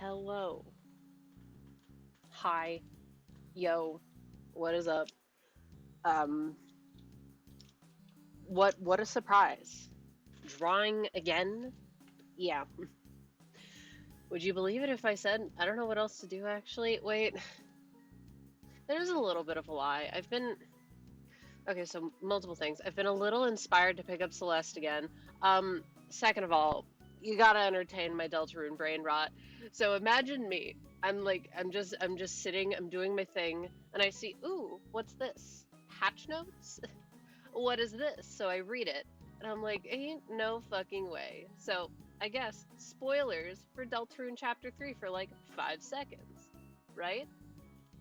Hello. Hi. Yo. What is up? Um, what a surprise. Drawing again? Yeah. Would you believe it if I said I don't know what else to do actually? Wait. There's a little bit of a lie. Okay, so multiple things. I've been a little inspired to pick up Celeste again. Second of all, you gotta entertain my Deltarune brain rot. So imagine me. I'm just sitting, I'm doing my thing, and I see, ooh, what's this? Hatch notes? What is this? So I read it, and I'm like, ain't no fucking way. So I guess spoilers for Deltarune Chapter 3 for like 5 seconds, right?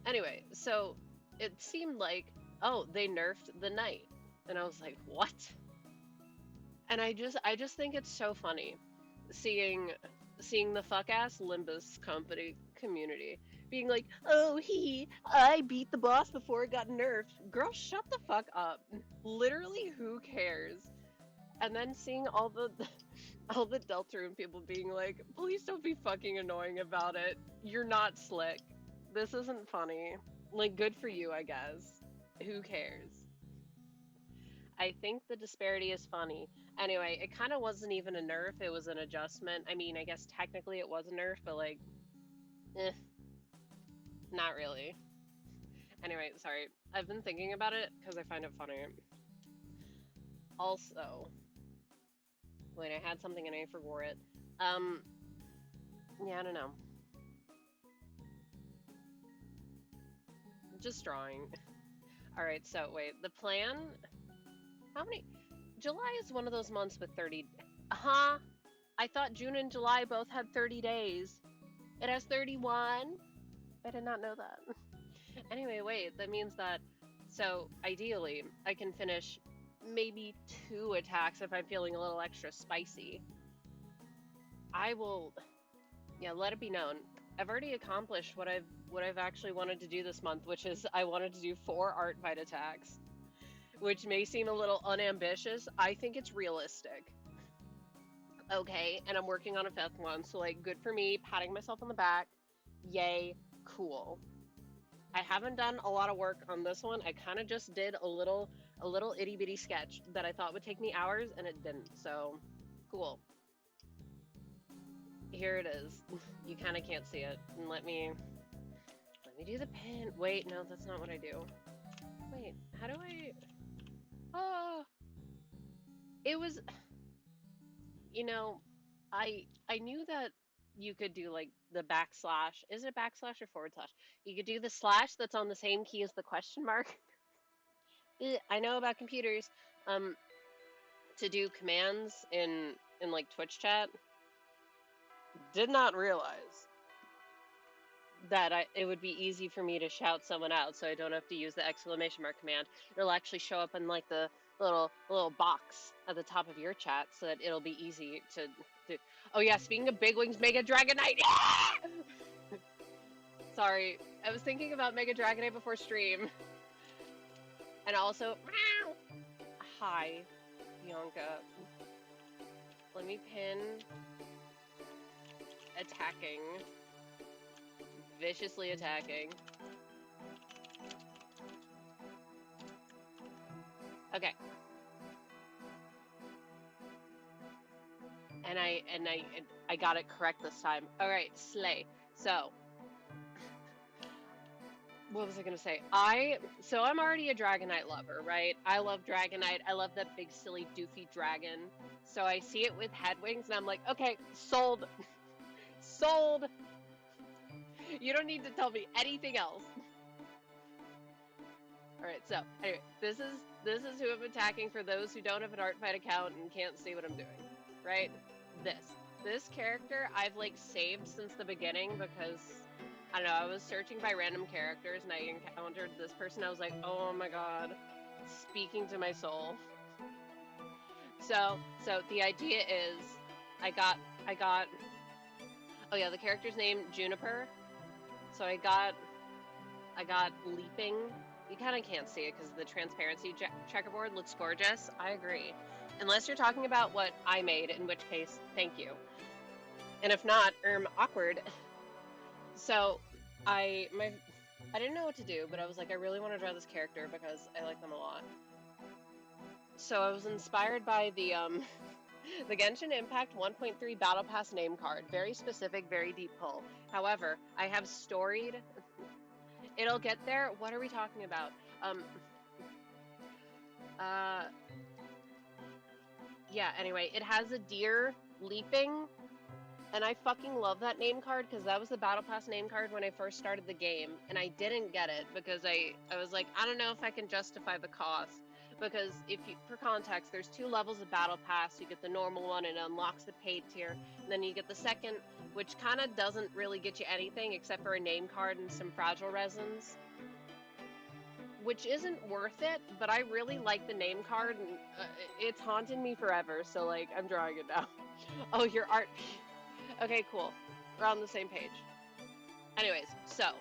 Anyway, so it seemed like, oh, they nerfed the knight. And I was like, what? And I just think it's so funny seeing seeing the fuck ass Limbus company community being like, oh, I beat the boss before it got nerfed. Girl, shut the fuck up. Literally, who cares? And then seeing all the Deltarune people being like, please don't be fucking annoying about it. You're not slick. This isn't funny. Like, good for you, I guess. Who cares? I think the disparity is funny. Anyway, it kind of wasn't even a nerf, it was an adjustment. I mean, I guess technically it was a nerf, but like, eh, not really. Anyway, sorry. I've been thinking about it because I find it funny. Also, wait, I had something and I forgot it. Um, yeah, I don't know. Just drawing. All right, so wait, the plan. How many? July is one of those months with 30. Huh? I thought June and July both had 30 days. It has 31? I did not know that. Anyway, wait, that means that. So, ideally, I can finish maybe 2 attacks if I'm feeling a little extra spicy. I will. Yeah, let it be known. I've already accomplished what I've actually wanted to do this month, which is I wanted to do 4 art fight attacks, which may seem a little unambitious. I think it's realistic. Okay, and I'm working on a fifth one, so like good for me, patting myself on the back. Yay, cool. I haven't done a lot of work on this one. I kind of just did a little itty bitty sketch that I thought would take me hours and it didn't. So, cool. Here it is. You kind of can't see it. And let me do the pin. Wait, no, that's not what I do. Wait, how do I Oh, it was you know, I knew that you could do like the backslash. Is it a backslash or forward slash? You could do the slash that's on the same key as the question mark. I know about computers. Um, to do commands in like Twitch chat. Did not realize that it would be easy for me to shout someone out, so I don't have to use the exclamation mark command. It'll actually show up in like the little box at the top of your chat, so that it'll be easy to do. Oh yeah, speaking of big wings, Mega Dragonite. Sorry, I was thinking about Mega Dragonite before stream, and also, meow. Hi, Bianca. Let me pin attacking, viciously attacking. Okay. And I got it correct this time. All right, slay. So, what was I gonna say? I'm already a Dragonite lover, right? I love Dragonite. I love that big silly doofy dragon. So I see it with head wings and I'm like, okay, sold. Sold. You don't need to tell me anything else. All right, so anyway, this is who I'm attacking for those who don't have an art fight account and can't see what I'm doing, right? This character I've like saved since the beginning because I don't know, I was searching by random characters and I encountered this person. I was like, oh my god, speaking to my soul. So the idea is, I got. Oh yeah, the character's name Juniper. So I got leaping. You kind of can't see it because the transparency checkerboard looks gorgeous. I agree. Unless you're talking about what I made, in which case, thank you. And if not, awkward. So, I didn't know what to do, but I was like, I really want to draw this character because I like them a lot. So I was inspired by the the Genshin Impact 1.3 Battle Pass name card. Very specific, very deep pull. However, I have storied. It'll get there. What are we talking about? Uh, yeah. Anyway, it has a deer leaping. And I fucking love that name card because that was the Battle Pass name card when I first started the game, and I didn't get it because I was like, I don't know if I can justify the cost. Because if you, for context, there's 2 levels of Battle Pass. You get the normal one, and it unlocks the paid tier, and then you get the second, which kind of doesn't really get you anything except for a name card and some fragile resins, which isn't worth it. But I really like the name card, and it's haunted me forever. So like, I'm drawing it now. Oh, your art. Okay, cool. We're on the same page. Anyways, so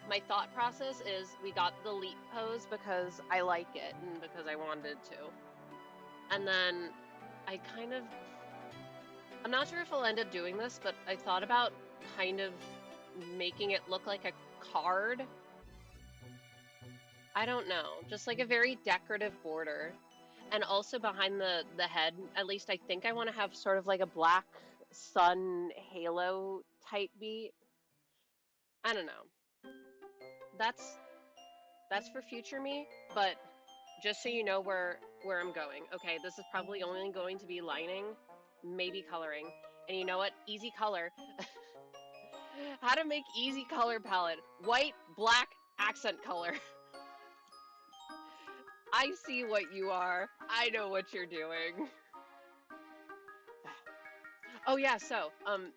my thought process is we got the leap pose because I like it and because I wanted to. And then I I'm not sure if I'll end up doing this, but I thought about kind of making it look like a card. I don't know, just like a very decorative border. And also behind the head, at least I think I want to have sort of like a black sun halo type beat. I don't know. That's for future me, but just so you know where I'm going. Okay, this is probably only going to be lining, maybe coloring. And you know what? Easy color. How to make easy color palette. White, black, accent color. I see what you are. I know what you're doing. Oh yeah, so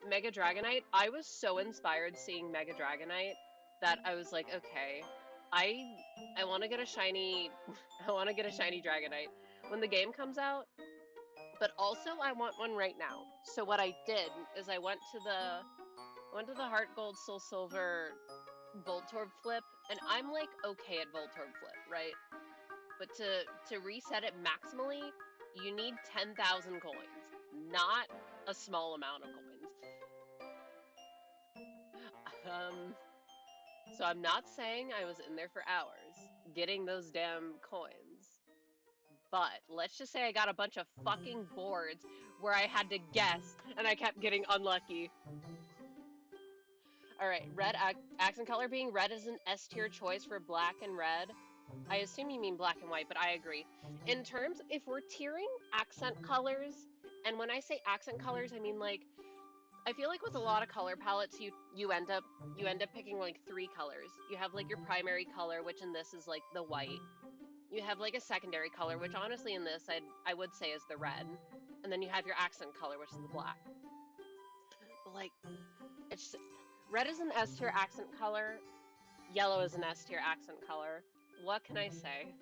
Mega Dragonite. I was so inspired seeing Mega Dragonite that I was like, okay, I I want to get a shiny I want to get a shiny Dragonite when the game comes out, but also I want one right now. So what I did is I went to the Heart Gold Soul Silver Voltorb flip, and I'm like okay at Voltorb flip, right? But to reset it maximally, you need 10,000 coins, not a small amount of coins. Um, so I'm not saying I was in there for hours getting those damn coins, but let's just say I got a bunch of fucking boards where I had to guess and I kept getting unlucky. All right, red accent color being red is an S tier choice for black and red. I assume you mean black and white, but I agree. In terms, if we're tiering accent colors, and when I say accent colors, I mean like I feel like with a lot of color palettes, you end up picking like 3 colors. You have like your primary color, which in this is like the white. You have like a secondary color, which honestly in this I would say is the red, and then you have your accent color, which is the black. But like, it's red is an S tier accent color, yellow is an S tier accent color. What can I say?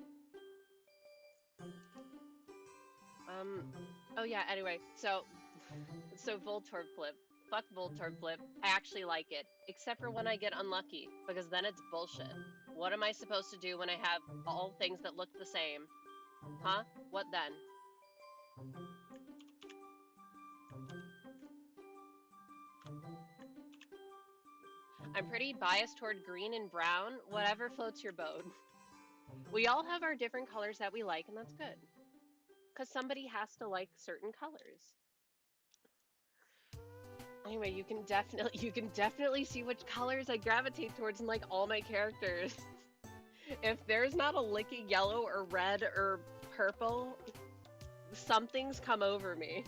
Um, oh yeah, anyway, so Voltorb flip. Fuck Voltorb flip. I actually like it, except for when I get unlucky, because then it's bullshit. What am I supposed to do when I have all things that look the same? Huh? What then? I'm pretty biased toward green and brown, whatever floats your boat. We all have our different colors that we like, and that's good. Because somebody has to like certain colors. Anyway, you can definitely see which colors I gravitate towards in like all my characters. If there's not a licking yellow or red or purple, something's come over me.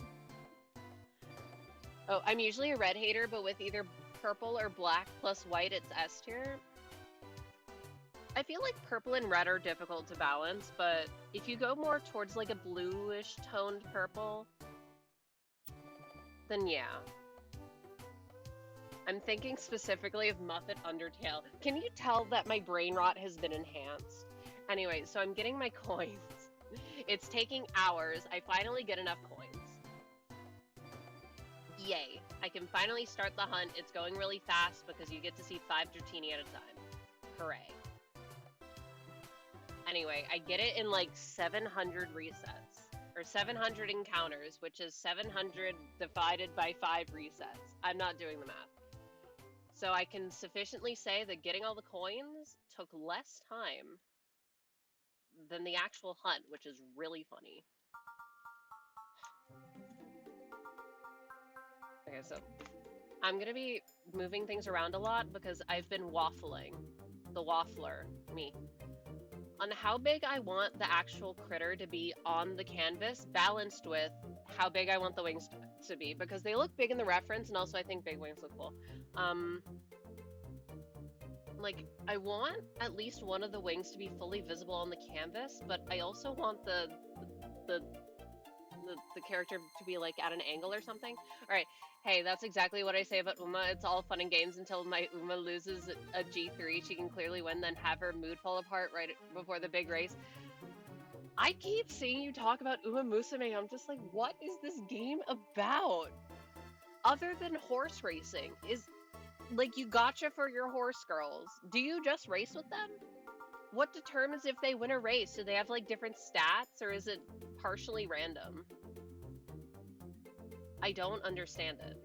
Oh, I'm usually a red hater, but with either purple or black plus white, it's S tier. I feel like purple and red are difficult to balance, but if you go more towards like a bluish toned purple, then yeah. I'm thinking specifically of Muppet Undertale. Can you tell that my brain rot has been enhanced? Anyway, so I'm getting my coins. It's taking hours. I finally get enough coins. Yay. I can finally start the hunt. It's going really fast because you get to see 5 Dratini at a time. Hooray. Anyway, I get it in like 700 resets. Or 700 encounters, which is 700 divided by 5 resets. I'm not doing the math. So I can sufficiently say that getting all the coins took less time than the actual hunt, which is really funny. Okay, so I'm gonna be moving things around a lot because I've been waffling, the waffler, me, on how big I want the actual critter to be on the canvas, balanced with how big I want the wings to be, because they look big in the reference, and also I think big wings look cool. Like, I want at least one of the wings to be fully visible on the canvas, but I also want the character to be like at an angle or something. All right, hey, that's exactly what I say about Uma. It's all fun and games until my Uma loses a G3. She can clearly win, then have her mood fall apart right before the big race. I keep seeing you talk about Uma Musume. I'm just like, what is this game about? Other than horse racing, is like you gotcha for your horse girls. Do you just race with them? What determines if they win a race? Do they have like different stats, or is it partially random? I don't understand it.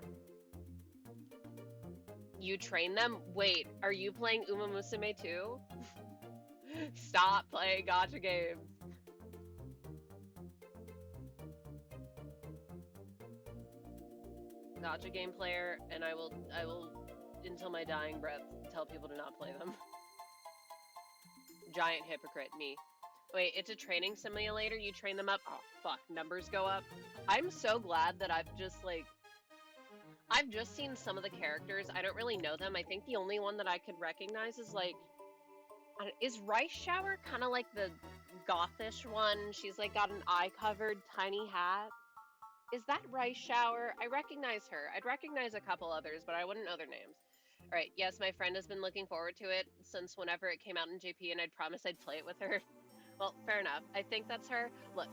You train them? Wait, are you playing Uma Musume too? Stop playing gacha games. Gacha game player, and I will until my dying breath tell people to not play them. Giant hypocrite, me. Wait, it's a training simulator? You train them up? Oh, fuck, numbers go up. I'm so glad that I've just seen some of the characters. I don't really know them. I think the only one that I could recognize is like, is Rice Shower kind of like the gothish one? She's like got an eye-covered tiny hat. Is that Rice Shower? I recognize her. I'd recognize a couple others, but I wouldn't know their names. All right, yes, my friend has been looking forward to it since whenever it came out in JP, and I'd promised I'd play it with her. Well, fair enough. I think that's her. Look.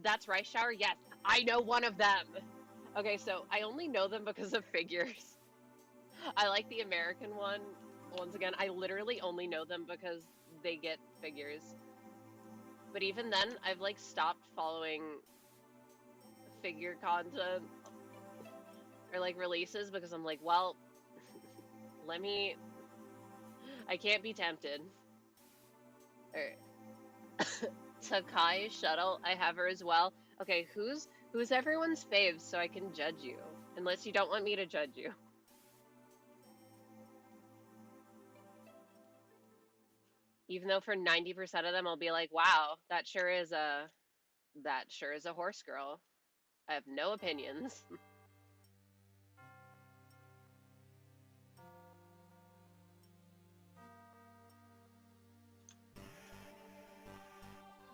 That's Rice Shower? Yes, I know one of them. Okay, so I only know them because of figures. I like the American one. Once again, I literally only know them because they get figures. But even then, I've like stopped following figure content or like releases because I'm like, well, I can't be tempted. Takai Shuttle, I have her as well. Okay, who's everyone's faves so I can judge you? Unless you don't want me to judge you. Even though for 90% of them I'll be like, wow, that sure is a horse girl. I have no opinions.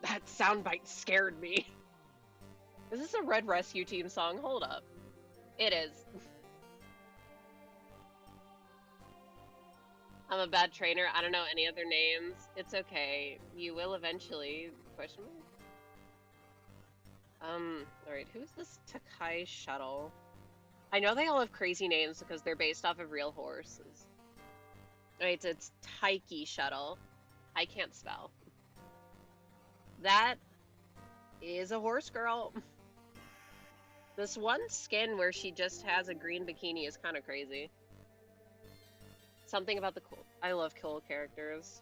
That soundbite scared me. Is this a Red Rescue Team song? Hold up. It is. I'm a bad trainer. I don't know any other names. It's okay. You will eventually. Question mark? Alright, who's this Takai Shuttle? I know they all have crazy names because they're based off of real horses. Alright, so it's Taiki Shuttle. I can't spell. That is a horse girl. This one skin where she just has a green bikini is kind of crazy. Something about the cool. I love cool characters.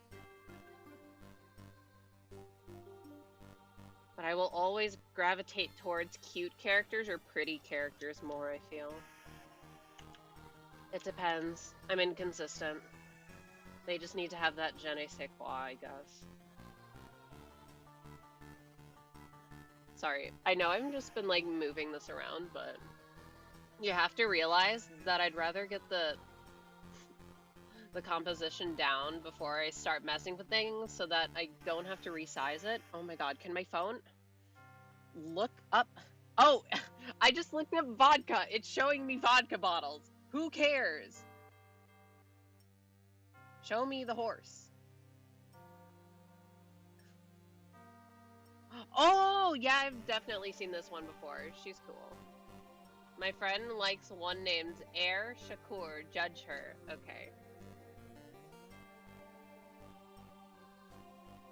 But I will always gravitate towards cute characters or pretty characters more, I feel. It depends. I'm inconsistent. They just need to have that je ne sais quoi, I guess. Sorry, I know I've just been like moving this around, but you have to realize that I'd rather get the composition down before I start messing with things so that I don't have to resize it. Oh my god, can my phone look up? Oh, I just looked up vodka. It's showing me vodka bottles. Who cares? Show me the horse. Oh, yeah, I've definitely seen this one before. She's cool. My friend likes one named Air Shakur. Judge her. Okay.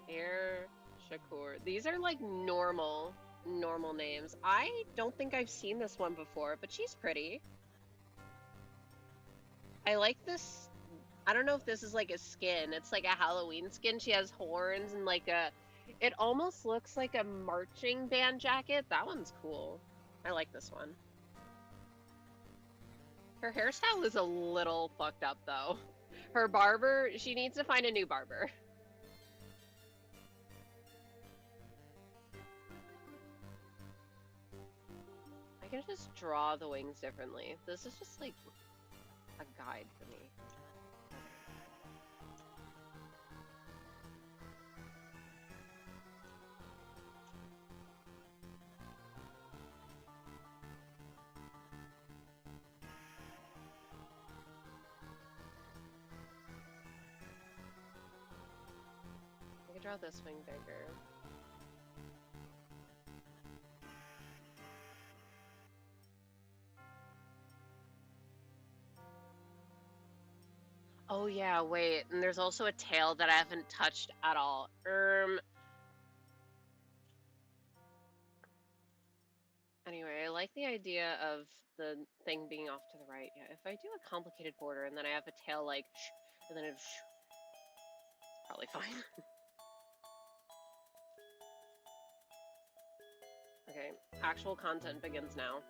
Air Shakur. These are like normal names. I don't think I've seen this one before, but she's pretty. I like this. I don't know if this is like a skin. It's like a Halloween skin. She has horns and like a... It almost looks like a marching band jacket. That one's cool. I like this one. Her hairstyle is a little fucked up, though. Her barber, she needs to find a new barber. I can just draw the wings differently. This is just like a guide for me. I can draw this wing bigger. Oh yeah, wait, and there's also a tail that I haven't touched at all. Anyway, I like the idea of the thing being off to the right. Yeah, if I do a complicated border and then I have a tail like and then it's probably fine. Okay, actual content begins now.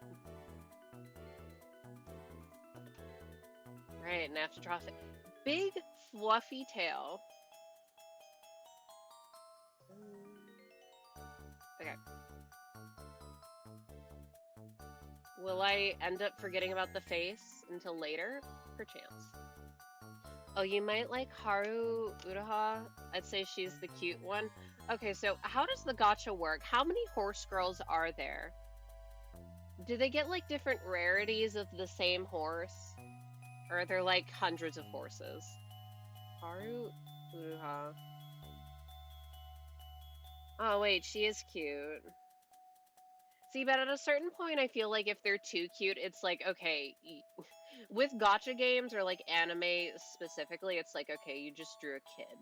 Right, and I have to draw a big fluffy tail. Okay. Will I end up forgetting about the face until later? Perchance. Oh, you might like Haru Uraha. I'd say she's the cute one. Okay, so how does the gacha work? How many horse girls are there? Do they get like different rarities of the same horse? Or are there like hundreds of horses? Haru Uraha. Oh, wait, she is cute. See, but at a certain point, I feel like if they're too cute, it's like, okay, with gacha games or like anime specifically, it's like, okay, you just drew a kid.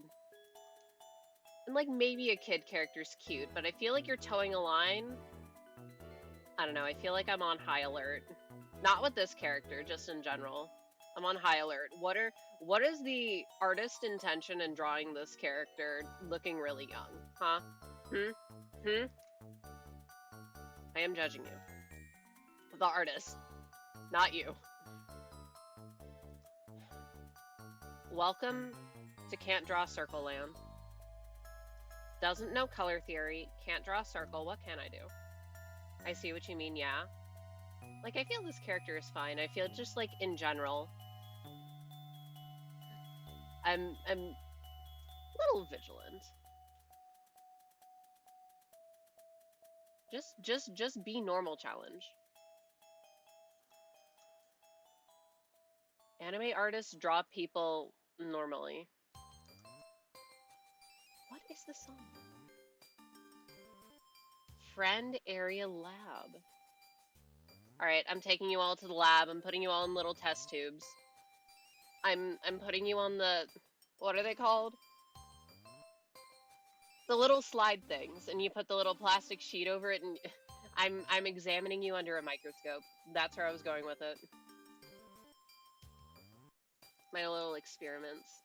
And like maybe a kid character's cute, but I feel like you're towing a line. I don't know, I feel like I'm on high alert. Not with this character, just in general. I'm on high alert. What is the artist intention in drawing this character looking really young? Huh? I am judging you. The artist. Not you. Welcome to Can't Draw Circle Land. Doesn't know color theory, can't draw a circle, what can I do? I see what you mean, yeah. Like, I feel this character is fine. I feel just, like, in general, I'm a little vigilant. Just be normal challenge. Anime artists draw people normally. What is the song? Friend Area Lab. Alright, I'm taking you all to the lab. I'm putting you all in little test tubes. I'm putting you on the... What are they called? The little slide things, and you put the little plastic sheet over it, and I'm examining you under a microscope. That's where I was going with it. My little experiments.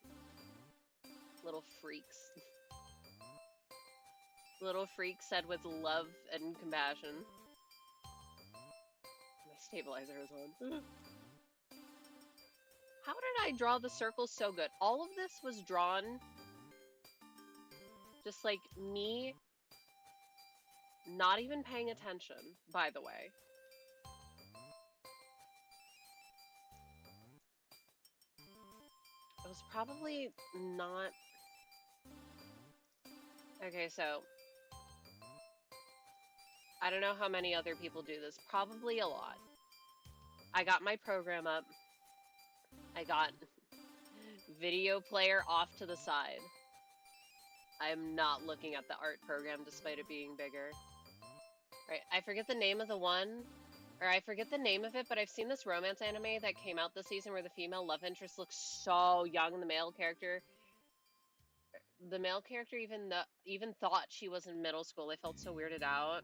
Little freaks. Little freaks said with love and compassion. My stabilizer is on. How did I draw the circles so good? All of this was drawn just like me not even paying attention, by the way. It was probably not... Okay, so... I don't know how many other people do this. Probably a lot. I got my program up. I got video player off to the side. I am not looking at the art program despite it being bigger. Right, I forget the name of the one, or I forget the name of it, but I've seen this romance anime that came out this season where the female love interest looks so young, the male character even thought she was in middle school. I felt so weirded out.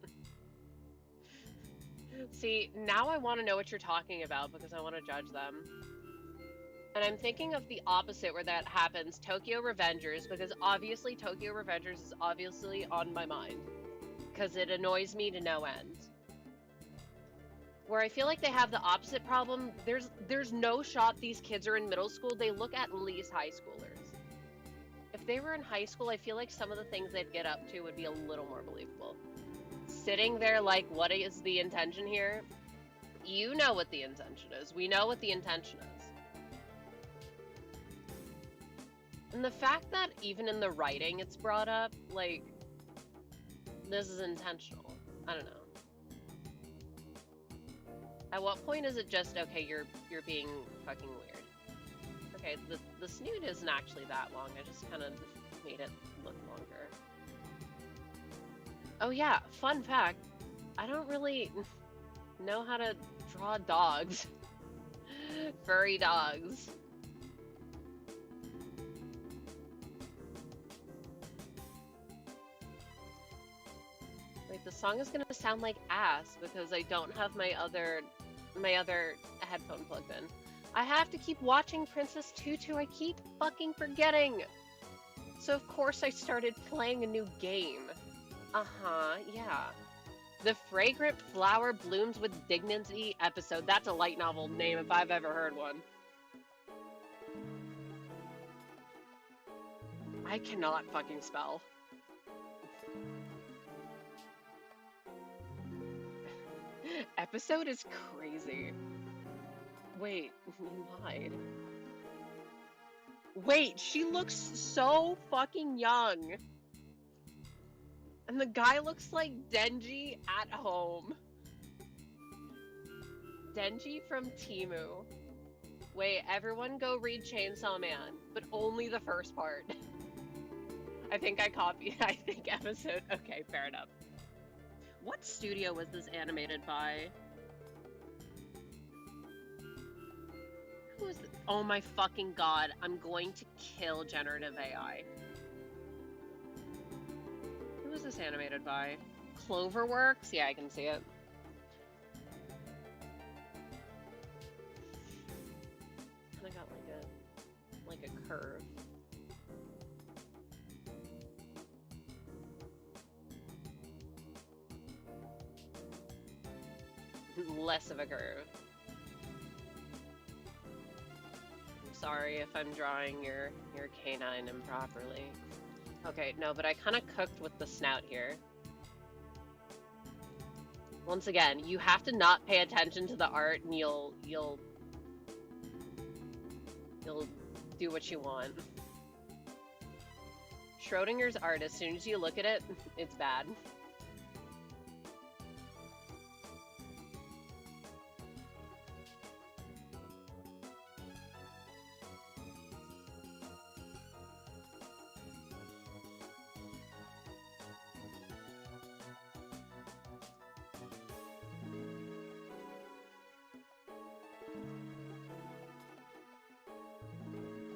See, now I want to know what you're talking about because I want to judge them. And I'm thinking of the opposite where that happens, Tokyo Revengers, because obviously Tokyo Revengers is obviously on my mind. Because it annoys me to no end. Where I feel like they have the opposite problem, there's no shot these kids are in middle school, they look at least high schoolers. If they were in high school, I feel like some of the things they'd get up to would be a little more believable. Sitting there like, what is the intention here? You know what the intention is. We know what the intention is. And the fact that even in the writing it's brought up, like, this is intentional. I don't know. At what point is it just, okay, you're being fucking weird? Okay, the snoot isn't actually that long. I just kind of made it look longer. Oh yeah, fun fact. I don't really know how to draw dogs. Furry dogs. Wait, the song is gonna sound like ass because I don't have my other headphone plugged in. I have to keep watching Princess Tutu. I keep fucking forgetting. So of course I started playing a new game. Yeah. The Fragrant Flower Blooms with Dignity episode. That's a light novel name if I've ever heard one. I cannot fucking spell. Episode is crazy. Wait, you lied. Wait, she looks so fucking young. And the guy looks like Denji at home. Denji from Temu. Wait, everyone go read Chainsaw Man, but only the first part. I think episode. Okay, fair enough. What studio was this animated by? Who is this? Oh my fucking god, I'm going to kill generative AI. Who is this animated by? Cloverworks? Yeah, I can see it. Kinda got like a curve. Less of a curve. I'm sorry if I'm drawing your canine improperly. Okay, no, but I kind of cooked with the snout here. Once again, you have to not pay attention to the art and you'll do what you want. Schrodinger's art, as soon as you look at it, it's bad.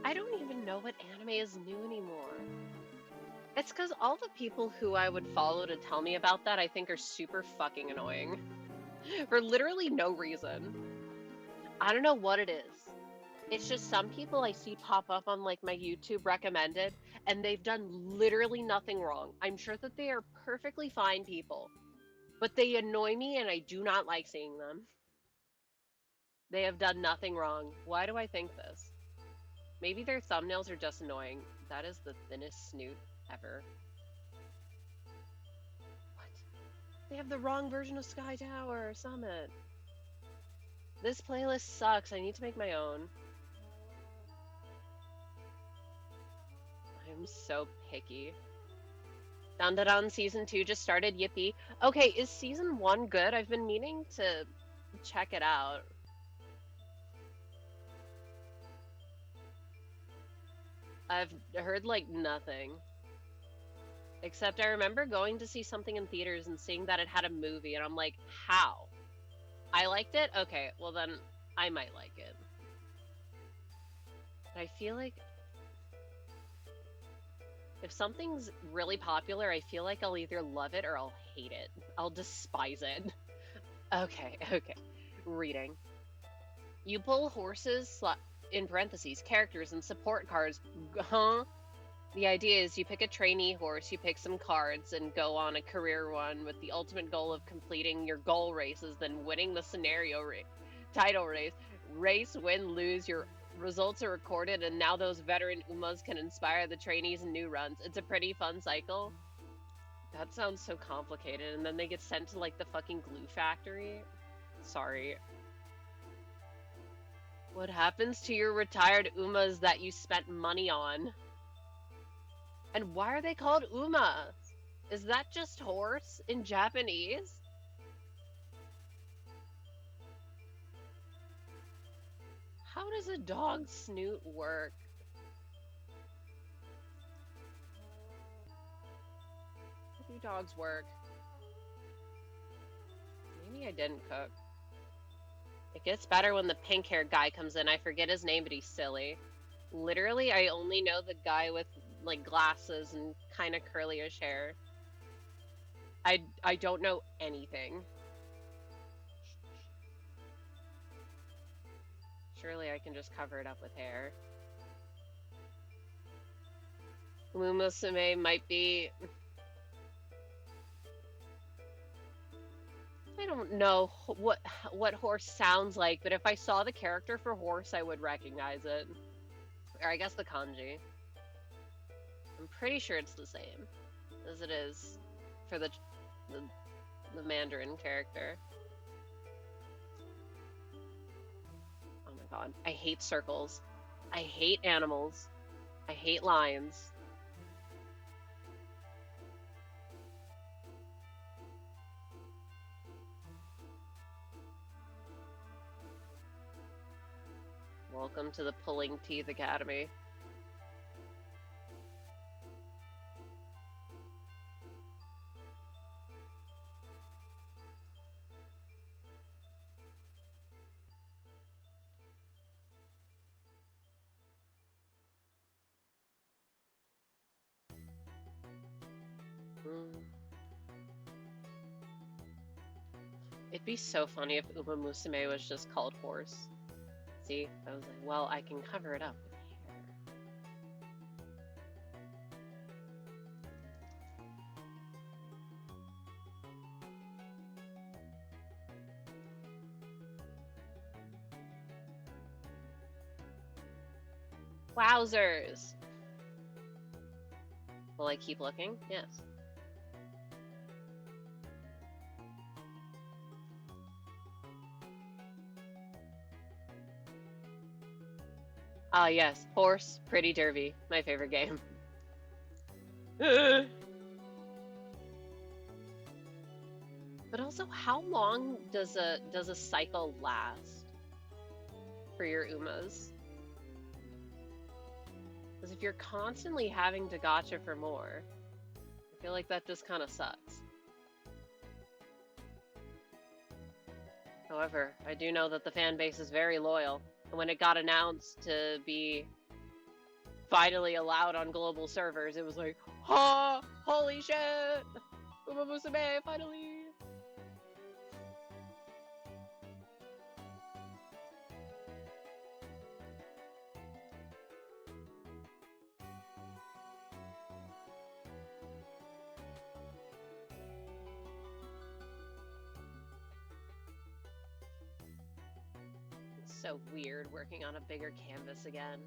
I don't even know what anime is new anymore. It's because all the people who I would follow to tell me about that I think are super fucking annoying. For literally no reason. I don't know what it is. It's just some people I see pop up on like my YouTube recommended and they've done literally nothing wrong. I'm sure that they are perfectly fine people. But they annoy me and I do not like seeing them. They have done nothing wrong. Why do I think this? Maybe their thumbnails are just annoying. That is the thinnest snoot ever. What? They have the wrong version of Sky Tower Summit. This playlist sucks. I need to make my own. I'm so picky. Dun Dun Dun Season 2 just started. Yippee. Okay, is Season 1 good? I've been meaning to check it out. I've heard like nothing. Except I remember going to see something in theaters and seeing that it had a movie and I'm like, how? I liked it? Okay, well then I might like it. But I feel like if something's really popular, I feel like I'll either love it or I'll hate it. I'll despise it. Okay. Reading. You pull horses in parentheses, characters and support cards. Huh? The idea is you pick a trainee horse, you pick some cards, and go on a career run with the ultimate goal of completing your goal races, then winning the scenario title race. Race, win, lose, your results are recorded, and now those veteran Umas can inspire the trainees in new runs. It's a pretty fun cycle. That sounds so complicated, and then they get sent to, like, the fucking glue factory. Sorry. What happens to your retired Umas that you spent money on? And why are they called Uma? Is that just horse in Japanese? How does a dog's snoot work? How do dogs work? Maybe I didn't cook. It gets better when the pink-haired guy comes in. I forget his name, but he's silly. Literally, I only know the guy with, like, glasses and kind of curly-ish hair. I don't know anything. Surely I can just cover it up with hair. Umusume might be... I don't know what horse sounds like, but if I saw the character for horse, I would recognize it. Or I guess the kanji. I'm pretty sure it's the same as it is for the Mandarin character. Oh my god. I hate circles. I hate animals. I hate lines. Welcome to the Pulling Teeth Academy. It'd be so funny if Uma Musume was just called horse. See? I was like, well, I can cover it up with hair. Wowzers! Will I keep looking? Yes. Ah, yes. Horse, Pretty Derby. My favorite game. But also, how long does a cycle last for your Umas? Because if you're constantly having to gacha for more, I feel like that just kind of sucks. However, I do know that the fan base is very loyal. And when it got announced to be finally allowed on global servers, it was like, ha! Holy shit! Uma Musume, finally! It's so weird working on a bigger canvas again.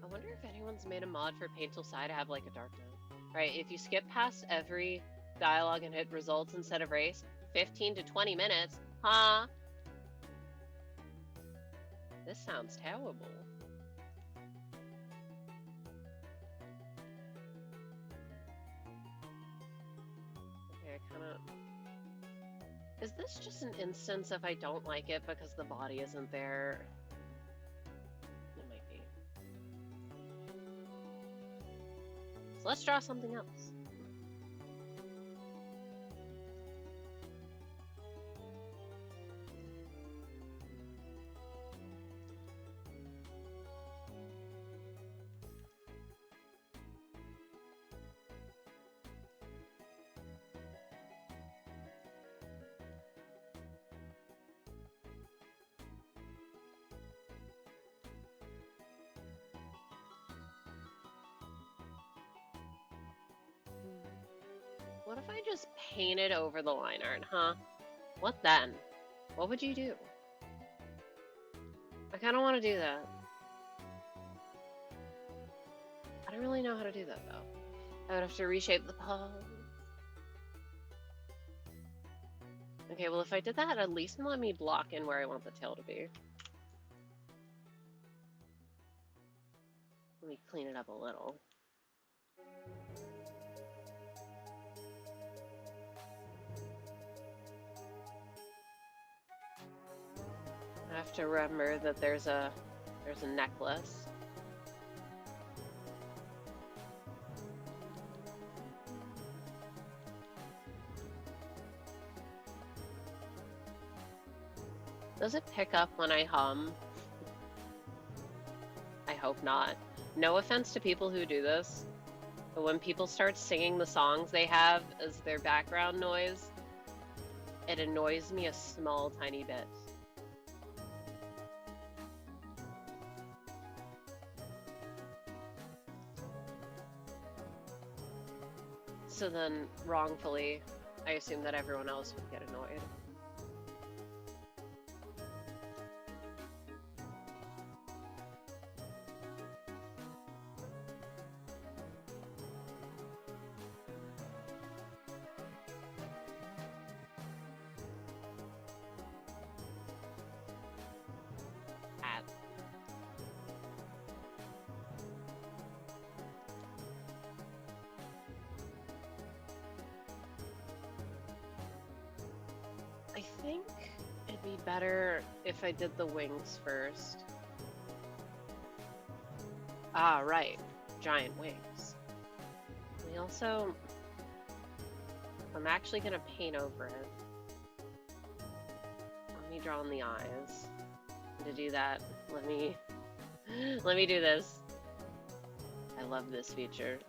I wonder if anyone's made a mod for Painful Side to have like a dark mode. Right, if you skip past every dialogue and hit results instead of race, 15 to 20 minutes, huh? This sounds terrible. Okay, I kinda... Is this just an instance if I don't like it because the body isn't there? It might be. So let's draw something else. What if I just painted over the line art, huh? What then? What would you do? I kind of want to do that. I don't really know how to do that, though. I would have to reshape the paw. Okay, well, if I did that, at least let me block in where I want the tail to be. Let me clean it up a little. I have to remember that there's a necklace. Does it pick up when I hum? I hope not. No offense to people who do this, but when people start singing the songs they have as their background noise, it annoys me a small, tiny bit. So then, wrongfully, I assume that everyone else would get annoyed. I think it'd be better if I did the wings first. Ah, right. Giant wings. We also... I'm actually gonna paint over it. Let me draw in the eyes. To do that, let me do this. I love this feature.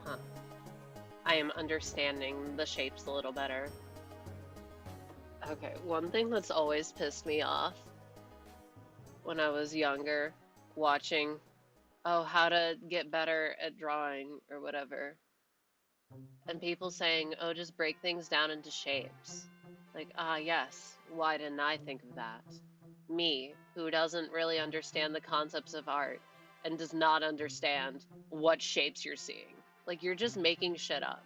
Huh. I am understanding the shapes a little better. Okay, one thing that's always pissed me off when I was younger, watching, oh, how to get better at drawing or whatever, and people saying, oh, just break things down into shapes. Like, ah, yes, why didn't I think of that? Me, who doesn't really understand the concepts of art and does not understand what shapes you're seeing. Like, you're just making shit up.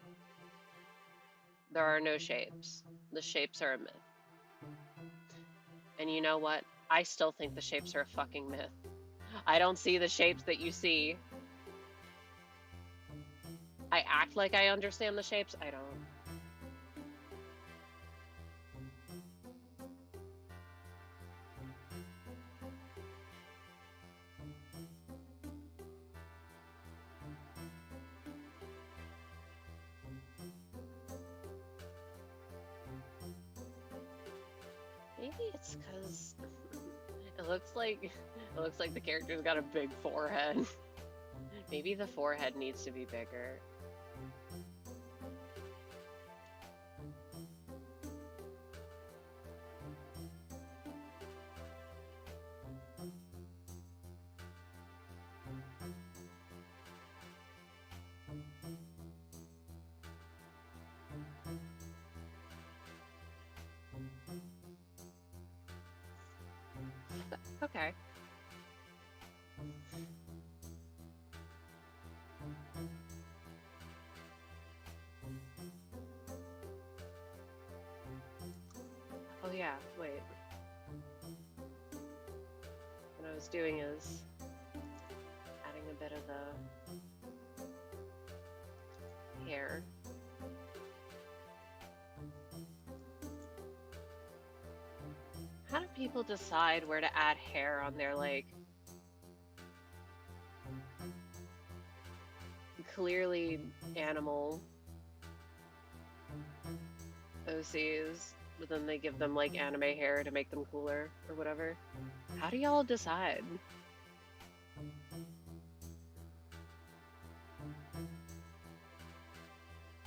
There are no shapes. The shapes are a myth. And you know what? I still think the shapes are a fucking myth. I don't see the shapes that you see. I act like I understand the shapes. I don't. Maybe it's because it looks like the character's got a big forehead. Maybe the forehead needs to be bigger. Okay. Oh yeah, wait. What I was doing is adding a bit of the hair. How do people decide where to add hair on their, like, clearly animal OCs? but then they give them like anime hair to make them cooler or whatever. How do y'all decide?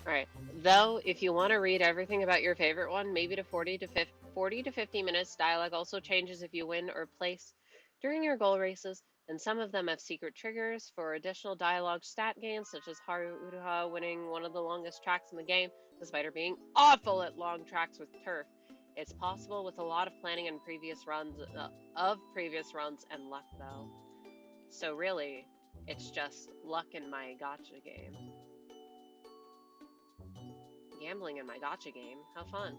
Alright, though, if you want to read everything about your favorite one, maybe to 40 to 50 minutes. Dialogue also changes if you win or place during your goal races, and some of them have secret triggers for additional dialogue stat gains, such as Haruha winning one of the longest tracks in the game, despite her being awful at long tracks with turf. It's possible with a lot of planning in previous runs and luck, though. So really, it's just luck in my gacha game. Gambling in my gacha game. How fun.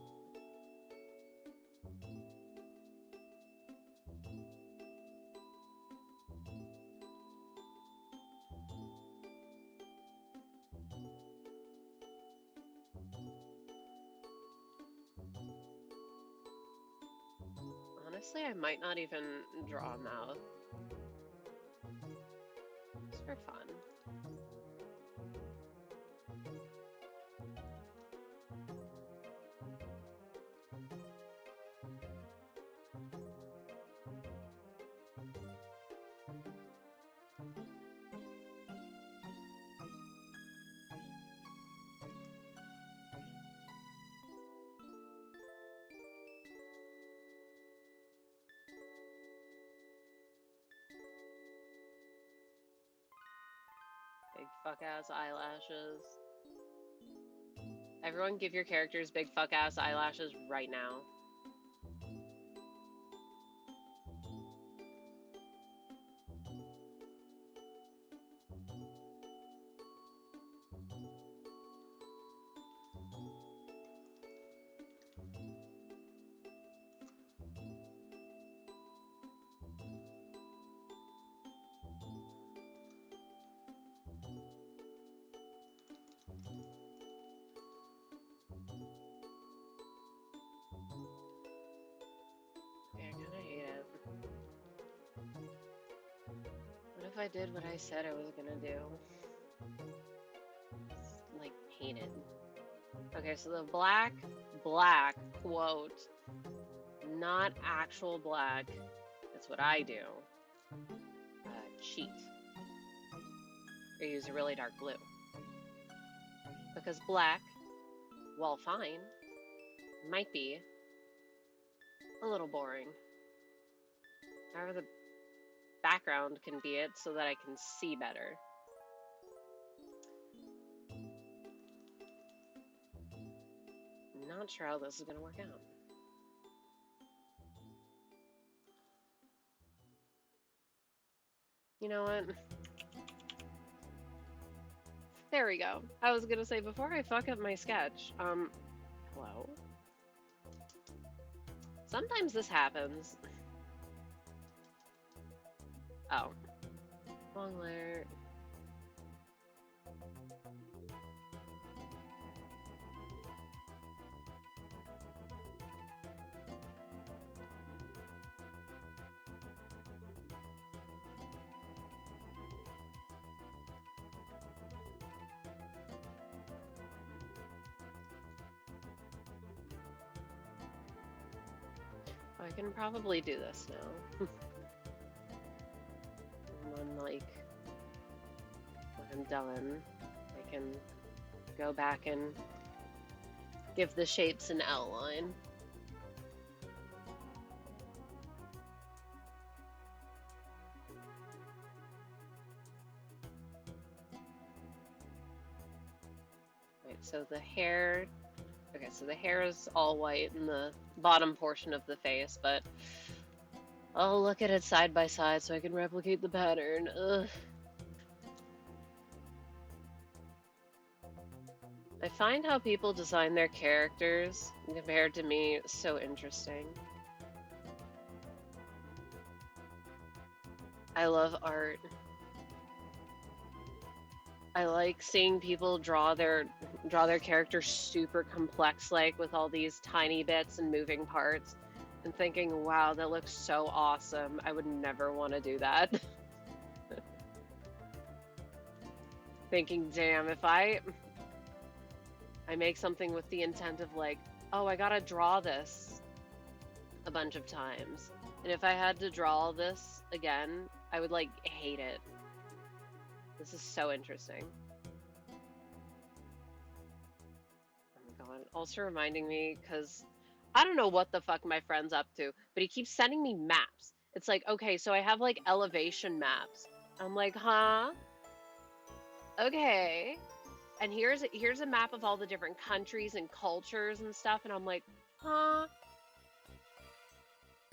Honestly, I might not even draw a mouth. Just for fun. Big fuck-ass eyelashes. Everyone give your characters big fuck-ass eyelashes right now. What if I did what I said I was gonna do? Just, like, painted. Okay, so the black, quote, not actual black, that's what I do. Cheat. Or use a really dark blue. Because black, while fine, might be a little boring. However, the background can be it so that I can see better. Not sure how this is going to work out. You know what? There we go. I was going to say, before I fuck up my sketch, hello? Sometimes this happens. Oh. Wrong layer. I can probably do this now. And then, like, when I'm done, I can go back and give the shapes an outline. Right, so the hair... Okay, so the hair is all white in the bottom portion of the face, but I'll look at it side by side so I can replicate the pattern. Ugh. I find how people design their characters compared to me so interesting. I love art. I like seeing people draw their characters super complex, like with all these tiny bits and moving parts, and thinking, wow, that looks so awesome. I would never want to do that. Thinking, damn, if I make something with the intent of, like, Oh, I gotta draw this a bunch of times. And if I had to draw this again, I would, like, hate it. This is so interesting. Oh my god. Also reminding me, because I don't know what the fuck my friend's up to, but he keeps sending me maps. It's like, okay, so I have, like, elevation maps. I'm like, huh? Okay. And here's a map of all the different countries and cultures and stuff, and I'm like, huh?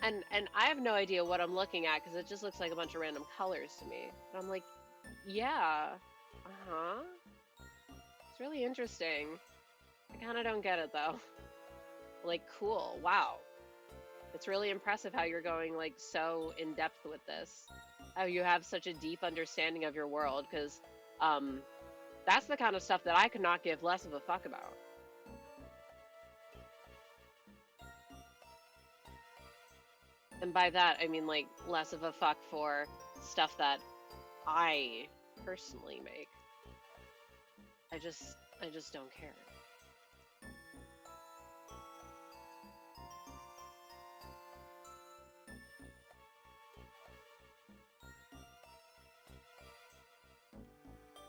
And I have no idea what I'm looking at because it just looks like a bunch of random colors to me. And I'm like, yeah, uh-huh. It's really interesting. I kind of don't get it though. Like, cool, wow. It's really impressive how you're going like so in depth with this. How you have such a deep understanding of your world, because that's the kind of stuff that I could not give less of a fuck about. And by that, I mean like less of a fuck for stuff that I personally make. I just don't care.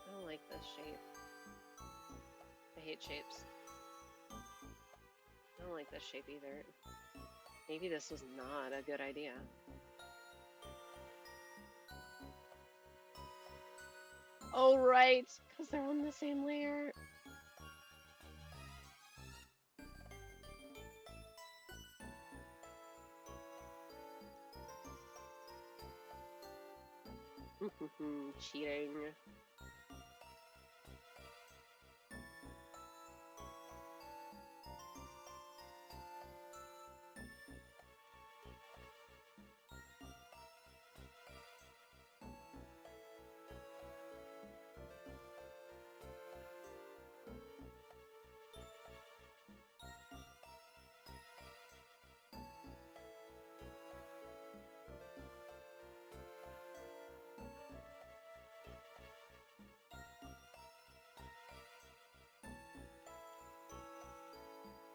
I don't like this shape. I hate shapes. I don't like this shape either. Maybe this was not a good idea. Oh, right, because they're on the same layer. Cheating.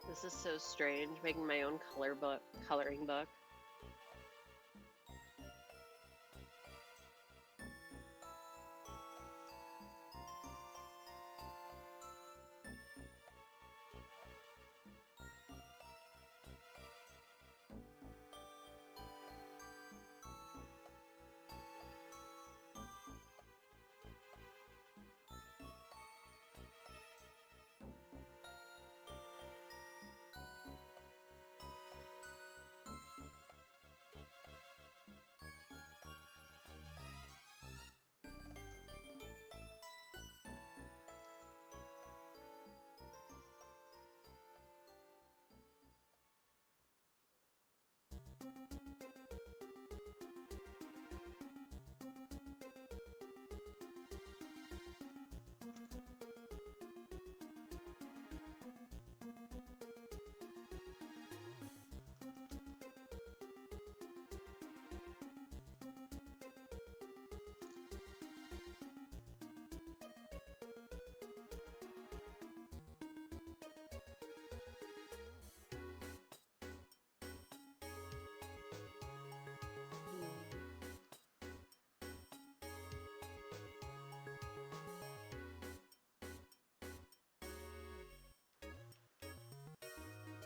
This is so strange, making my own coloring book.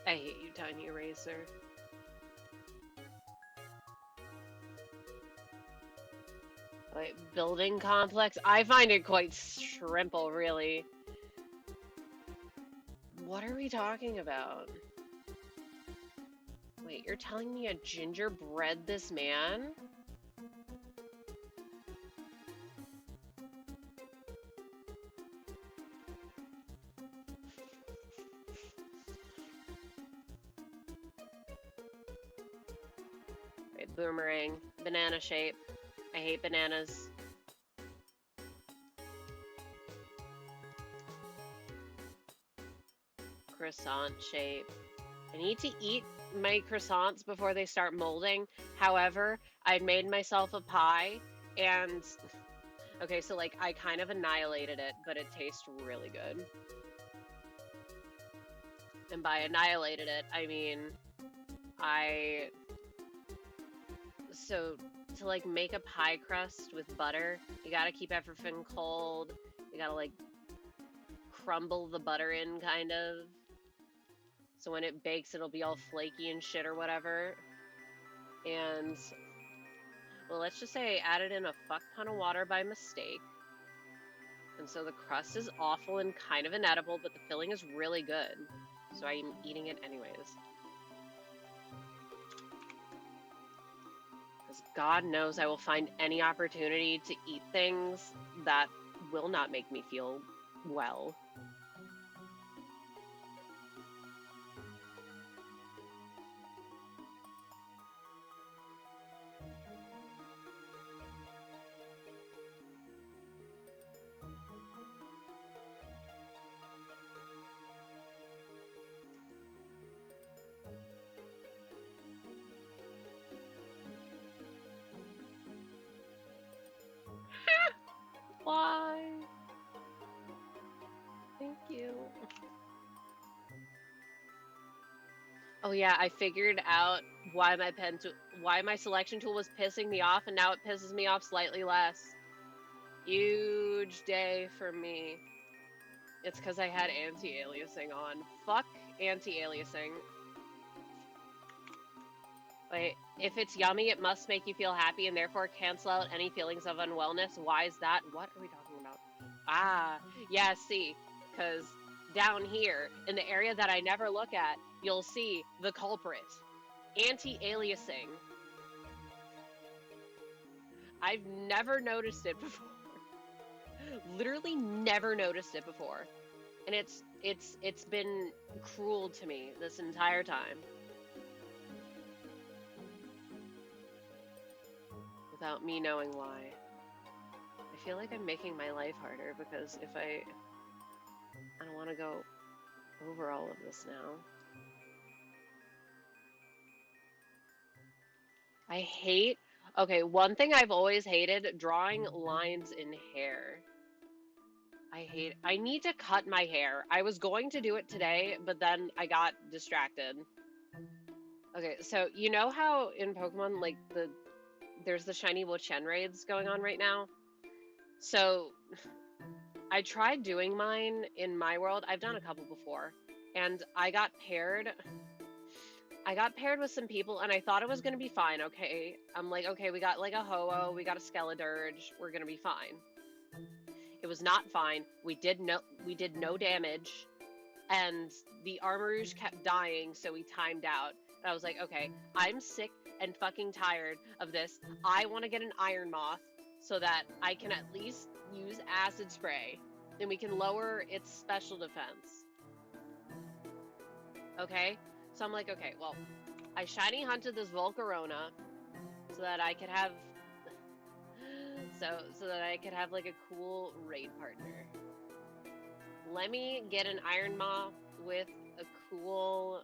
I hate you, Tiny Eraser. Wait, building complex? I find it quite shrimple, really. What are we talking about? Wait, you're telling me a gingerbread this man? Wait, boomerang. Banana shape. I hate bananas. Croissant shape. I need to eat my croissants before they start molding. However, I made myself a pie and okay, so like I kind of annihilated it, but it tastes really good. And by annihilated it, I mean so to like make a pie crust with butter, you gotta keep everything cold. You gotta like crumble the butter in, kind of. So when it bakes, it'll be all flaky and shit or whatever. And, well, let's just say I added in a fuck ton of water by mistake. And so the crust is awful and kind of inedible, but the filling is really good. So I'm eating it anyways. Because God knows I will find any opportunity to eat things that will not make me feel well. Why? Thank you. Oh yeah, I figured out why my selection tool was pissing me off, and now it pisses me off slightly less. Huge day for me. It's because I had anti-aliasing on. Fuck anti-aliasing. Wait, if it's yummy, it must make you feel happy and therefore cancel out any feelings of unwellness. Why is that? What are we talking about? Ah, yeah, see, because down here, in the area that I never look at, you'll see the culprit. Anti-aliasing. I've never noticed it before. Literally never noticed it before. And it's been cruel to me this entire time. Without me knowing why. I feel like I'm making my life harder because if I don't want to go over all of this now. I hate, okay, one thing I've always hated, drawing lines in hair. I need to cut my hair. I was going to do it today, but then I got distracted. Okay, so you know how in Pokemon, like, there's the shiny Wo-Chien raids going on right now? So, I tried doing mine in my world. I've done a couple before. And I got paired with some people, and I thought it was going to be fine, okay? I'm like, okay, we got like a Ho-Oh, we got a Skeledirge, we're going to be fine. It was not fine. We did no damage, and the Armarouge kept dying, so we timed out. And I was like, okay, I'm sick and fucking tired of this. I want to get an Iron Moth so that I can at least use Acid Spray, and we can lower its special defense. Okay? So I'm like, okay, well, I shiny hunted this Volcarona so that I could have so that I could have like a cool raid partner. Let me get an Iron Moth with a cool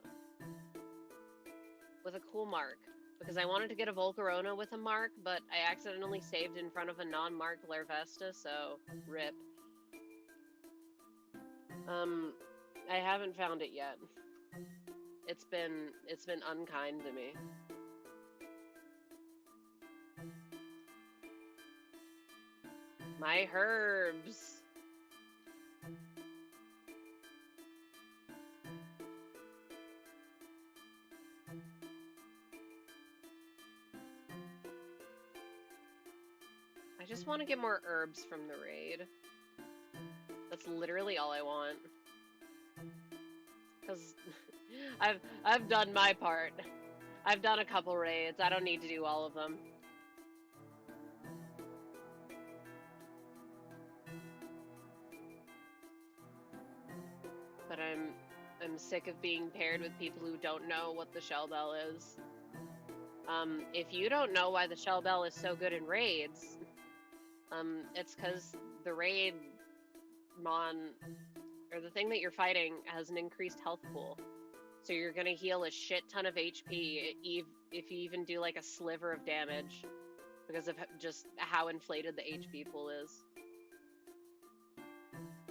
mark, because I wanted to get a Volcarona with a mark, but I accidentally saved in front of a non-marked Larvesta, so rip. I haven't found it yet. It's been unkind to me. My herbs. I just want to get more herbs from the raid. That's literally all I want. Because I've done my part. I've done a couple raids. I don't need to do all of them. But I'm sick of being paired with people who don't know what the Shell Bell is. If you don't know why the Shell Bell is so good in raids, it's because the raid mon, or the thing that you're fighting, has an increased health pool. So you're gonna heal a shit ton of HP if you even do like a sliver of damage, because of just how inflated the HP pool is.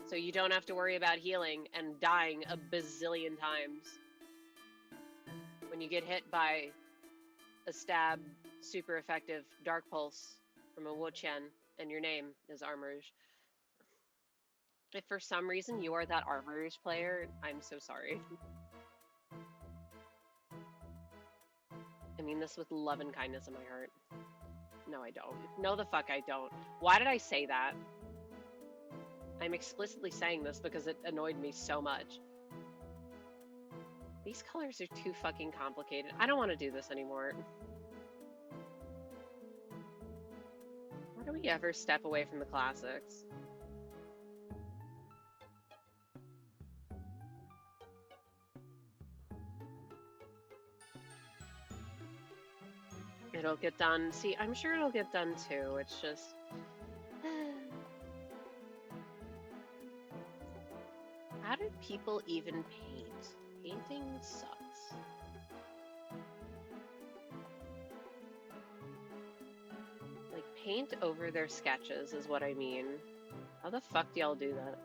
So you don't have to worry about healing and dying a bazillion times. When you get hit by a stab, super effective dark pulse from a Wu-Chen, and your name is Armouge. If for some reason you are that Armouge player, I'm so sorry. I mean this with love and kindness in my heart. No, I don't. No, the fuck I don't. Why did I say that? I'm explicitly saying this because it annoyed me so much. These colors are too fucking complicated. I don't want to do this anymore. Why do we ever step away from the classics? It'll get done. See, I'm sure it'll get done too. It's just... How do people even paint? Painting sucks. Like, paint over their sketches is what I mean. How the fuck do y'all do that?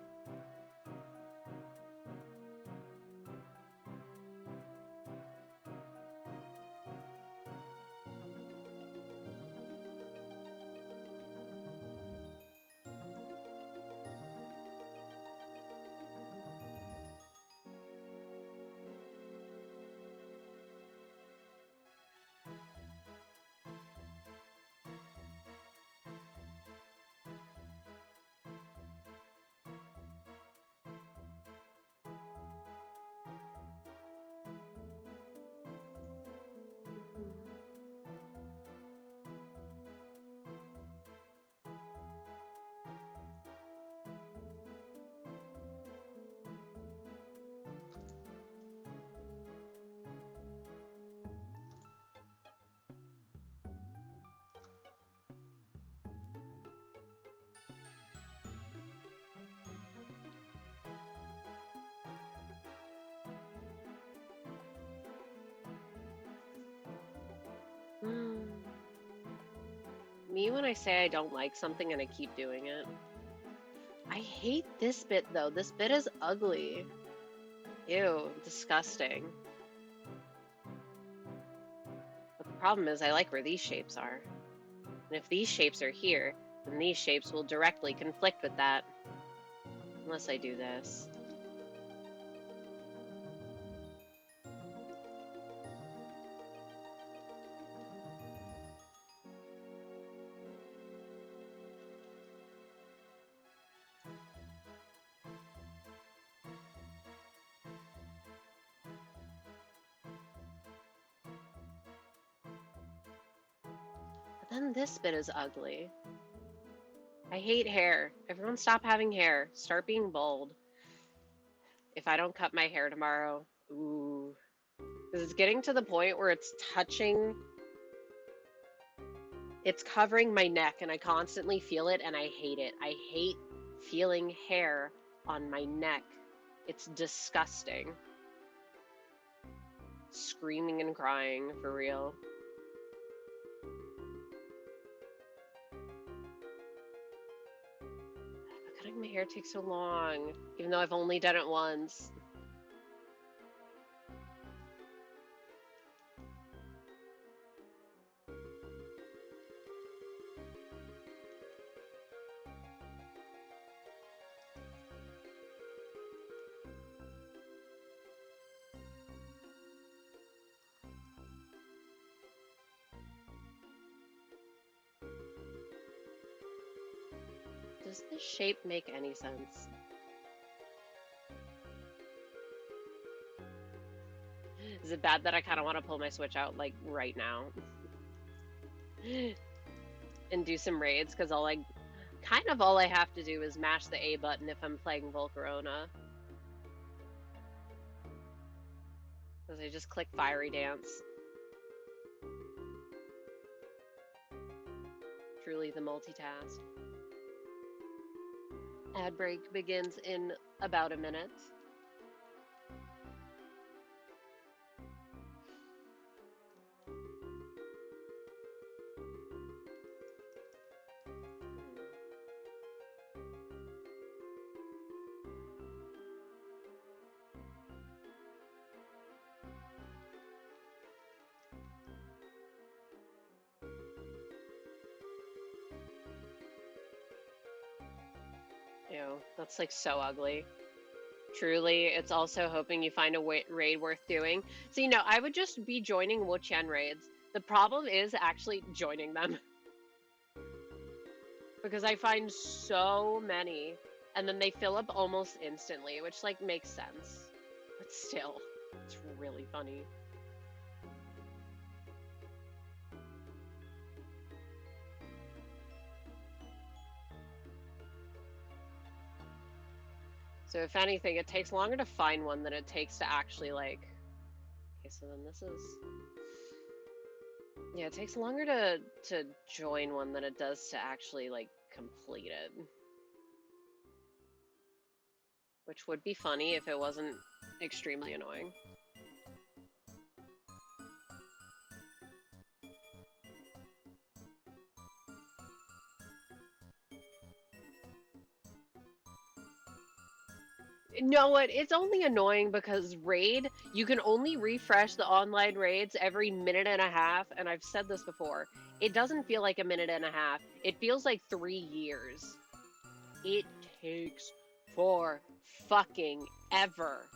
Me, when I say I don't like something and I keep doing it. I hate this bit, though. This bit is ugly. Ew, disgusting. But the problem is I like where these shapes are. And if these shapes are here, then these shapes will directly conflict with that. Unless I do this. Then this bit is ugly. I hate hair. Everyone stop having hair. Start being bold. If I don't cut my hair tomorrow, ooh. Because it's getting to the point where it's touching, it's covering my neck and I constantly feel it and I hate it. I hate feeling hair on my neck. It's disgusting. Screaming and crying, for real. Cutting my hair takes so long, even though I've only done it once. Does this shape make any sense? Is it bad that I kind of want to pull my Switch out, like, right now? And do some raids, because all I have to do is mash the A button if I'm playing Volcarona. Because I just click Fiery Dance. Truly the multitask. Ad break begins in about a minute. Ew, that's like so ugly. Truly, it's also hoping you find a raid worth doing. So, I would just be joining Wo-Chien raids. The problem is actually joining them. Because I find so many, and then they fill up almost instantly, which, like, makes sense. But still, it's really funny. So if anything, it takes longer to find one than it takes to actually, like... Okay, so then this is... Yeah, it takes longer to join one than it does to actually, like, complete it. Which would be funny if it wasn't extremely annoying. No, what? It's only annoying because raid, you can only refresh the online raids every minute and a half, and I've said this before. It doesn't feel like a minute and a half. It feels like 3 years. It takes for fucking ever.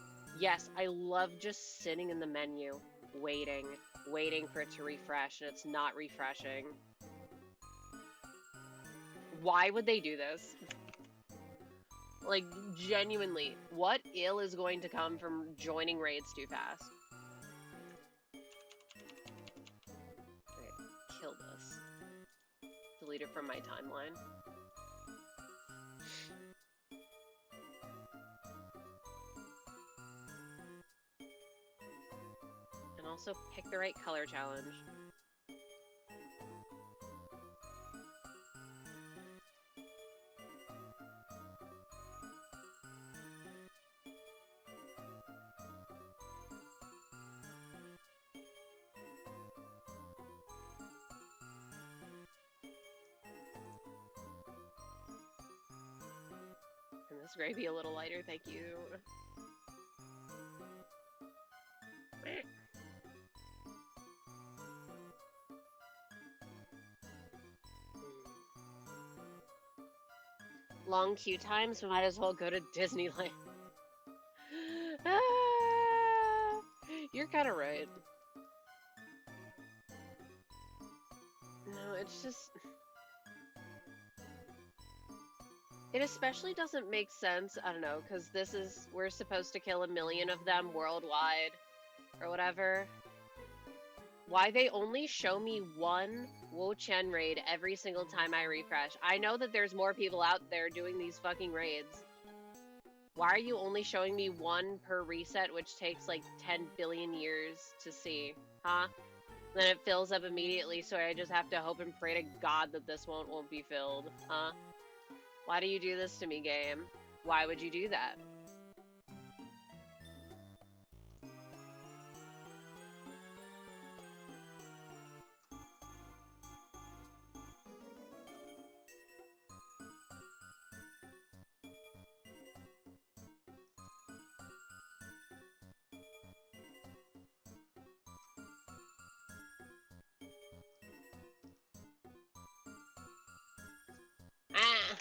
Yes, I love just sitting in the menu, waiting for it to refresh, and it's not refreshing. Why would they do this? Like, genuinely, what ill is going to come from joining raids too fast? Alright, kill this. Delete it from my timeline. And also pick the right color challenge. And this gravy a little lighter, thank you. Long queue times, we might as well go to Disneyland. Ah, you're kind of right. No, it's just... It especially doesn't make sense, I don't know, because we're supposed to kill 1 million of them worldwide, or whatever. Why they only show me one Wo-Chien raid every single time I refresh. I know that there's more people out there doing these fucking raids. Why are you only showing me one per reset, which takes like 10 billion years to see? Huh? Then it fills up immediately, so I just have to hope and pray to God that this won't be filled. Huh? Why do you do this to me, game? Why would you do that? Ah!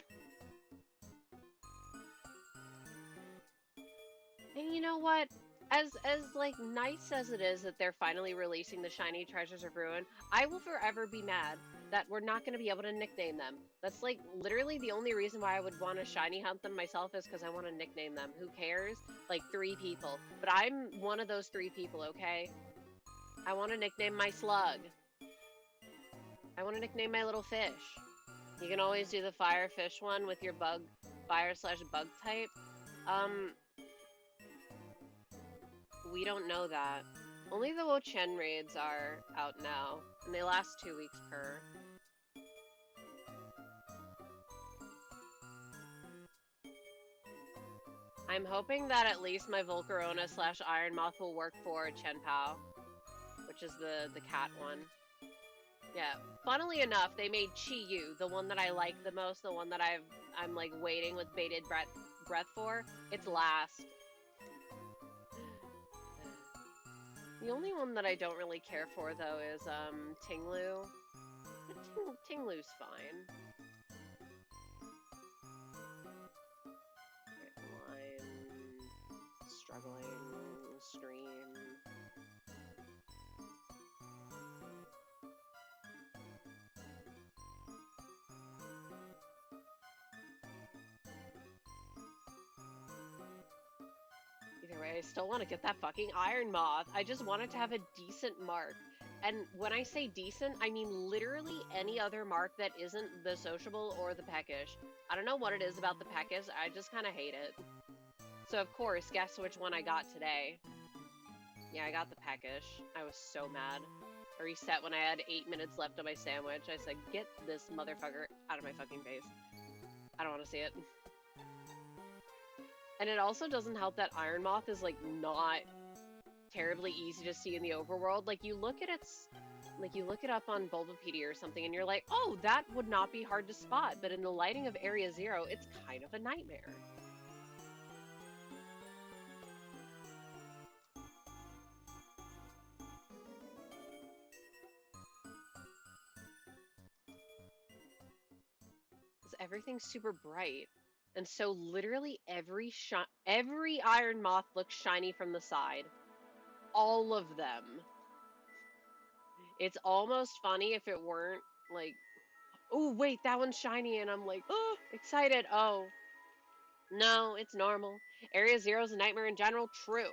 And you know what? As like nice as it is that they're finally releasing the shiny treasures of ruin, I will forever be mad that we're not going to be able to nickname them. That's like literally the only reason why I would want to shiny hunt them myself is because I want to nickname them. Who cares? Like 3 people. But I'm one of those 3 people, okay? I want to nickname my slug. I want to nickname my little fish. You can always do the fire fish one with your fire/bug type. We don't know that. Only the Wo-Chien raids are out now, and they last 2 weeks per. I'm hoping that at least my Volcarona/Iron Moth will work for Chen Pao, which is the cat one. Yeah, funnily enough, they made Chi Yu, the one that I like the most, the one that I'm like waiting with bated breath for. It's last. The only one that I don't really care for, though, is, Tinglu. Tinglu's fine. Either way, I still want to get that fucking iron moth. I just want it to have a decent mark. And when I say decent, I mean literally any other mark that isn't the sociable or the peckish. I don't know what it is about the peckish, I just kind of hate it. So of course, guess which one I got today? Yeah, I got the peckish. I was so mad. I reset when I had 8 minutes left on my sandwich. I said, get this motherfucker out of my fucking face. I don't want to see it. And it also doesn't help that iron moth is like not terribly easy to see in the overworld. Like you look it up on Bulbapedia or something and you're like, oh, that would not be hard to spot. But in the lighting of Area Zero, it's kind of a nightmare. Because everything's super bright. And so literally every iron moth looks shiny from the side. All of them. It's almost funny if it weren't like, oh, wait, that one's shiny. And I'm like, oh, excited. Oh, no, it's normal. Area Zero's a nightmare in general. True.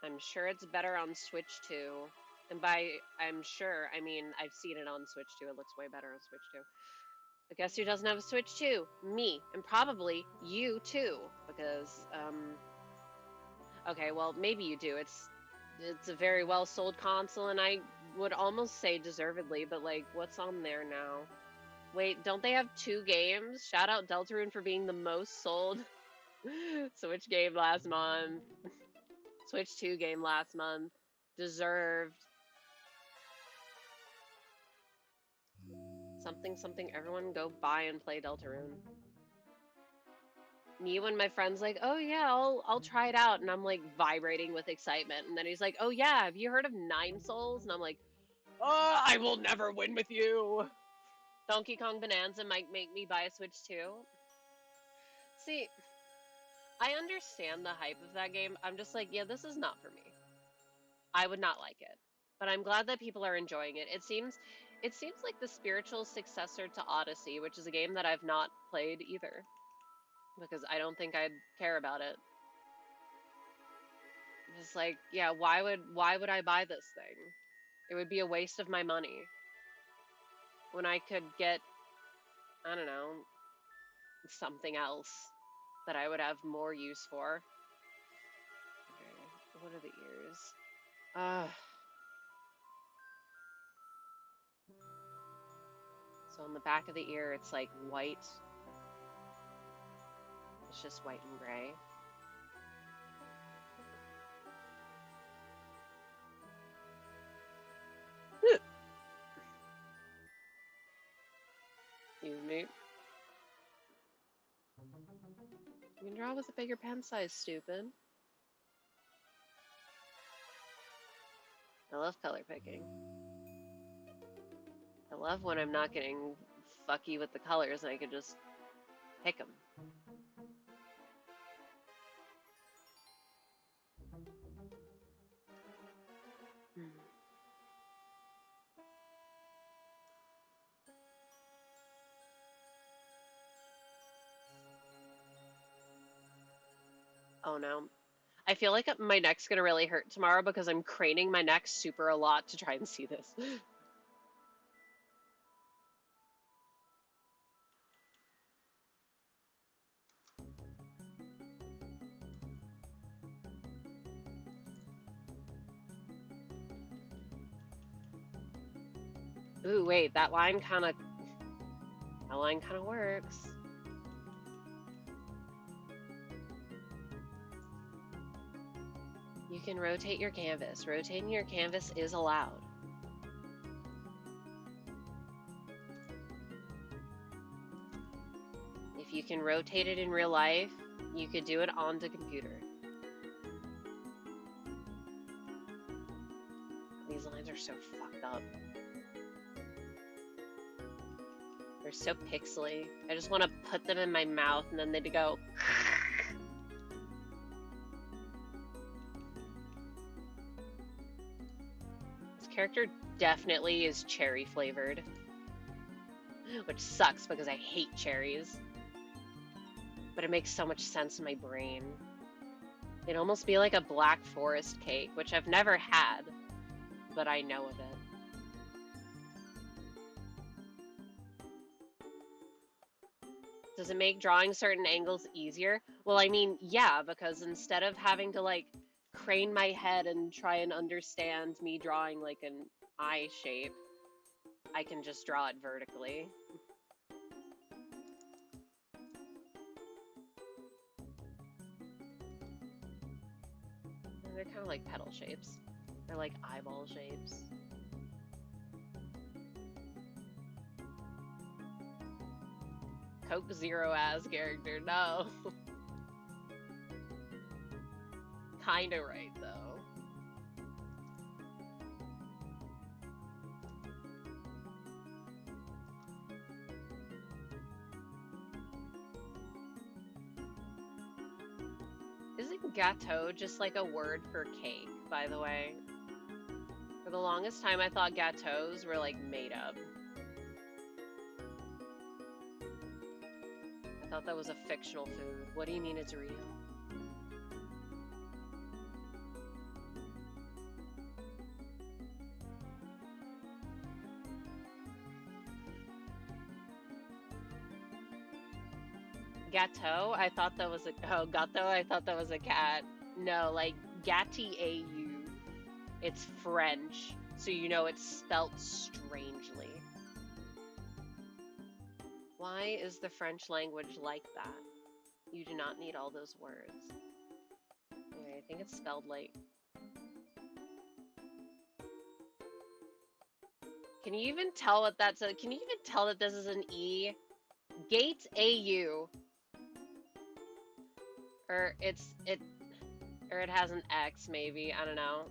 I'm sure it's better on Switch 2. And by I'm sure, I mean I've seen it on Switch 2. It looks way better on Switch 2. But guess who doesn't have a Switch 2? Me. And probably you too. Because, okay, well, maybe you do. It's a very well sold console, and I would almost say deservedly, but like, what's on there now? Wait, don't they have 2 games? Shout out Deltarune for being the most sold Switch game last month. Switch 2 game last month. Deserved. Something, everyone go buy and play Deltarune. Me when my friend's like, oh yeah, I'll try it out, and I'm like vibrating with excitement, and then he's like, oh yeah, have you heard of 9 Souls? And I'm like, oh, I will never win with you. Donkey Kong Bonanza might make me buy a Switch 2. See, I understand the hype of that game. I'm just like, yeah, this is not for me. I would not like it. But I'm glad that people are enjoying it. It seems like the spiritual successor to Odyssey, which is a game that I've not played either. Because I don't think I'd care about it. Just like, yeah, why would I buy this thing? It would be a waste of my money. When I could get, I don't know, something else that I would have more use for. Okay, what are the ears? So on the back of the ear, it's like white. It's just white and gray. Excuse me. You can draw with a bigger pen size, stupid. I love color picking. I love when I'm not getting fucky with the colors and I can just pick them. Oh no. I feel like my neck's gonna really hurt tomorrow because I'm craning my neck super a lot to try and see this. Ooh, wait, that line kind of works. You can rotate your canvas. Rotating your canvas is allowed. If you can rotate it in real life, you could do it on the computer. These lines are so fucked up. They're so pixely. I just want to put them in my mouth and then they'd go. This character definitely is cherry flavored. which sucks because I hate cherries. But it makes so much sense in my brain. It'd almost be like a Black Forest cake, which I've never had, but I know of it. Does it make drawing certain angles easier? Well, I mean, yeah, because instead of having to like crane my head and try and understand me drawing like an eye shape, I can just draw it vertically. They're kind of like petal shapes. They're like eyeball shapes. Coke Zero ass character, no. Kinda right, though. Isn't gâteau just like a word for cake, by the way? For the longest time, I thought gâteaux were like made up. I thought that was a fictional food. What do you mean it's real? Gâteau? I thought that was a gâteau. I thought that was a cat. No, like gâteau. It's French, so you know it's spelt strangely. Why is the French language like that? You do not need all those words. Okay, I think it's spelled like. Can you even tell what that's? Can you even tell that this is an E? Gate AU. Or it has an X maybe. I don't know.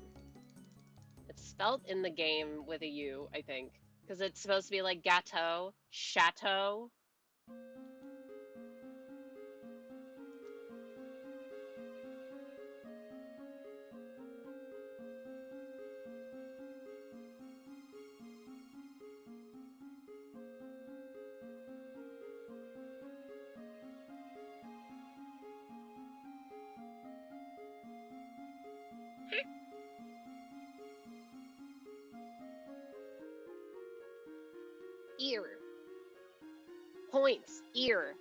It's spelled in the game with a U, I think, because it's supposed to be like gâteau, chateau. Ear. Points. Ear.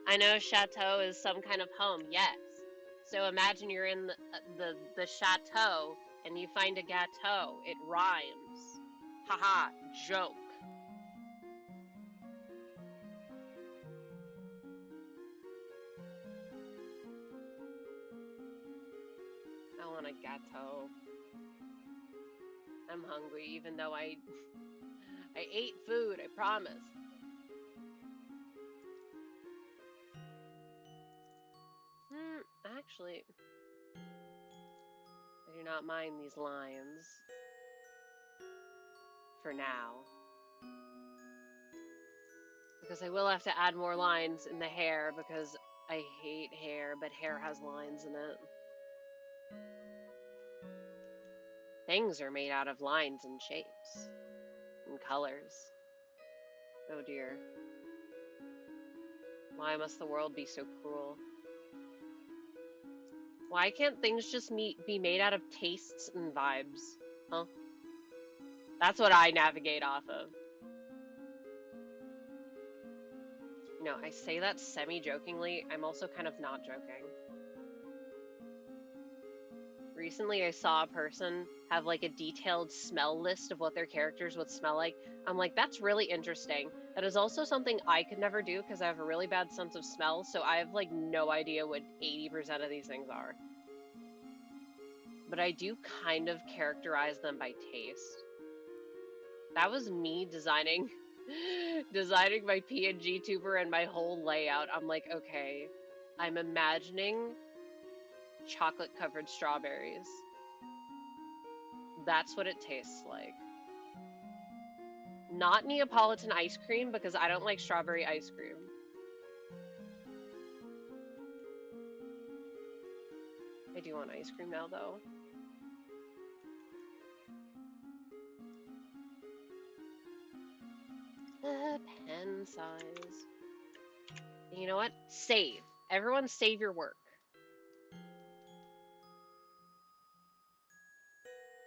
I know chateau is some kind of home, yes. So imagine you're in the chateau and you find a gâteau. It rhymes. Haha, joke. I want a gâteau. I'm hungry, even though I ate food, I promise. Actually, I do not mind these lines. For now. Because I will have to add more lines in the hair because I hate hair, but hair has lines in it. Things are made out of lines and shapes and colors. Oh dear. Why must the world be so cruel? Why can't things just be made out of tastes and vibes? Huh? That's what I navigate off of. You know, I say that semi-jokingly. I'm also kind of not joking. Recently, I saw a person have like a detailed smell list of what their characters would smell like. I'm like, that's really interesting. That is also something I could never do because I have a really bad sense of smell, so I have like no idea what 80% of these things are. But I do kind of characterize them by taste. That was me designing my PNG tuber and my whole layout. I'm like, okay, I'm imagining chocolate covered strawberries. That's what it tastes like. Not Neapolitan ice cream because I don't like strawberry ice cream. I do want ice cream now though. The pen size. You know what? Save. Everyone save your work.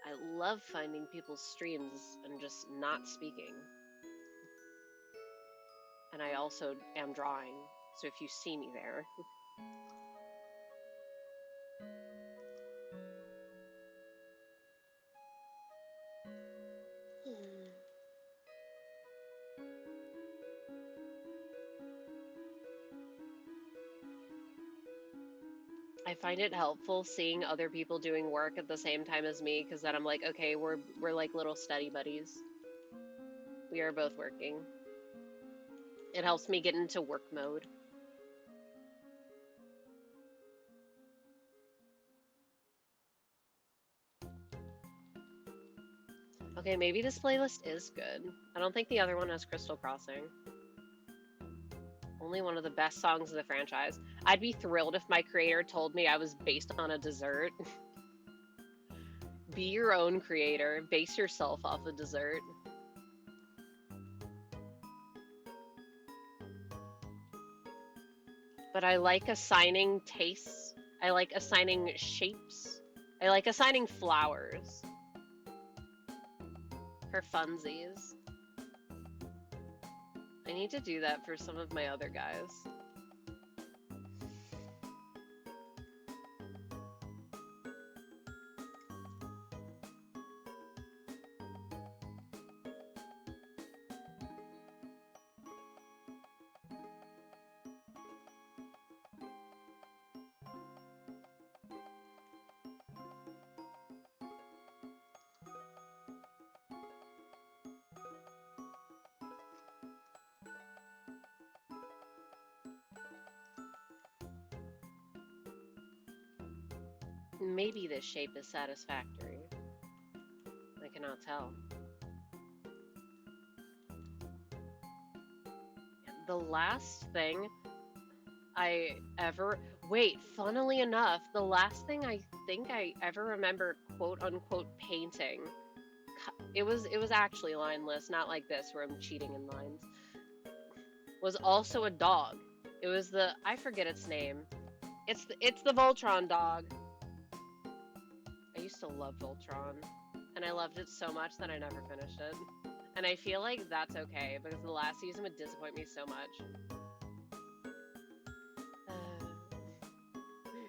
I love finding people's streams and just not speaking. And I also am drawing, so if you see me there. I find it helpful seeing other people doing work at the same time as me, because then I'm like, okay, we're like little study buddies. We are both working. It helps me get into work mode. Okay, maybe this playlist is good. I don't think the other one has Crystal Crossing. Only one of the best songs in the franchise. I'd be thrilled if my creator told me I was based on a dessert. Be your own creator. Base yourself off a dessert. But I like assigning tastes. I like assigning shapes. I like assigning flowers. For funsies. I need to do that for some of my other guys. Maybe this shape is satisfactory. I cannot tell. The last thing I ever... Wait, funnily enough, the last thing I think I ever remember quote-unquote painting, it was actually lineless, not like this where I'm cheating in lines, was also a dog. It was the... I forget its name. It's the Voltron dog. I used to love Voltron, and I loved it so much that I never finished it. And I feel like that's okay, because the last season would disappoint me so much.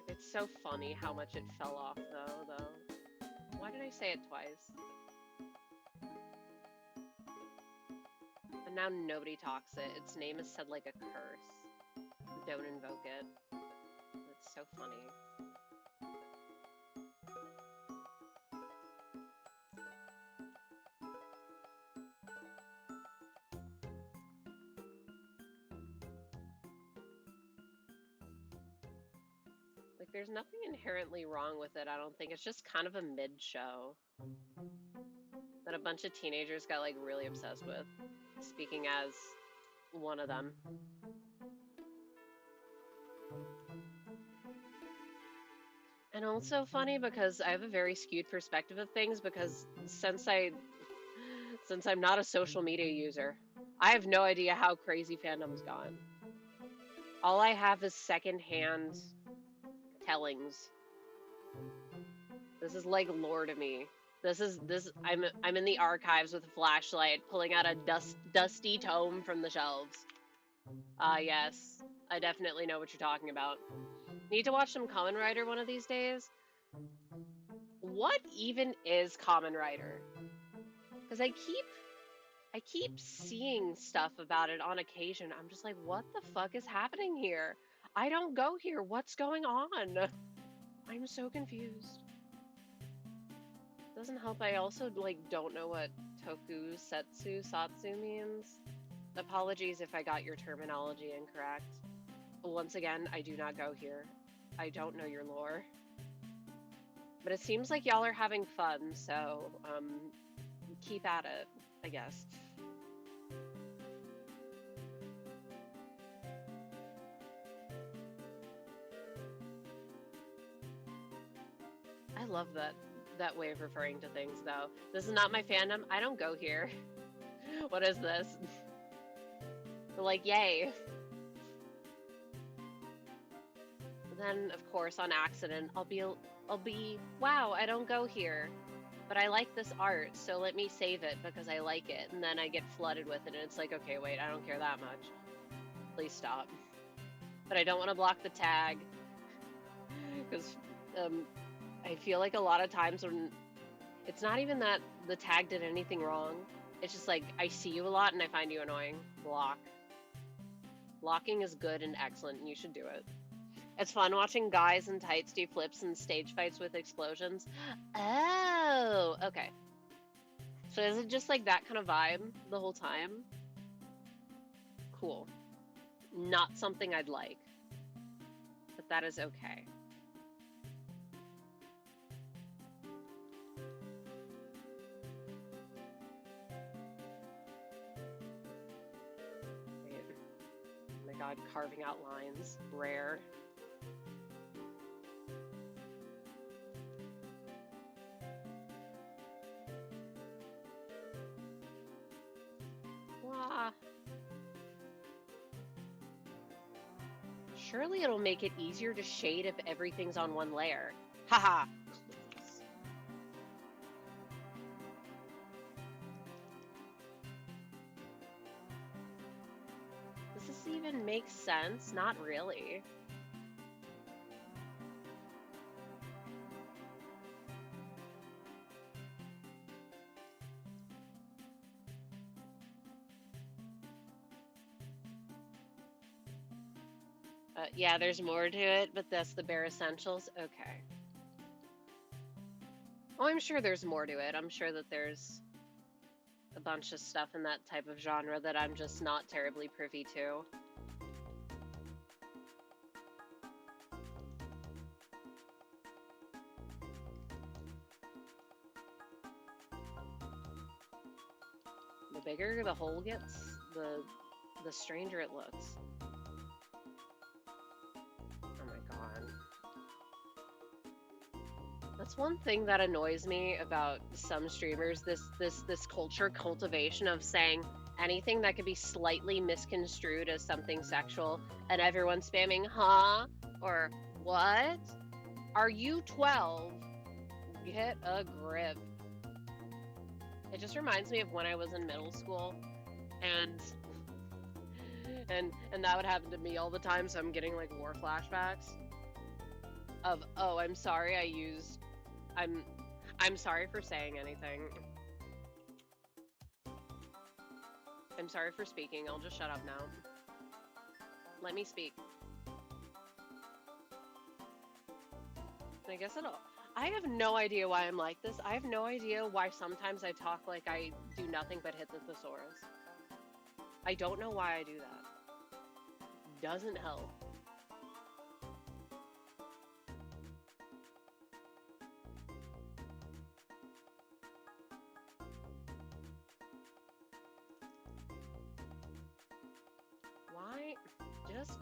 It's so funny how much it fell off, though. Why did I say it twice? And now nobody talks it. Its name is said like a curse. Don't invoke it. It's so funny. Like, there's nothing inherently wrong with it, I don't think. It's just kind of a mid-show that a bunch of teenagers got, like, really obsessed with. Speaking as one of them. And also funny because I have a very skewed perspective of things, because since I'm not a social media user, I have no idea how crazy fandom's gone. All I have is secondhand tellings. This is like lore to me. I'm in the archives with a flashlight, pulling out a dusty tome from the shelves. Yes, I definitely know what you're talking about. Need to watch some Kamen Rider one of these days. What even is Kamen Rider? Because I keep seeing stuff about it on occasion. I'm just like, what the fuck is happening here? I don't go here. What's going on? I'm so confused. Doesn't help. I also like don't know what satsu means. Apologies if I got your terminology incorrect. Once again, I do not go here. I don't know your lore. But it seems like y'all are having fun, so keep at it, I guess. I love that way of referring to things, though. This is not my fandom. I don't go here. What is this? Like, yay. Then, of course, on accident, I'll be, wow, I don't go here, but I like this art, so let me save it because I like it. And then I get flooded with it, and it's like, okay, wait, I don't care that much. Please stop. But I don't want to block the tag because I feel like a lot of times when it's not even that the tag did anything wrong, it's just like I see you a lot and I find you annoying. Block. Blocking is good and excellent, and you should do it. It's fun watching guys in tights do flips and stage fights with explosions. Oh, okay. So is it just like that kind of vibe the whole time? Cool. Not something I'd like, but that is okay. Wait. Oh my god, carving out lines. Rare. Blah. Surely it'll make it easier to shade if everything's on one layer. Haha. Does this even make sense? Not really. Yeah, there's more to it, but that's the bare essentials. Okay. Oh, I'm sure there's more to it. I'm sure that there's a bunch of stuff in that type of genre that I'm just not terribly privy to. The bigger the hole gets, the stranger it looks. Oh my god. That's one thing that annoys me about some streamers, this culture cultivation of saying anything that could be slightly misconstrued as something sexual and everyone spamming huh or what? Are you 12? Get a grip. It just reminds me of when I was in middle school and that would happen to me all the time, so I'm getting like war flashbacks of, oh, I'm sorry I used I'm sorry for saying anything. I'm sorry for speaking. I'll just shut up now. Let me speak. I guess I have no idea why I'm like this. I have no idea why sometimes I talk like I do nothing but hit the thesaurus. I don't know why I do that. Doesn't help. Why? Just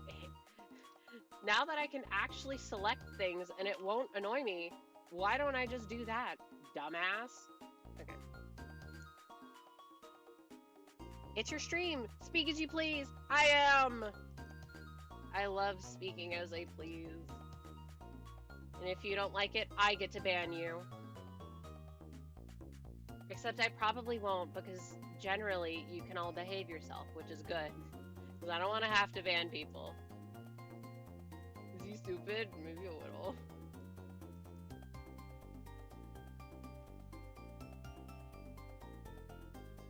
now that I can actually select things and it won't annoy me, why don't I just do that, dumbass? Okay. It's your stream. Speak as you please. I am. I love speaking as I please. And if you don't like it, I get to ban you. Except I probably won't, because generally you can all behave yourself, which is good. Because I don't want to have to ban people. Is he stupid? Maybe a little.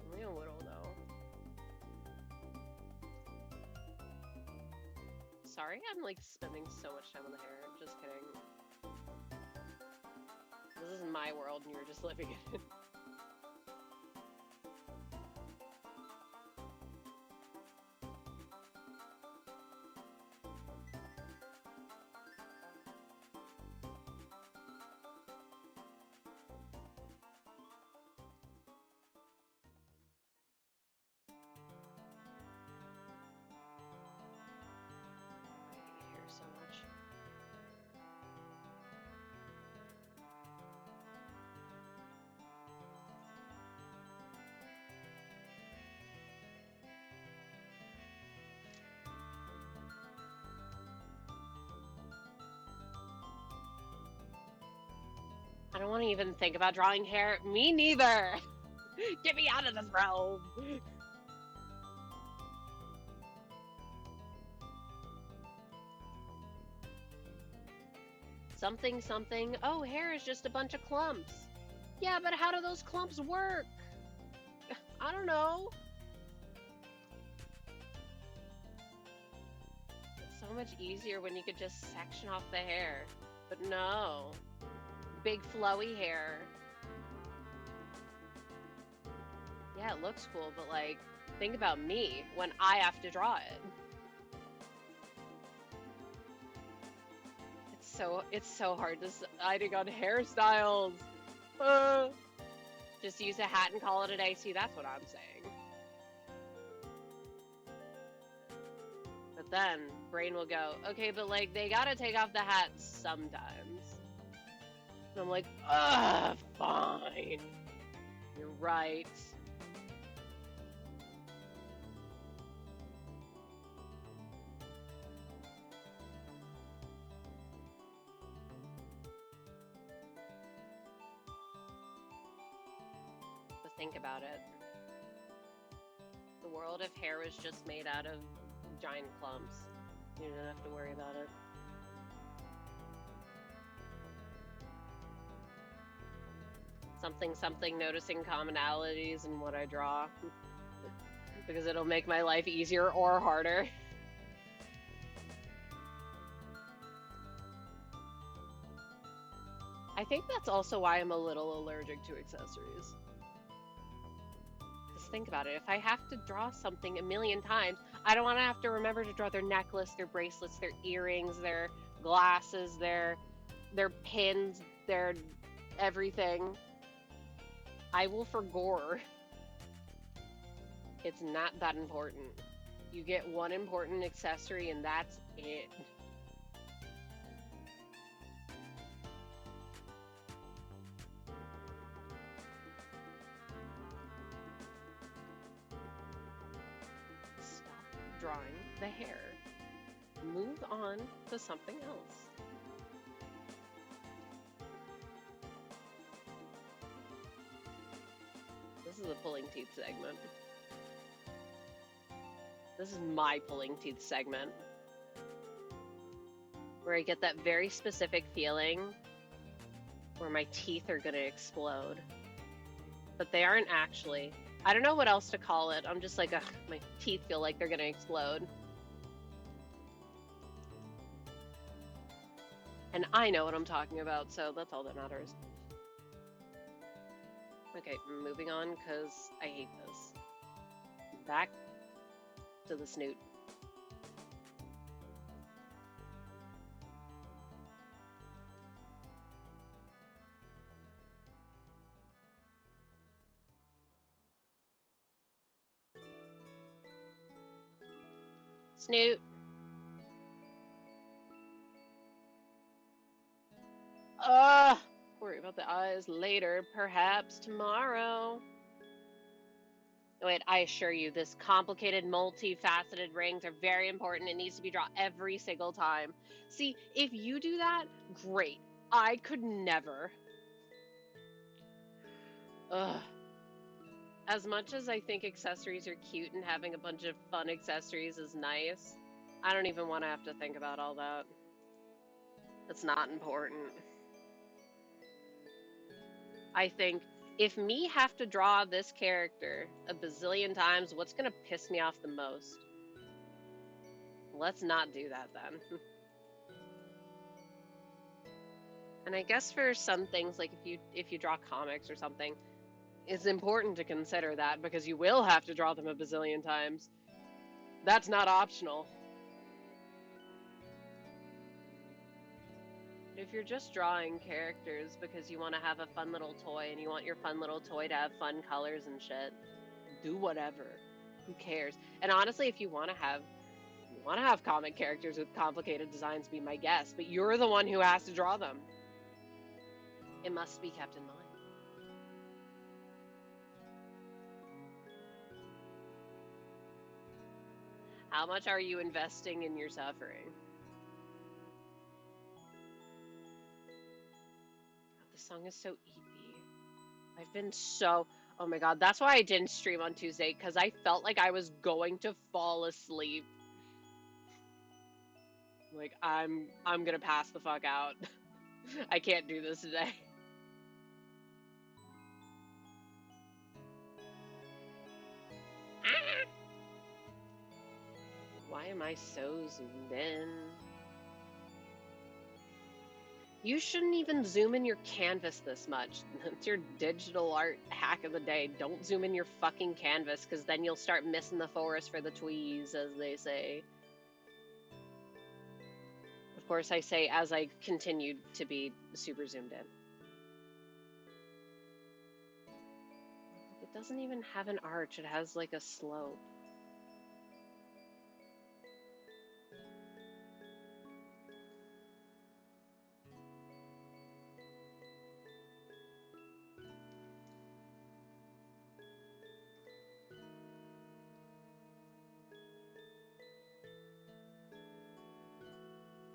Only a little, though. Sorry, I'm like spending so much time on the hair. Just kidding. This is my world and you're just living in it. So much. don't want to even think about drawing hair. Me neither. Get me out of this robe. Something, something. Oh, hair is just a bunch of clumps. Yeah, but how do those clumps work? I don't know. It's so much easier when you could just section off the hair. But no. Big flowy hair. Yeah, it looks cool, but like, think about me when I have to draw it. It's so hard deciding on hairstyles. Just use a hat and call it a day. See, that's what I'm saying. But then brain will go, okay, but like they gotta take off the hat sometimes. And I'm like, ugh, fine. You're right. But think about it. The world of hair was just made out of giant clumps. You don't have to worry about it. Something, something, noticing commonalities in what I draw. Because it'll make my life easier or harder. I think that's also why I'm a little allergic to accessories. Just think about it. If I have to draw something a million times, I don't want to have to remember to draw their necklace, their bracelets, their earrings, their glasses, their pins, their everything. I will forgore. It's not that important. You get one important accessory and that's it. Stop drawing the hair. Move on to something else. This is a pulling teeth segment. This is my pulling teeth segment. Where I get that very specific feeling where my teeth are gonna explode. But they aren't actually. I don't know what else to call it. I'm just like, ugh, my teeth feel like they're gonna explode. And I know what I'm talking about, so that's all that matters. Okay, moving on, because I hate this. Back to the snoot. Snoot. Worry about the eyes later, perhaps tomorrow. Wait, I assure you, this complicated, multifaceted rings are very important. It needs to be drawn every single time. See, if you do that, great. I could never. Ugh. As much as I think accessories are cute and having a bunch of fun accessories is nice, I don't even want to have to think about all that. It's not important. I think if me have to draw this character a bazillion times, what's gonna piss me off the most? Let's not do that then. And I guess for some things, like if you draw comics or something, it's important to consider that because you will have to draw them a bazillion times. That's not optional. If you're just drawing characters because you want to have a fun little toy and you want your fun little toy to have fun colors and shit, do whatever. Who cares? And honestly, if you want to have comic characters with complicated designs, be my guest, but you're the one who has to draw them. It must be kept in mind. How much are you investing in your suffering? The This song is so eepy. I've been so... Oh my god, that's why I didn't stream on Tuesday, because I felt like I was going to fall asleep. Like, I'm gonna pass the fuck out. I can't do this today. Why am I so zoomed in? You shouldn't even zoom in your canvas this much. It's your digital art hack of the day. Don't zoom in your fucking canvas, because then you'll start missing the forest for the tweez, as they say. Of course, I say as I continued to be super zoomed in. It doesn't even have an arch. It has like a slope.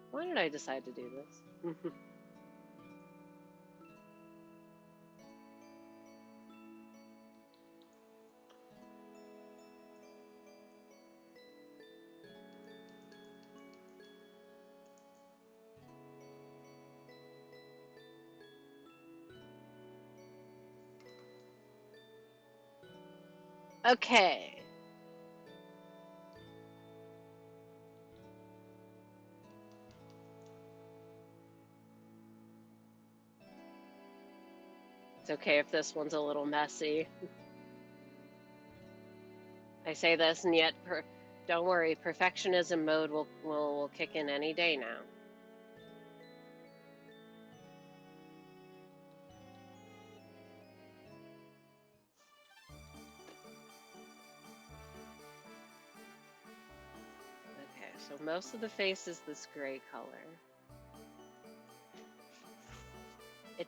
Why did I decide to do this? Okay. It's okay if this one's a little messy. I say this, and yet, don't worry, perfectionism mode will kick in any day now. Okay, so most of the face is this gray color.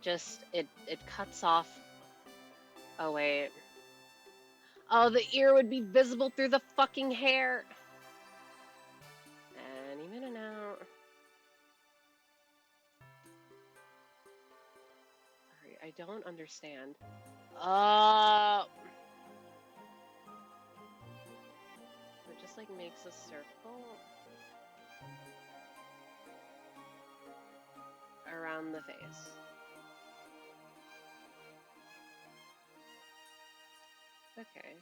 It cuts off. Oh wait. Oh, the ear would be visible through the fucking hair. Any minute now. I don't understand. It just like makes a circle around the face. Okay.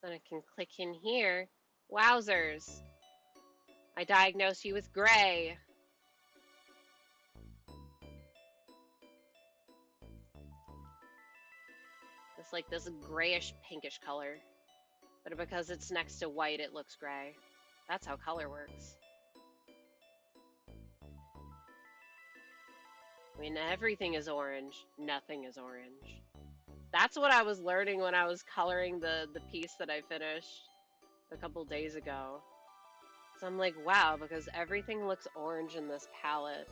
Then I can click in here. Wowzers. I diagnose you with gray. It's like this grayish pinkish color. But because it's next to white, it looks gray. That's how color works. I mean, everything is orange. Nothing is orange. That's what I was learning when I was coloring the piece that I finished a couple days ago. So I'm like, wow, because everything looks orange in this palette.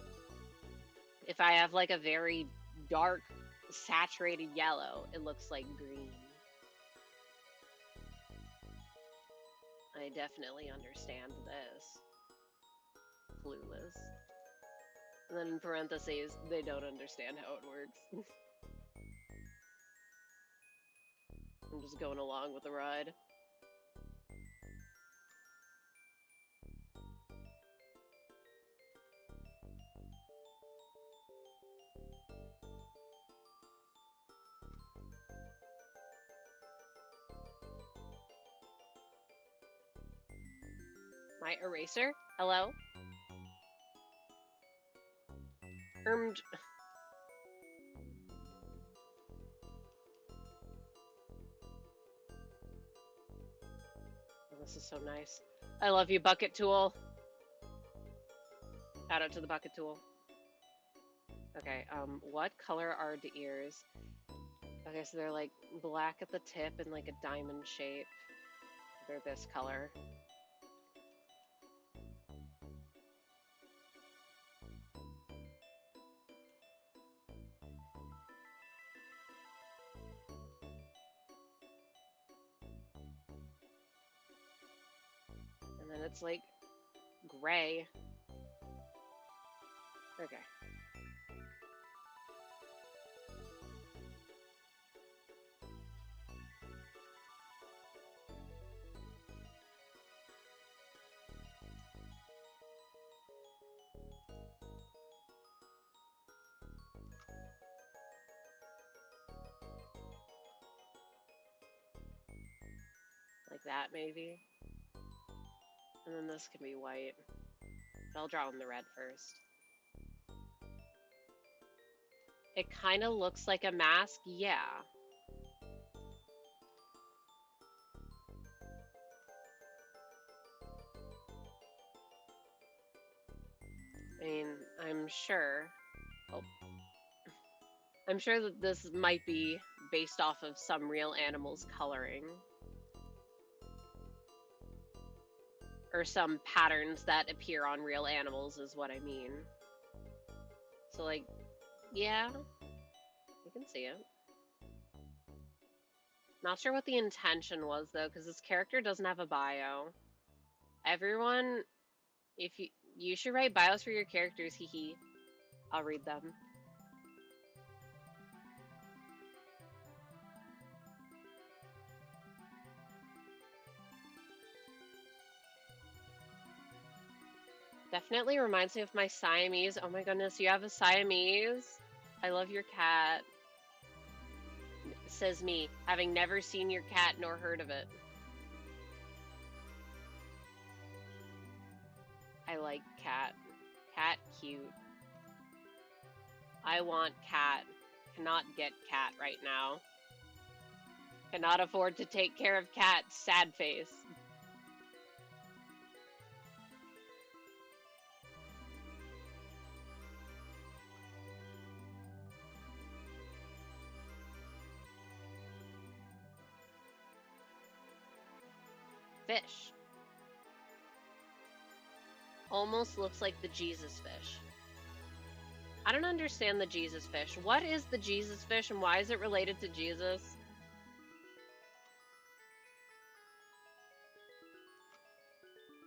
If I have like a very dark, saturated yellow, it looks like green. I definitely understand this. Clueless. And then in parentheses, they don't understand how it works. I'm just going along with the ride. My eraser? Hello? Oh, this is so nice. I love you, Bucket Tool. Shout out to the Bucket Tool. Okay, what color are the ears? Okay, so they're like black at the tip and like a diamond shape. They're this color. And then it's like gray. Okay. like that, maybe. And then this can be white. But I'll draw in the red first. It kind of looks like a mask, yeah. I mean, I'm sure that this might be based off of some real animal's coloring. Or some patterns that appear on real animals is what I mean. So, like, yeah, I can see it. Not sure what the intention was, though, because this character doesn't have a bio. Everyone, if you should write bios for your characters, hee. I'll read them. Definitely reminds me of my Siamese. Oh my goodness, you have a Siamese? I love your cat. Says me, having never seen your cat nor heard of it. I like cat. Cat cute. I want cat. Cannot get cat right now. Cannot afford to take care of cat. Sad face. Fish. Almost looks like the Jesus fish. I don't understand the Jesus fish. What is the Jesus fish and why is it related to Jesus?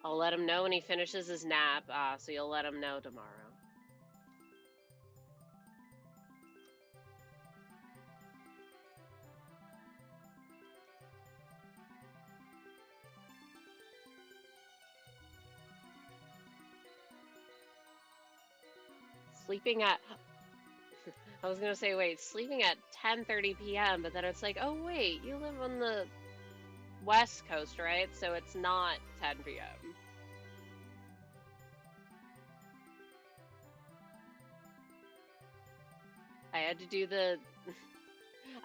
I'll let him know when he finishes his nap. So you'll let him know tomorrow. Sleeping at... I was going to say, wait, sleeping at 10:30 p.m., but then it's like, oh, wait, you live on the West Coast, right? So it's not 10 p.m. I had to do the...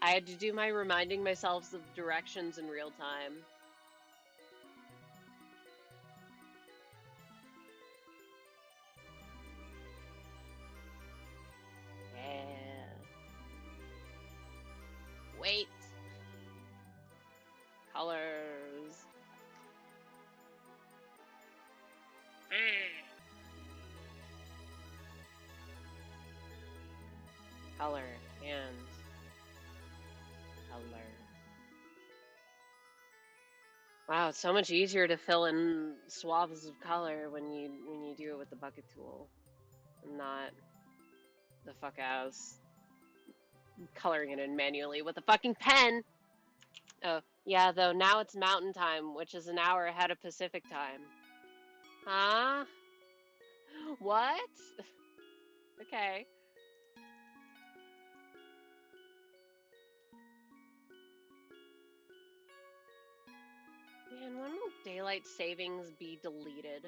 I had to do my reminding myself of directions in real time. Yeah. Wait. Colors. Color and color. Wow, it's so much easier to fill in swaths of color when you do it with the bucket tool, and not the fuck ass coloring it in manually with a fucking pen. Oh yeah, though now it's Mountain Time, which is an hour ahead of Pacific Time. Huh? What? Okay. Man, when will daylight savings be deleted?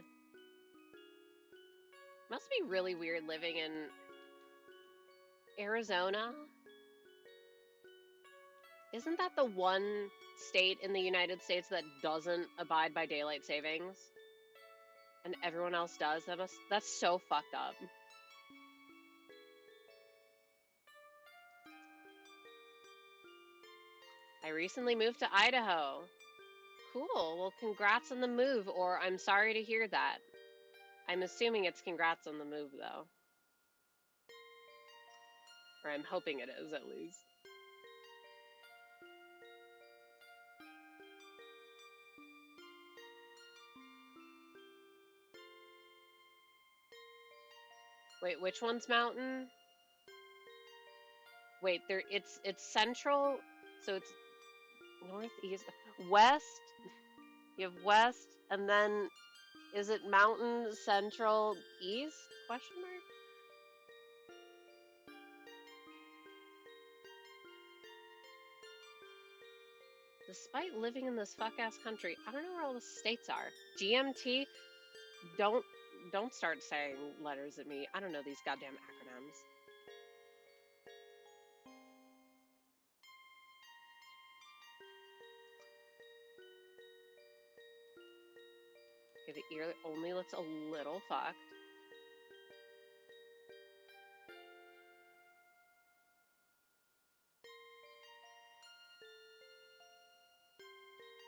Must be really weird living in Arizona. Isn't that the one state in the United States that doesn't abide by daylight savings? And everyone else does? That's so fucked up. I recently moved to Idaho. Cool. Well, congrats on the move, or I'm sorry to hear that. I'm assuming it's congrats on the move, though. Or I'm hoping it is, at least. Wait, which one's mountain? Wait, it's central, so it's northeast, west. You have west, and then is it mountain central east? Question mark. Despite living in this fuck-ass country, I don't know where all the states are. GMT? Don't start saying letters at me. I don't know these goddamn acronyms. Okay, the ear only looks a little fucked.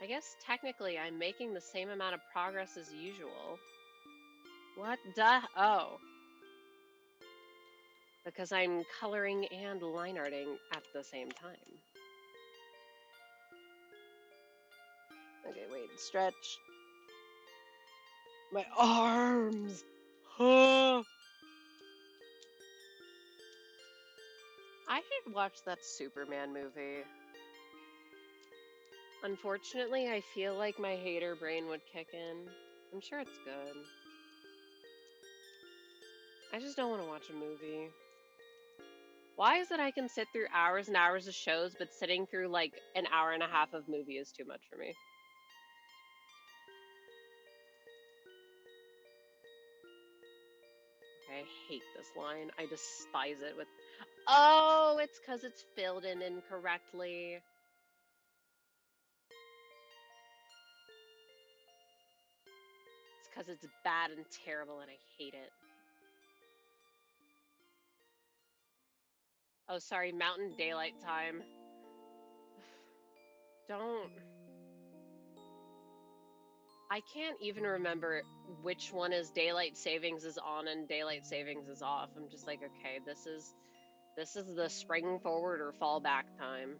I guess technically I'm making the same amount of progress as usual. What the? Oh. Because I'm coloring and line arting at the same time. Okay, wait, stretch. My arms! I should watch that Superman movie. Unfortunately, I feel like my hater brain would kick in. I'm sure it's good. I just don't want to watch a movie. Why is it I can sit through hours and hours of shows, but sitting through like an hour and a half of movie is too much for me? Okay, I hate this line. I despise it with... Oh, it's because it's filled in incorrectly. It's because it's bad and terrible and I hate it. Oh, sorry, Mountain Daylight Time. Don't... I can't even remember which one is daylight savings is on and daylight savings is off. I'm just like, okay, this is the spring forward or fall back time.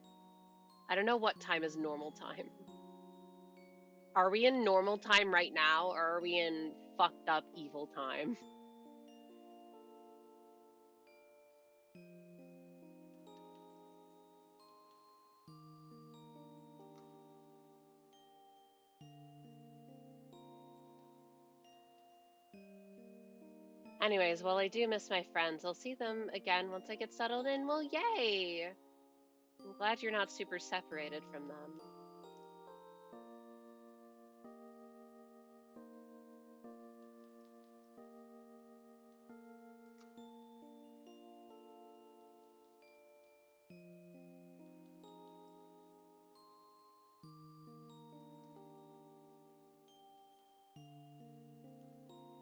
I don't know what time is normal time. Are we in normal time right now, or are we in fucked up evil time? Anyways, while I do miss my friends, I'll see them again once I get settled in. Well, yay! I'm glad you're not super separated from them.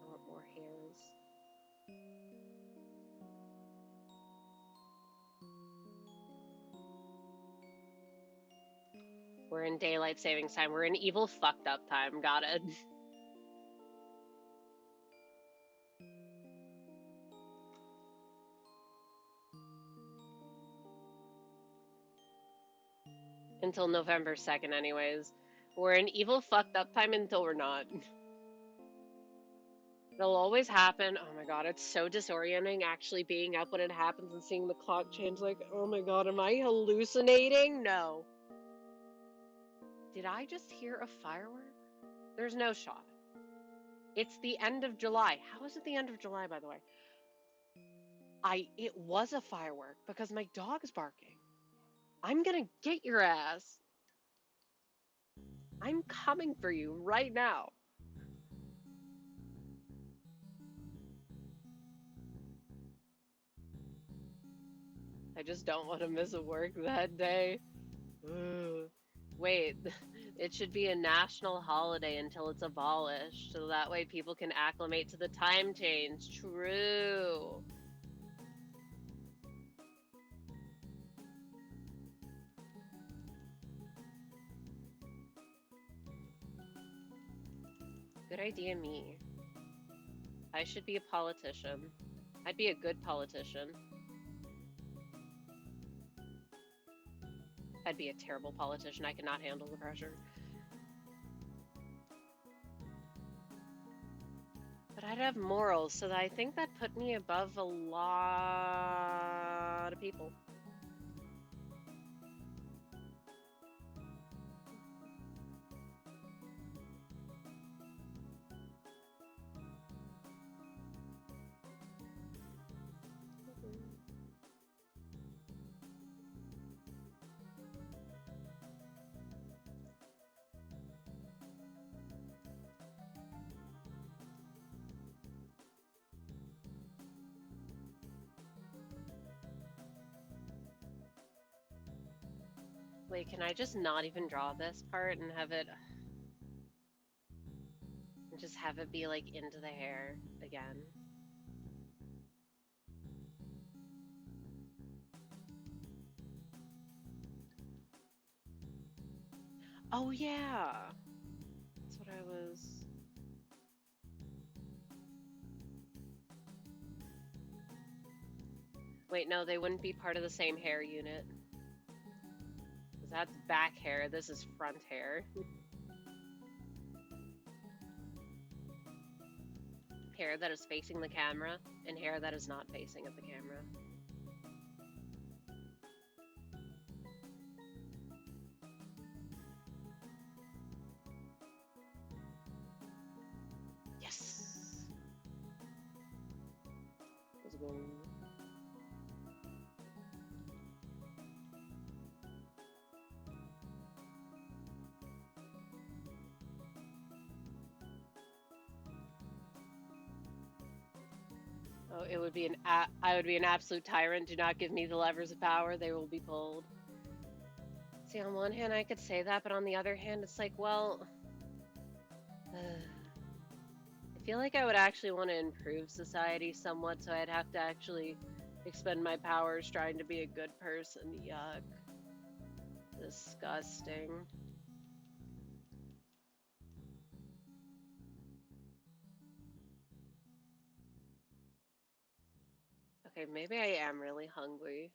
I want more hairs. We're in daylight savings time. We're in evil fucked up time. Got it. Until November 2nd, anyways. We're in evil fucked up time until we're not. It'll always happen. Oh my god, it's so disorienting actually being up when it happens and seeing the clock change. Like, oh my god, am I hallucinating? No. Did I just hear a firework? There's no shot. It's the end of July. How is it the end of July, by the way? It was a firework because my dog is barking. I'm gonna get your ass. I'm coming for you right now. I just don't want to miss a work that day. Ugh. Wait, it should be a national holiday until it's abolished, so that way people can acclimate to the time change. True. Good idea, me. I should be a politician. I'd be a good politician. I'd be a terrible politician. I could not handle the pressure. But I'd have morals, so that I think that put me above a lot of people. Wait, can I just not even draw this part and have it... And just have it be, like, into the hair again? Oh, yeah! That's what I was... Wait, no, they wouldn't be part of the same hair unit. Because that's back hair, this is front hair. Hair that is facing the camera, and hair that is not facing at the camera. Yes! Let's go. Oh, it would be I would be an absolute tyrant. Do not give me the levers of power; they will be pulled. See, on one hand, I could say that, but on the other hand, it's like, well, I feel like I would actually want to improve society somewhat, so I'd have to actually expend my powers trying to be a good person. Yuck. Disgusting. Okay, maybe I am really hungry.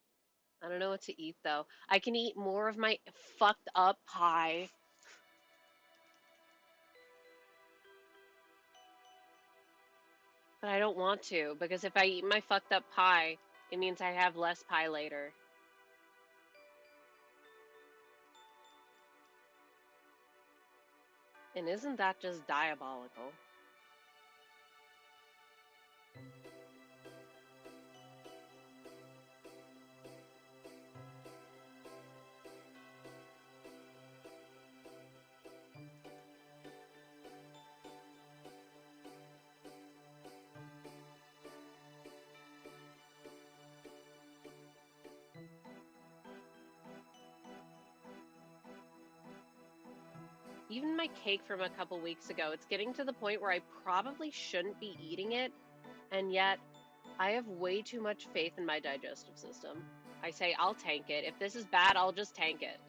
I don't know what to eat though. I can eat more of my fucked up pie. But I don't want to, because if I eat my fucked up pie, it means I have less pie later. And isn't that just diabolical? Even my cake from a couple weeks ago, it's getting to the point where I probably shouldn't be eating it, and yet I have way too much faith in my digestive system. I say, I'll tank it. If this is bad, I'll just tank it.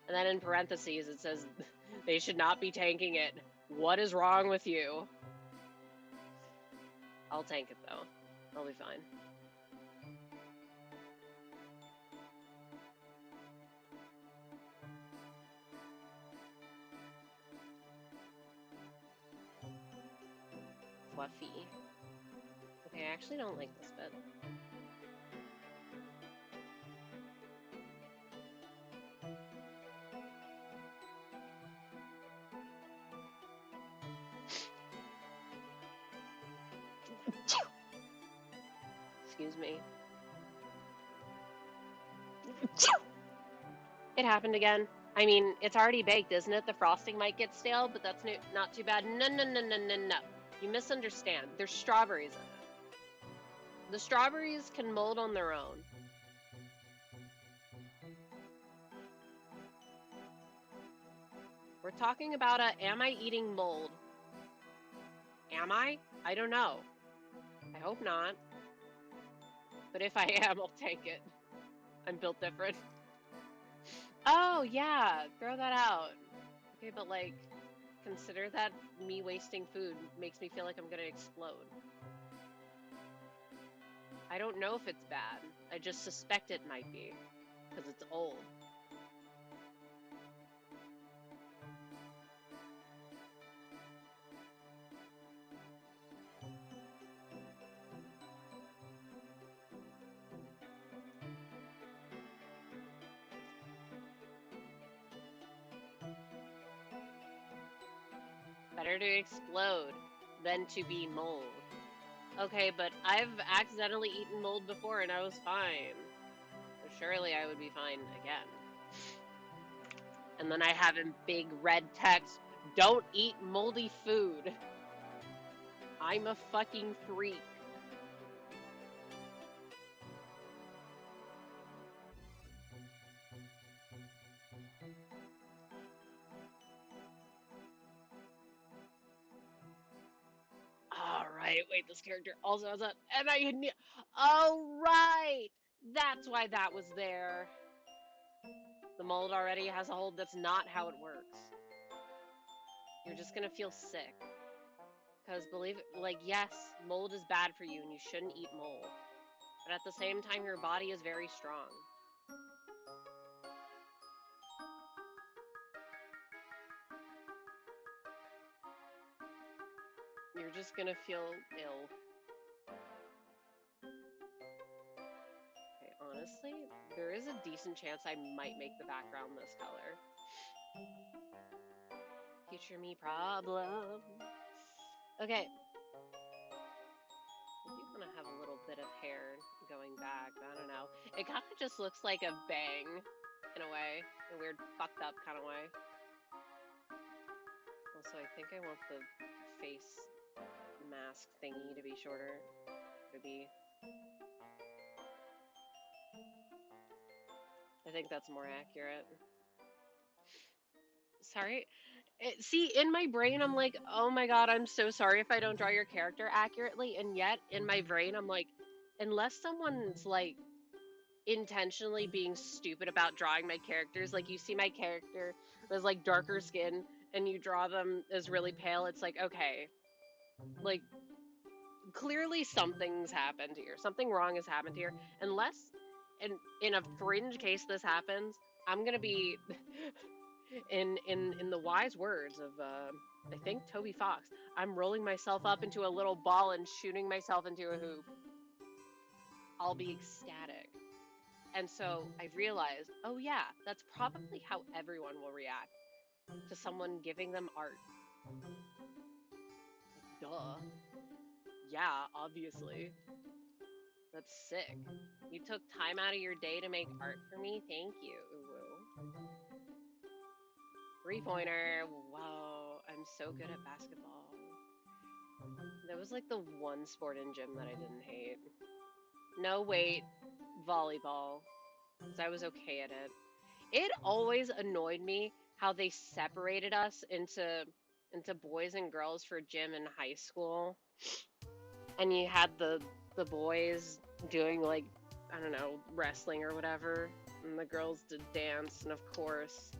And then in parentheses, it says, they should not be tanking it. What is wrong with you? I'll tank it, though. I'll be fine. Fluffy. Okay, I actually don't like this bit. Excuse me. It happened again. I mean, it's already baked, isn't it? The frosting might get stale, but that's not too bad. No, no, no, no, no, no. You misunderstand. There's strawberries in it. The strawberries can mold on their own. We're talking about am I eating mold? Am I? I don't know. I hope not. But if I am, I'll take it. I'm built different. Oh, yeah. Throw that out. Okay, but like, consider that me wasting food makes me feel like I'm gonna explode. I don't know if it's bad. I just suspect it might be. Because it's old. Better to explode than to be mold. Okay, but I've accidentally eaten mold before and I was fine. So surely I would be fine again. And then I have in big red text, don't eat moldy food. I'm a fucking freak. wait, this character also has a, and I knew, oh, right, that's why that was there. The mold already has a hold. That's not how it works. You're just gonna feel sick. Because believe it, like, yes, mold is bad for you and you shouldn't eat mold. But at the same time, your body is very strong. You're just gonna feel ill. Okay, honestly, there is a decent chance I might make the background this color. Future me problem. Okay. I do want to have a little bit of hair going back, but I don't know. It kind of just looks like a bang, in a way. A weird fucked up kind of way. Also, I think I want the face mask thingy to be shorter. To be... I think that's more accurate. Sorry. See, in my brain, I'm like, oh my god, I'm so sorry if I don't draw your character accurately. And yet, in my brain, I'm like, unless someone's like intentionally being stupid about drawing my characters, like you see my character with like darker skin and you draw them as really pale, it's like, okay, like clearly something's happened here. Something wrong has happened here. Unless, in a fringe case this happens, I'm gonna be in the wise words of I think Toby Fox, I'm rolling myself up into a little ball and shooting myself into a hoop. I'll be ecstatic. And so I realized, oh yeah, that's probably how everyone will react to someone giving them art. Duh. Yeah, obviously. That's sick. You took time out of your day to make art for me? Thank you, Uwu. 3-pointer. Whoa, I'm so good at basketball. That was like the one sport in gym that I didn't hate. No, wait, volleyball. Because I was okay at it. It always annoyed me how they separated us into boys and girls for gym in high school. And you had the boys doing like, I don't know, wrestling or whatever, and the girls did dance, and of course,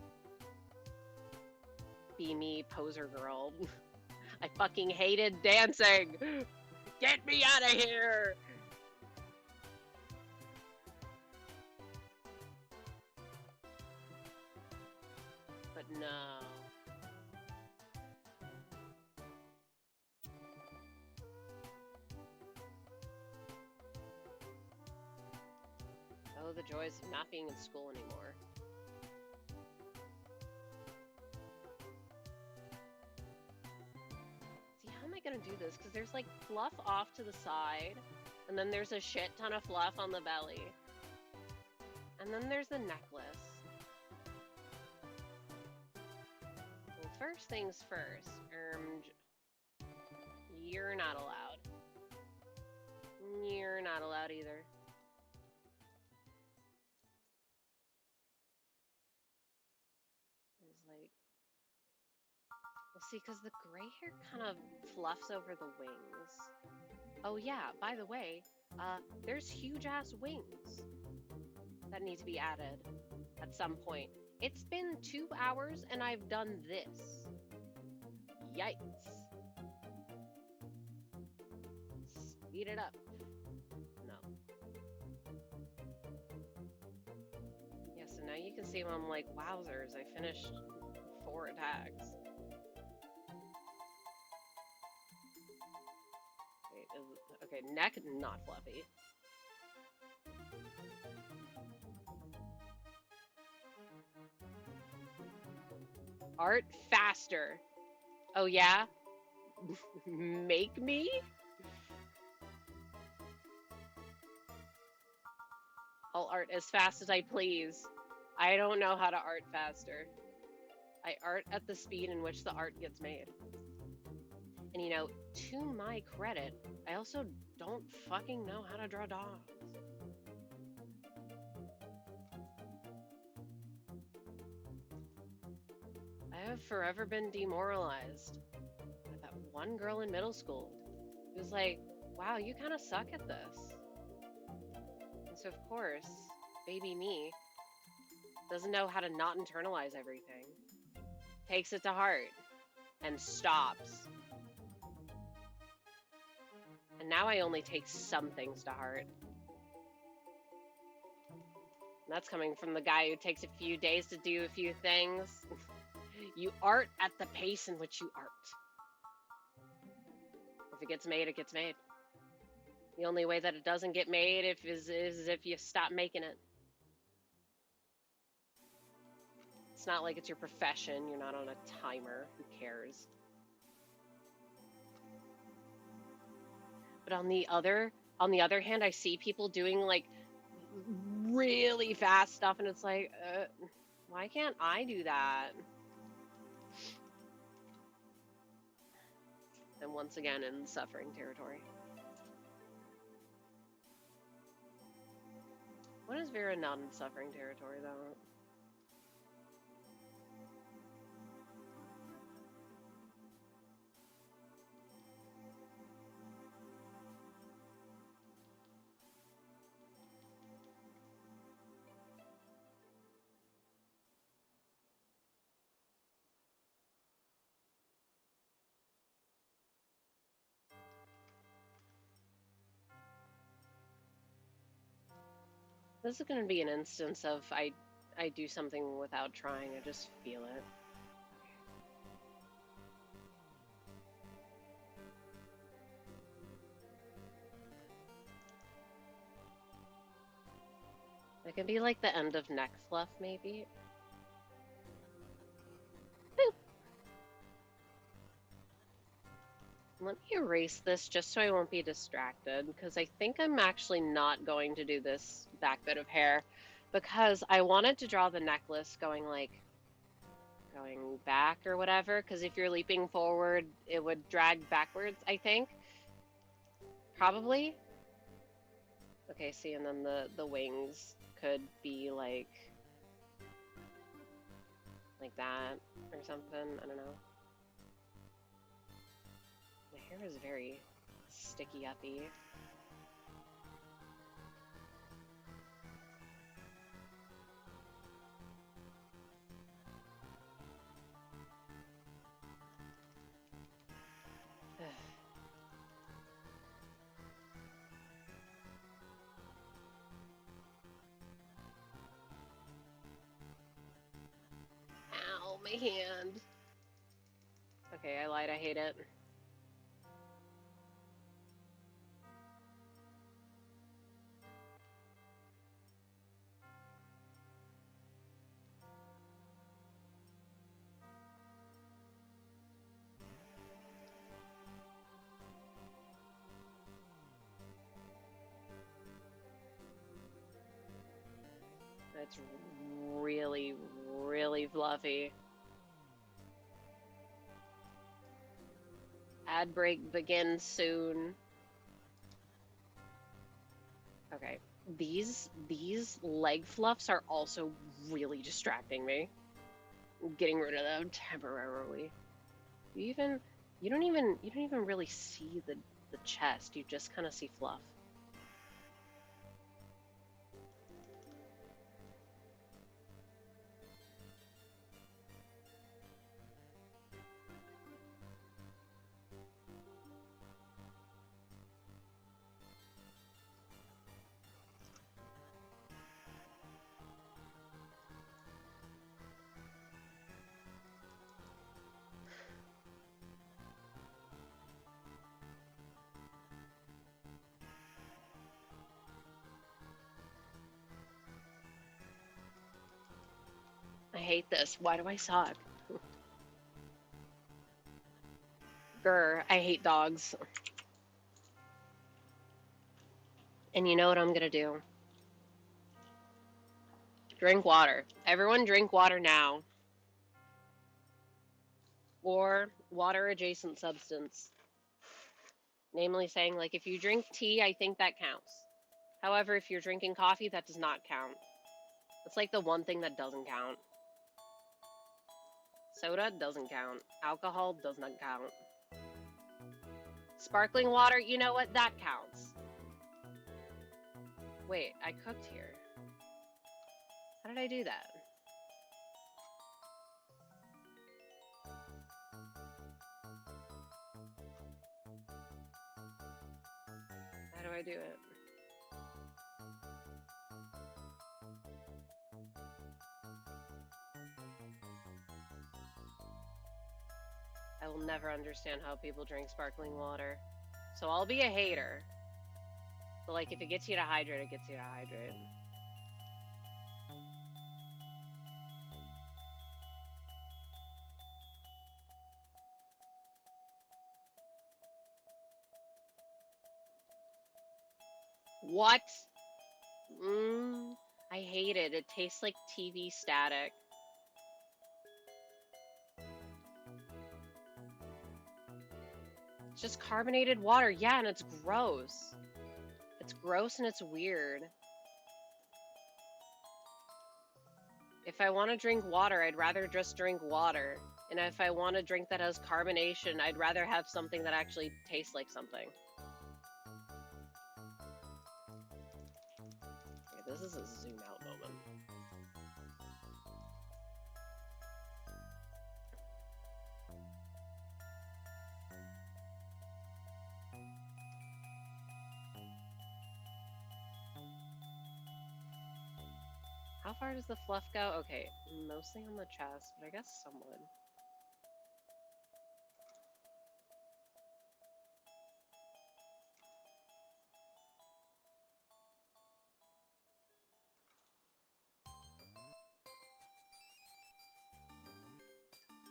be me, poser girl. I fucking hated dancing. Get me out of here. But no. Oh, the joys of not being in school anymore. See, how am I gonna do this? Because there's like fluff off to the side, and then there's a shit ton of fluff on the belly. And then there's the necklace. Well, first things first, you're not allowed. You're not allowed either. There's like... Well, see, because the gray hair kind of fluffs over the wings. Oh yeah, by the way, there's huge-ass wings that need to be added at some point. It's been 2 hours and I've done this. Yikes. Speed it up. No. Yeah, so now you can see when I'm like, wowzers, I finished 4 attacks. Wait, okay, neck, not fluffy. Art faster. Oh yeah? Make me? I'll art as fast as I please. I don't know how to art faster. I art at the speed in which the art gets made. And you know, to my credit, I also don't fucking know how to draw dogs. I have forever been demoralized by that one girl in middle school He was like, wow, you kind of suck at this. And so, of course, baby me doesn't know how to not internalize everything, takes it to heart, and stops. And now I only take some things to heart. And that's coming from the guy who takes a few days to do a few things. You art at the pace in which you art. If it gets made, it gets made. The only way that it doesn't get made is if you stop making it. It's not like it's your profession. You're not on a timer. Who cares? But on the other hand, I see people doing like really fast stuff, and it's like, why can't I do that? And once again, in suffering territory. When is Vera not in suffering territory, though? This is going to be an instance of I do something without trying. I just feel it. It could be like the end of neck fluff, maybe. Boop. Let me erase this just so I won't be distracted, because I think I'm actually not going to do this back bit of hair, because I wanted to draw the necklace going back or whatever, because if you're leaping forward, it would drag backwards, I think. Probably. Okay, see, and then the wings could be like that or something. I don't know. The hair is very sticky uppy. Ow, my hand. Okay, I lied, I hate it. It's really, really fluffy. Ad break begins soon. Okay, these leg fluffs are also really distracting me. I'm getting rid of them temporarily. You don't even really see the chest. You just kind of see fluff. I hate this. Why do I suck? Grr, I hate dogs. And you know what I'm gonna do? Drink water. Everyone drink water now. Or water adjacent substance. Namely saying, like, if you drink tea, I think that counts. However, if you're drinking coffee, that does not count. It's like the one thing that doesn't count. Soda doesn't count. Alcohol does not count. Sparkling water, you know what? That counts. Wait, I cooked here. How did I do that? How do I do it? I will never understand how people drink sparkling water. So I'll be a hater. But like, if it gets you to hydrate, it gets you to hydrate. What? I hate it. It tastes like TV static. It's just carbonated water. Yeah, and it's gross. It's gross and it's weird. If I want to drink water, I'd rather just drink water. And if I want a drink that has carbonation, I'd rather have something that actually tastes like something. Okay, this is a zoom out moment. How far does the fluff go? Okay, mostly on the chest, but I guess some would.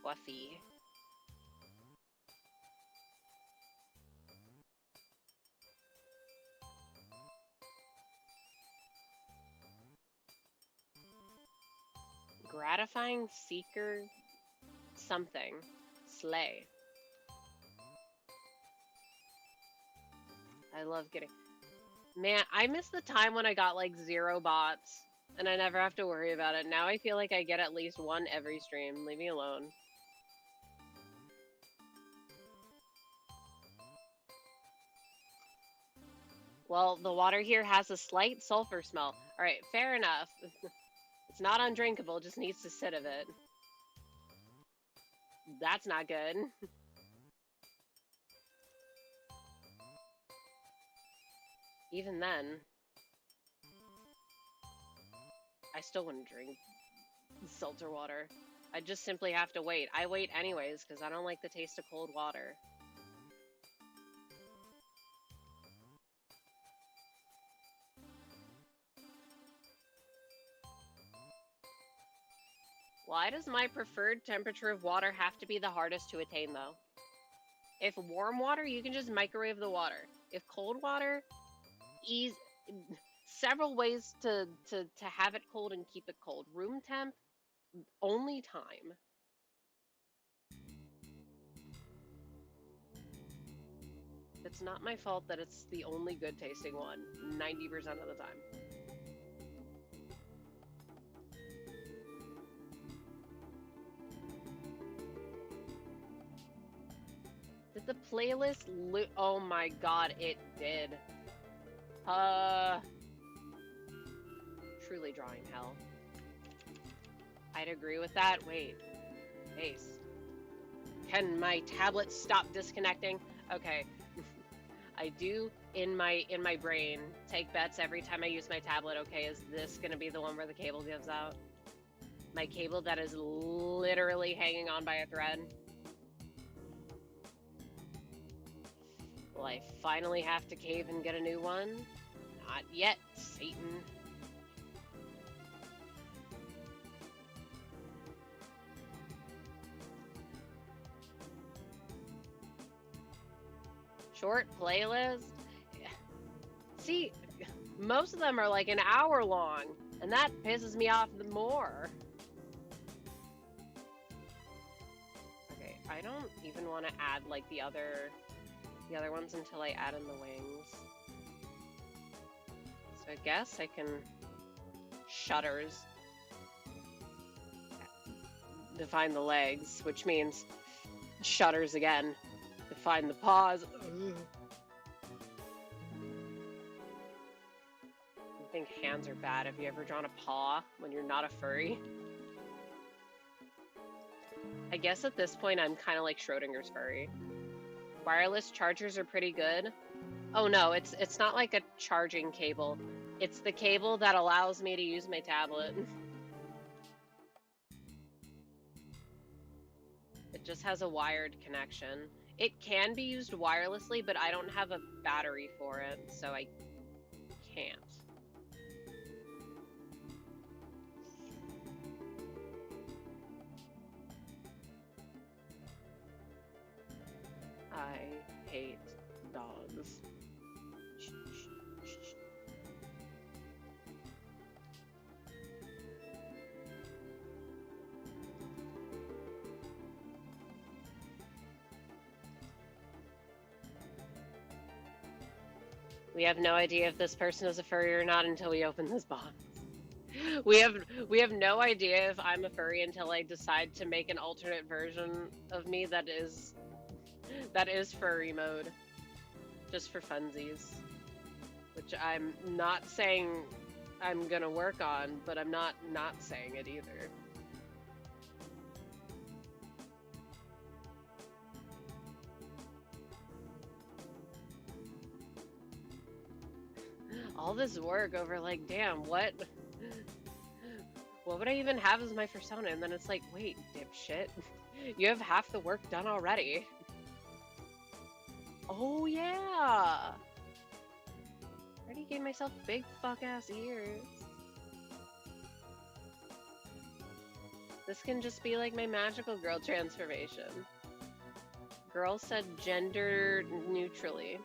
Fluffy. Gratifying seeker something. Slay. I love getting... Man, I miss the time when I got like 0 bots and I never have to worry about it. Now I feel like I get at least one every stream. Leave me alone. Well, the water here has a slight sulfur smell. Alright, fair enough. It's not undrinkable, just needs to sit of it. That's not good. Even then, I still wouldn't drink seltzer water. I just simply have to wait. I wait anyways, because I don't like the taste of cold water. Why does my preferred temperature of water have to be the hardest to attain, though? If warm water, you can just microwave the water. If cold water, several ways to have it cold and keep it cold. Room temp, only time. It's not my fault that it's the only good tasting one 90% of the time. Did the playlist oh my god, it did. Truly drawing hell. I'd agree with that. Wait. Ace. Can my tablet stop disconnecting? Okay. I do in my brain take bets every time I use my tablet. Okay, is this gonna be the one where the cable gives out? My cable that is literally hanging on by a thread. Will I finally have to cave and get a new one? Not yet, Satan. Short playlist? See, most of them are like an hour long, and that pisses me off the more. Okay, I don't even want to add like the other ones until I add in the wings. So I guess I can shutters define the legs, which means shutters again find the paws. Ugh. I think hands are bad. Have you ever drawn a paw when you're not a furry? I guess at this point I'm kind of like Schrodinger's furry. Wireless chargers are pretty good. Oh no, it's not like a charging cable. It's the cable that allows me to use my tablet. It just has a wired connection. It can be used wirelessly, but I don't have a battery for it, so I can't. I hate dogs. We have no idea if this person is a furry or not until we open this box. We have no idea if I'm a furry until I decide to make an alternate version of me that is furry mode, just for funsies, which I'm not saying I'm gonna work on, but I'm not saying it either. All this work over like, damn, what would I even have as my persona? And then it's like, wait, dipshit, you have half the work done already. Oh yeah, I already gave myself big fuck ass ears. This can just be like my magical girl transformation. Girl said gender neutrally.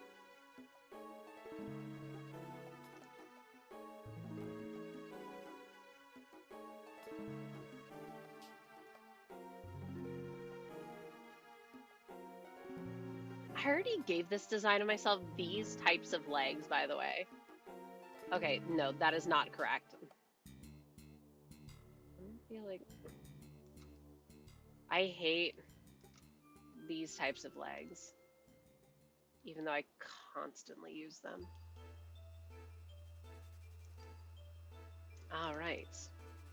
I already gave this design of myself these types of legs, by the way. Okay, no, that is not correct. I feel like I hate these types of legs, even though I constantly use them. All right.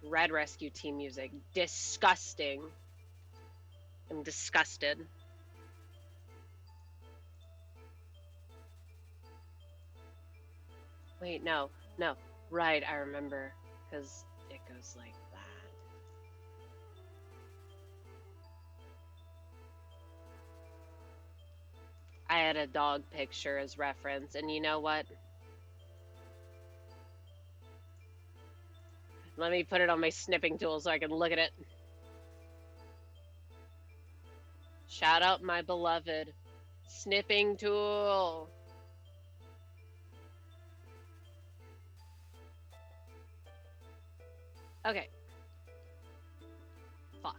Red Rescue Team music. Disgusting. I'm disgusted. Wait, no. Right, I remember, because it goes like that. I had a dog picture as reference, and you know what? Let me put it on my snipping tool so I can look at it. Shout out my beloved snipping tool. Okay. Fuck.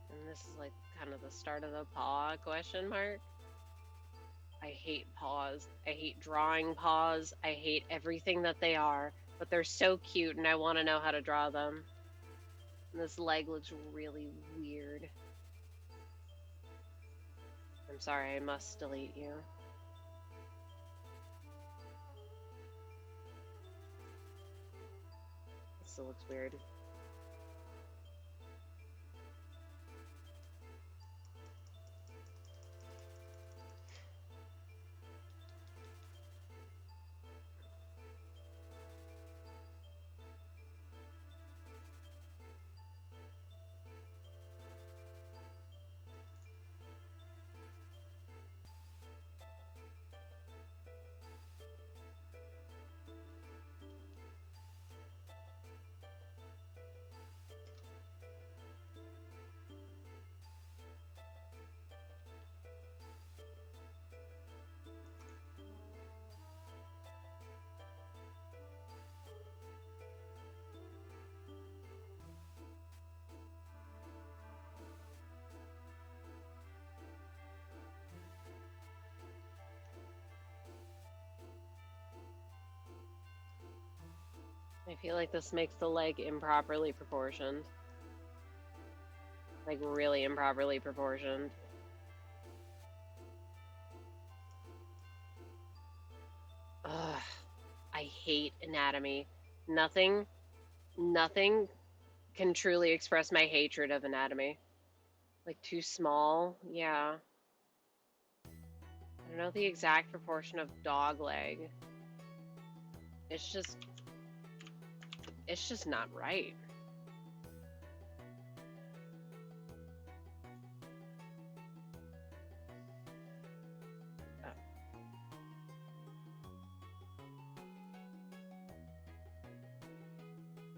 And this is like kind of the start of the paw question mark. I hate paws. I hate drawing paws. I hate everything that they are, but they're so cute and I want to know how to draw them. And this leg looks really weird. I'm sorry, I must delete you. It still looks weird. I feel like this makes the leg improperly proportioned. Like, really improperly proportioned. Ugh. I hate anatomy. Nothing can truly express my hatred of anatomy. Like, too small? Yeah. I don't know the exact proportion of dog leg. It's just not right.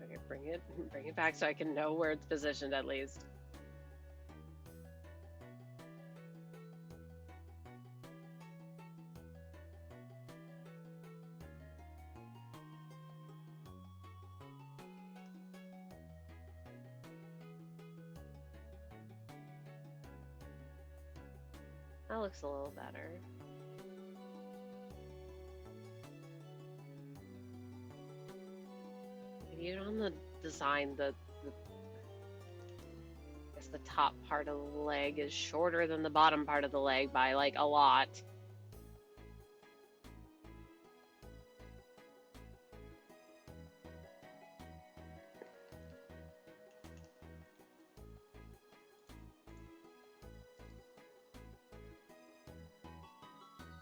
Okay, bring it back so I can know where it's positioned at least. That looks a little better. Even on the design, I guess the top part of the leg is shorter than the bottom part of the leg by like a lot.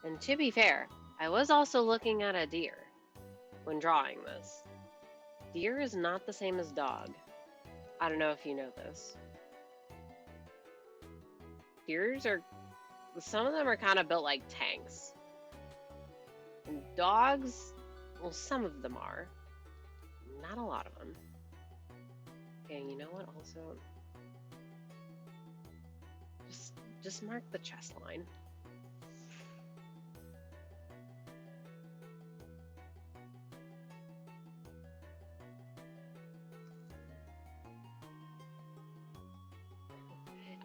And to be fair, I was also looking at a deer when drawing this. Deer is not the same as dog. I don't know if you know this. Deers are, some of them are kind of built like tanks. And dogs, well, some of them are. Not a lot of them. Okay, you know what also? Just mark the chest line.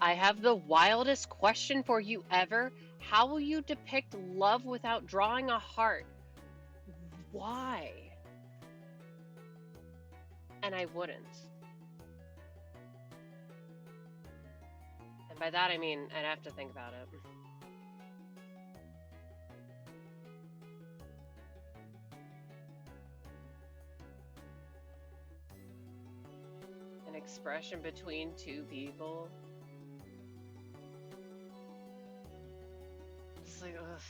I have the wildest question for you ever. How will you depict love without drawing a heart? Why? And I wouldn't. And by that I mean I'd have to think about it. An expression between two people. It's like, ugh.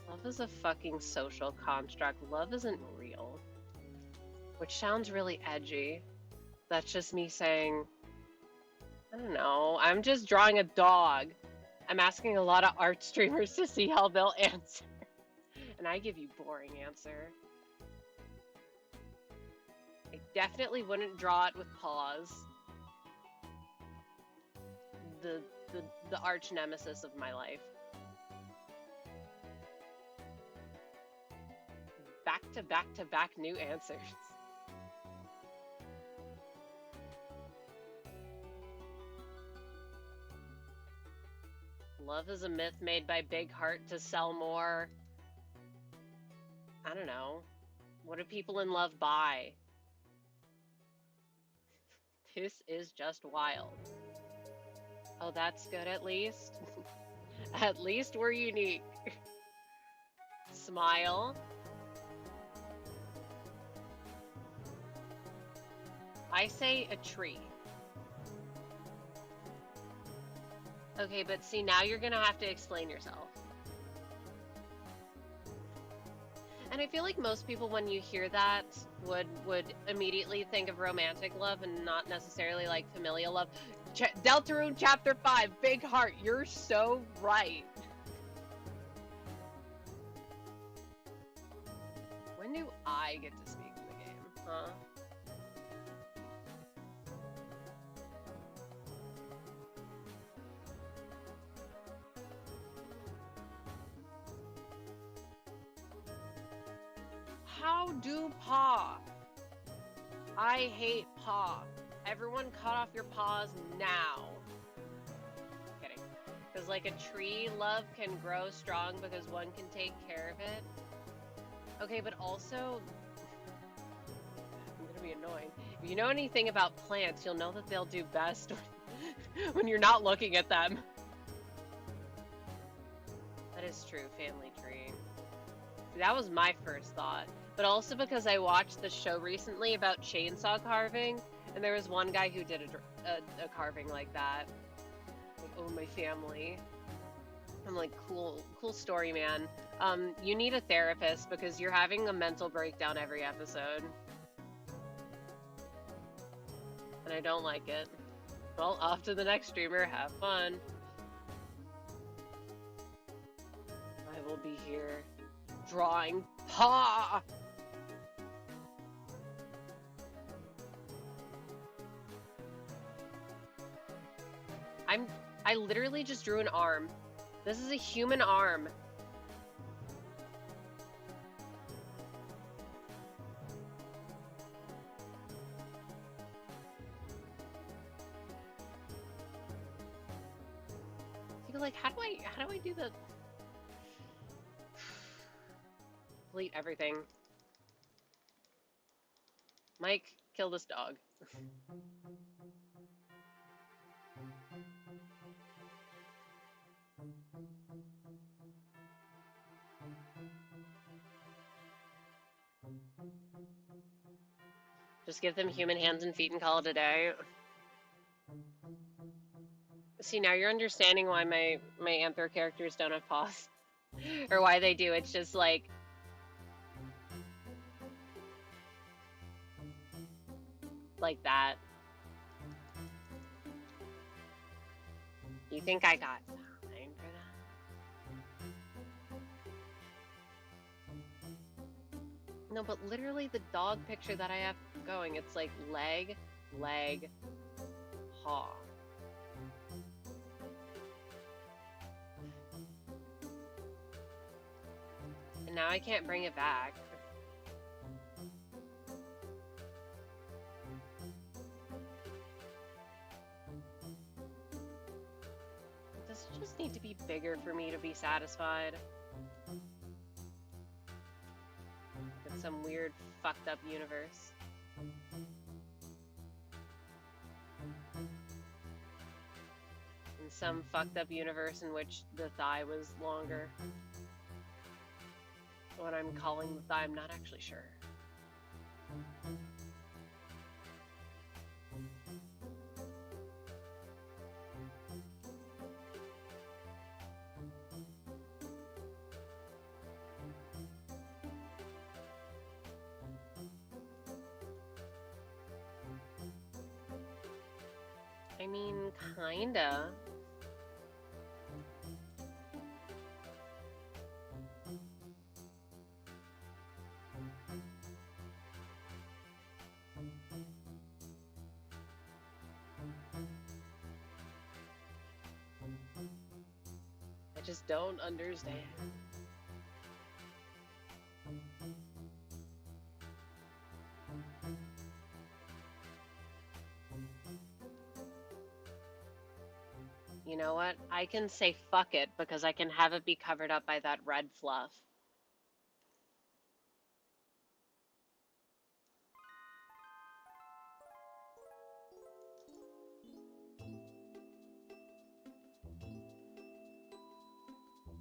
Love is a fucking social construct. Love isn't real. Which sounds really edgy. That's just me saying, I don't know, I'm just drawing a dog. I'm asking a lot of art streamers to see how they'll answer. And I give you boring answer. I definitely wouldn't draw it with paws. The arch nemesis of my life. Back to back to back new answers. Love is a myth made by Big Heart to sell more. I don't know. What do people in love buy? This is just wild. Oh, that's good at least. At least we're unique. Smile. I say a tree. Okay, but see, now you're gonna have to explain yourself. And I feel like most people, when you hear that, would immediately think of romantic love and not necessarily like familial love. Deltarune Chapter 5, Big Heart, you're so right. When do I get to speak in the game, huh? How do paw? I hate paw. Everyone cut off your paws now. Kidding. Because like a tree, love can grow strong because one can take care of it. Okay, but also be annoying. If you know anything about plants, you'll know that they'll do best when you're not looking at them. That is true, family tree. That was my first thought. But also because I watched the show recently about chainsaw carving, and there was one guy who did a carving like that. Like, oh, my family. I'm like, cool story, man. You need a therapist because you're having a mental breakdown every episode. And I don't like it. Well, off to the next streamer. Have fun. I will be here drawing. Ha! I literally just drew an arm. This is a human arm. You're like, how do I do the delete everything? Mike, kill this dog. Just give them human hands and feet and call it a day. See, now you're understanding why my Anthro characters don't have paws. Or why they do. It's just like... like that. You think I got time for that? No, but literally the dog picture that I have going, it's like leg, leg, paw. And now I can't bring it back. Does it just need to be bigger for me to be satisfied? It's some weird fucked up universe. In some fucked up universe in which the thigh was longer. What I'm calling the thigh, I'm not actually sure. I mean, kinda. I just don't understand. You know what? I can say fuck it because I can have it be covered up by that red fluff.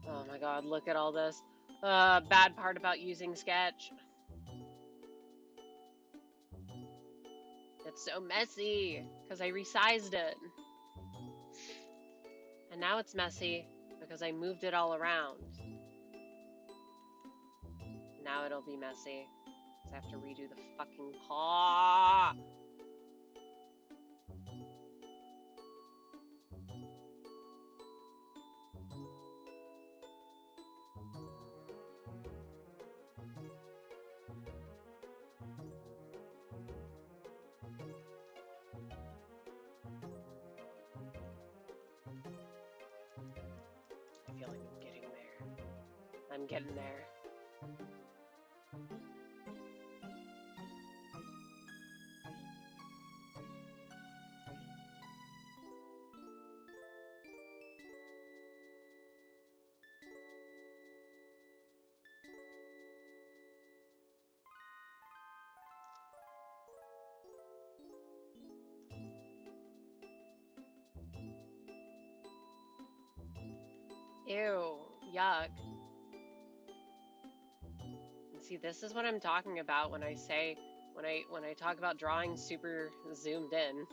Oh my god, look at all this. Bad part about using Sketch. It's so messy because I resized it. And now it's messy because I moved it all around. Now it'll be messy because I have to redo the fucking paw. I feel like I'm getting there. I'm getting there. Ew, yuck. And see, this is what I'm talking about when I say, when I talk about drawing super zoomed in.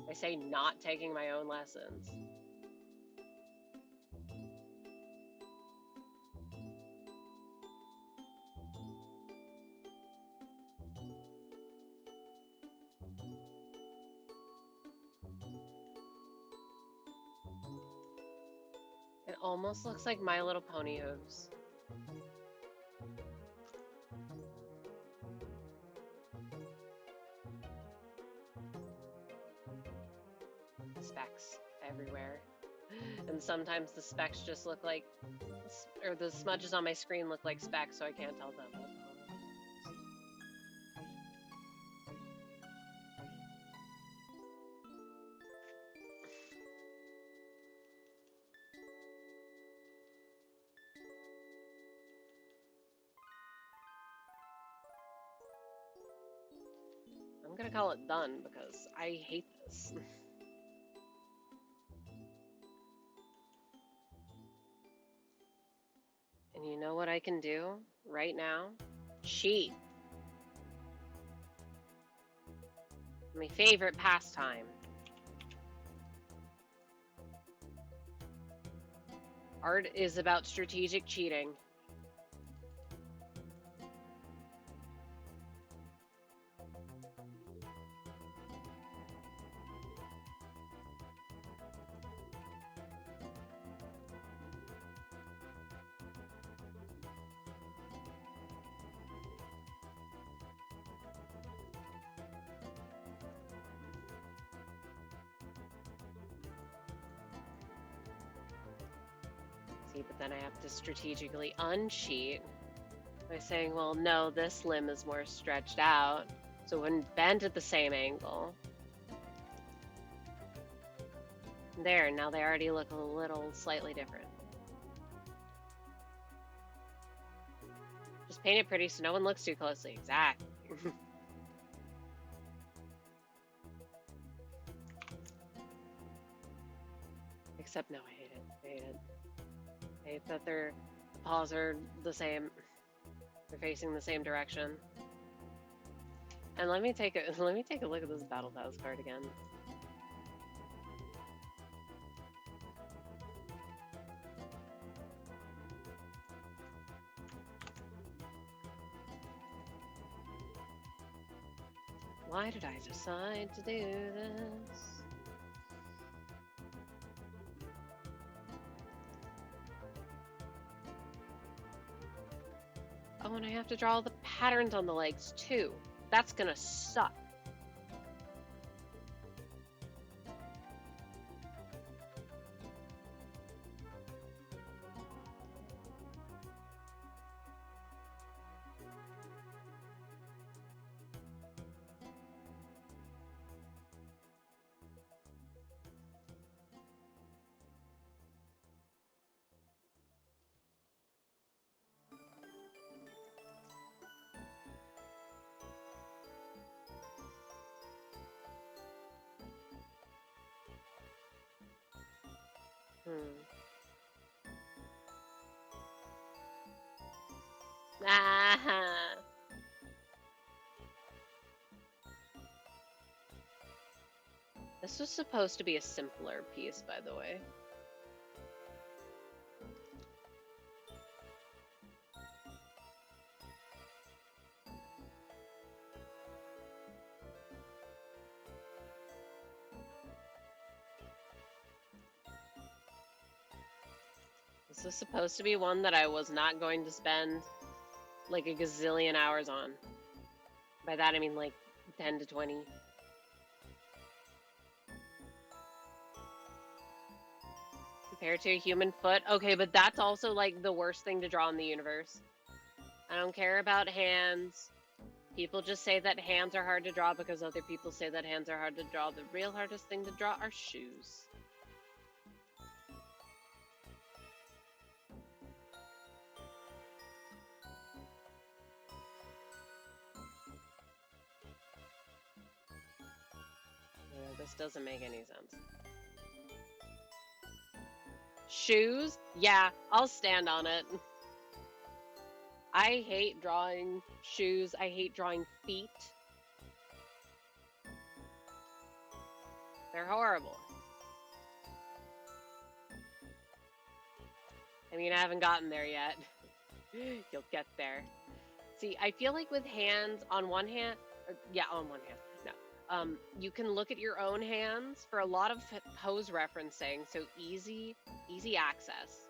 I say not taking my own lessons. It almost looks like My Little Pony hooves. Specks everywhere. And sometimes the specks just look like, or the smudges on my screen look like specks, so I can't tell them. I'm gonna call it done because I hate this. And you know what I can do right now? Cheat. My favorite pastime. Art is about strategic cheating. See, but then I have to strategically uncheat by saying, well, no, this limb is more stretched out, so it wouldn't bend at the same angle. There, now they already look a little slightly different. Just paint it pretty so no one looks too closely. Exactly. Except no, I hate it. I hate it. I hate that the paws are the same. They're facing the same direction. And let me take a look at this Battle Pass card again. Why did I decide to do this? Oh, and I have to draw the patterns on the legs too. That's gonna suck. Ah. This was supposed to be a simpler piece, by the way. This was supposed to be one that I was not going to spend like a gazillion hours on. By that I mean like 10 to 20. Compared to a human foot. Okay, but that's also like the worst thing to draw in the universe. I don't care about hands. People just say that hands are hard to draw because other people say that hands are hard to draw. The real hardest thing to draw are shoes. Yeah, this doesn't make any sense. Shoes? Yeah, I'll stand on it. I hate drawing shoes. I hate drawing feet. They're horrible. I mean, I haven't gotten there yet. You'll get there. See, I feel like with hands, on one hand, on one hand, no. You can look at your own hands for a lot of pose referencing, so easy access.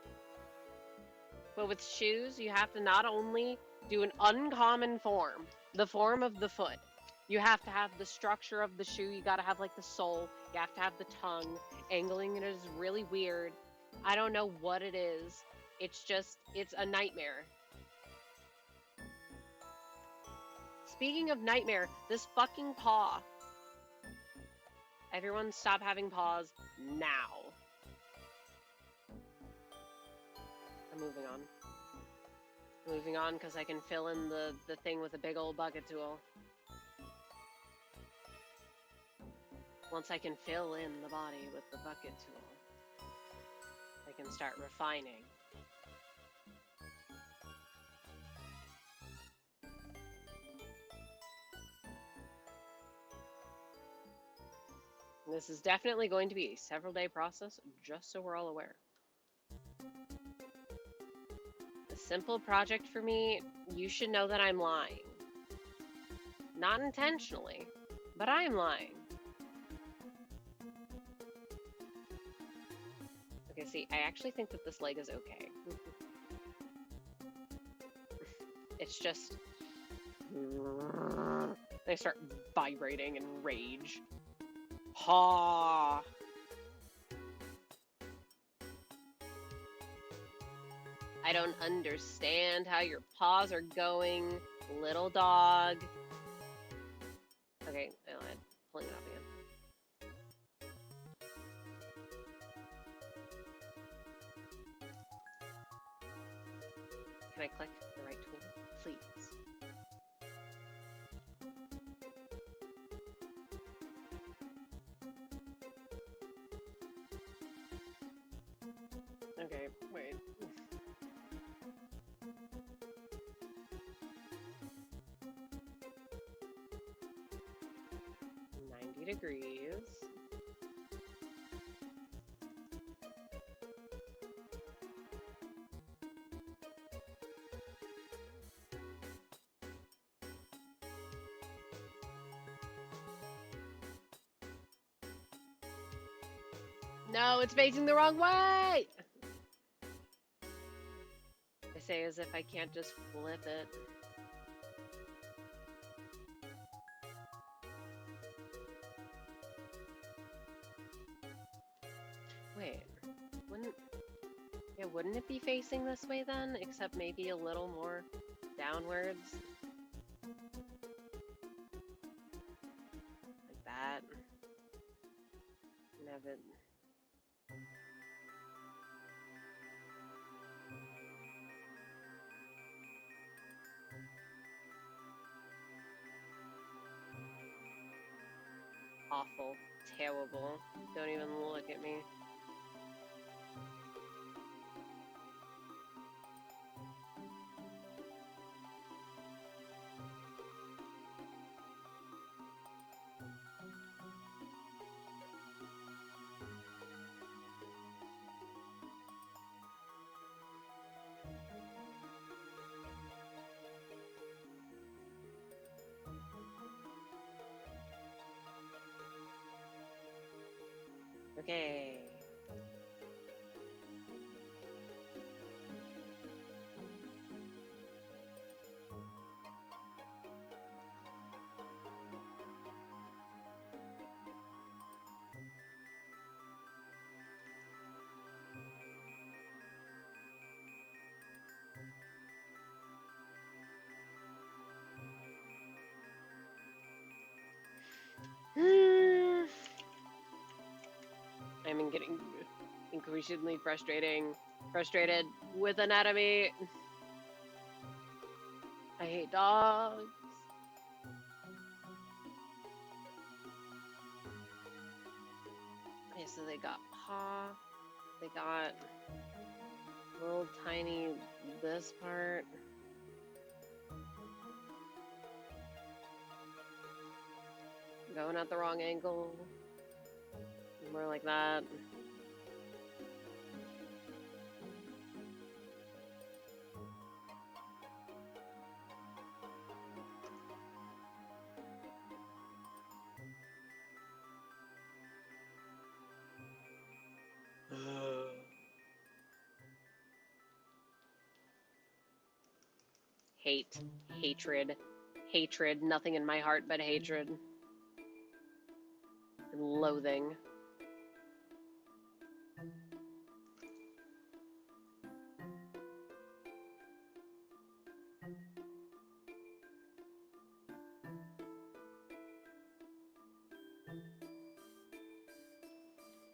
But with shoes, you have to not only do an uncommon form, the form of the foot. You have to have the structure of the shoe. You got to have like the sole. You have to have the tongue. Angling it is really weird. I don't know what it is. It's a nightmare. Speaking of nightmare, this fucking paw. Everyone stop having paws now. I'm moving on. Moving on because I can fill in the thing with a big old bucket tool. Once I can fill in the body with the bucket tool, I can start refining. This is definitely going to be a several-day process, just so we're all aware. A simple project for me, you should know that I'm lying. Not intentionally, but I'm lying. Okay, see, I actually think that this leg is okay. It's just... They start vibrating in rage. Ha! I don't understand how your paws are going, little dog. Okay, I lied. Pulling it up again. Can I click the right tool, please? Okay, wait. Degrees. No, it's facing the wrong way! I say as if I can't just flip it. Wait, wouldn't it be facing this way then? Except maybe a little more downwards? Like that. And have it... Awful. Terrible. Don't even look at me. Okay. I'm getting increasingly frustrated with anatomy. I hate dogs. Okay, so they got paw. They got little tiny this part. Going at the wrong angle. More like that. Hate, hatred, hatred, nothing in my heart but hatred and loathing.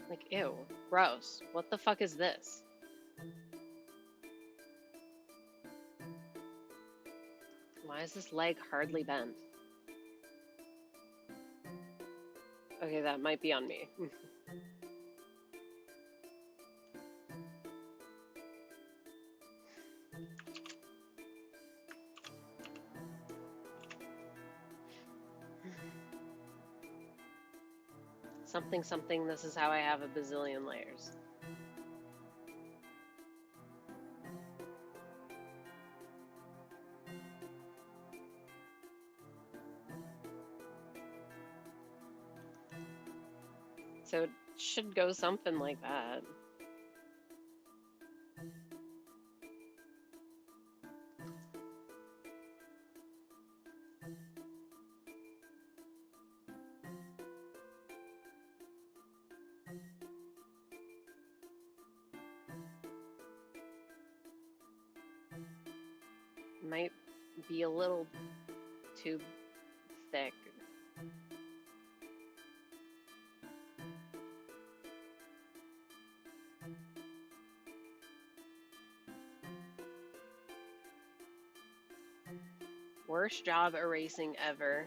Like, ew, gross. What the fuck is this? Why is this leg hardly bent? Okay, that might be on me. Something, something, this is how I have a bazillion layers. So it should go something like that. Might be a little too thick. Worst job erasing ever.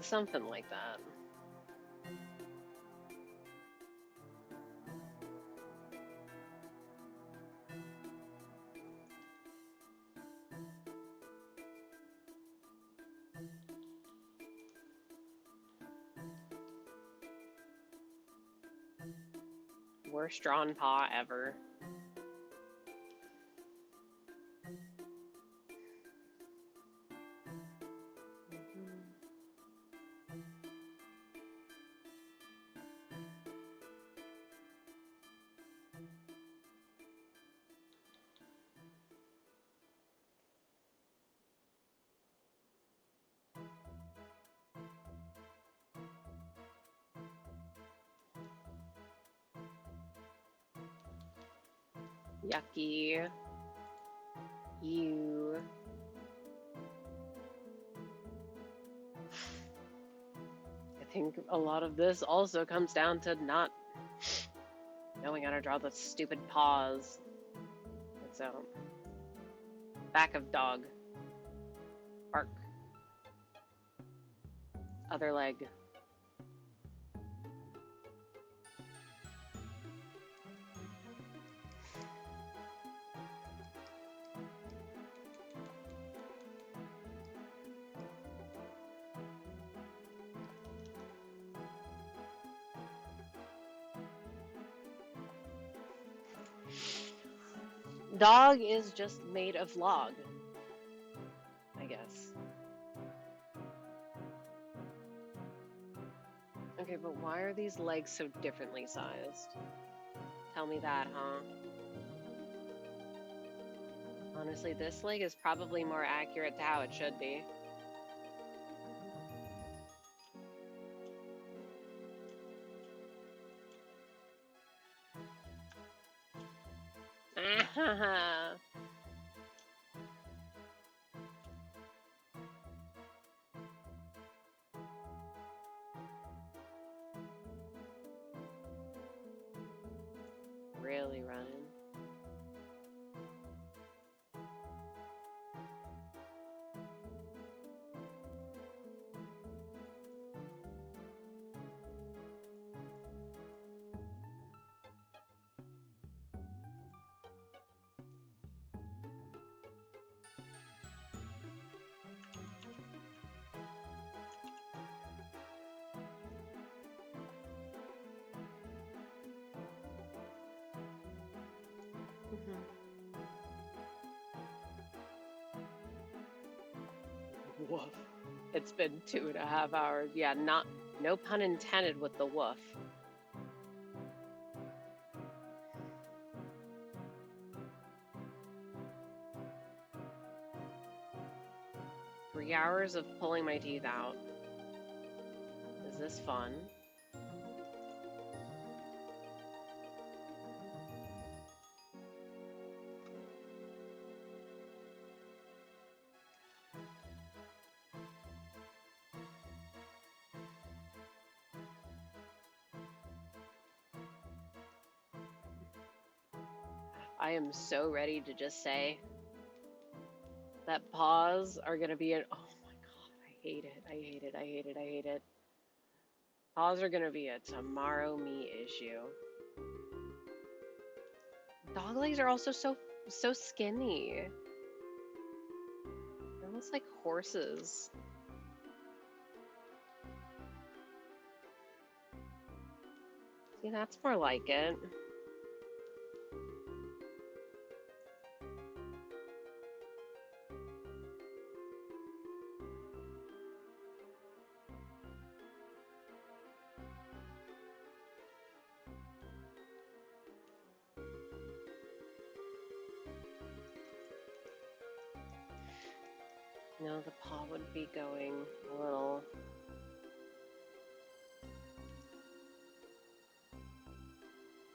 Something like that. Worst drawn paw ever. Yucky. You. I think a lot of this also comes down to not knowing how to draw the stupid paws. So, back of dog. Bark. Other leg. Dog is just made of log, I guess. Okay, but why are these legs so differently sized? Tell me that, huh? Honestly, this leg is probably more accurate to how it should be. really running. Woof. It's been 2.5 hours. Yeah, no pun intended with the woof. Hours of pulling my teeth out. Is this fun? I am so ready to just say that paws are gonna be an, oh my god, I hate it, I hate it, I hate it, I hate it. Paws are gonna be a tomorrow me issue. Dog legs are also so skinny. They're almost like horses. See, that's more like it. No, the paw would be going a little.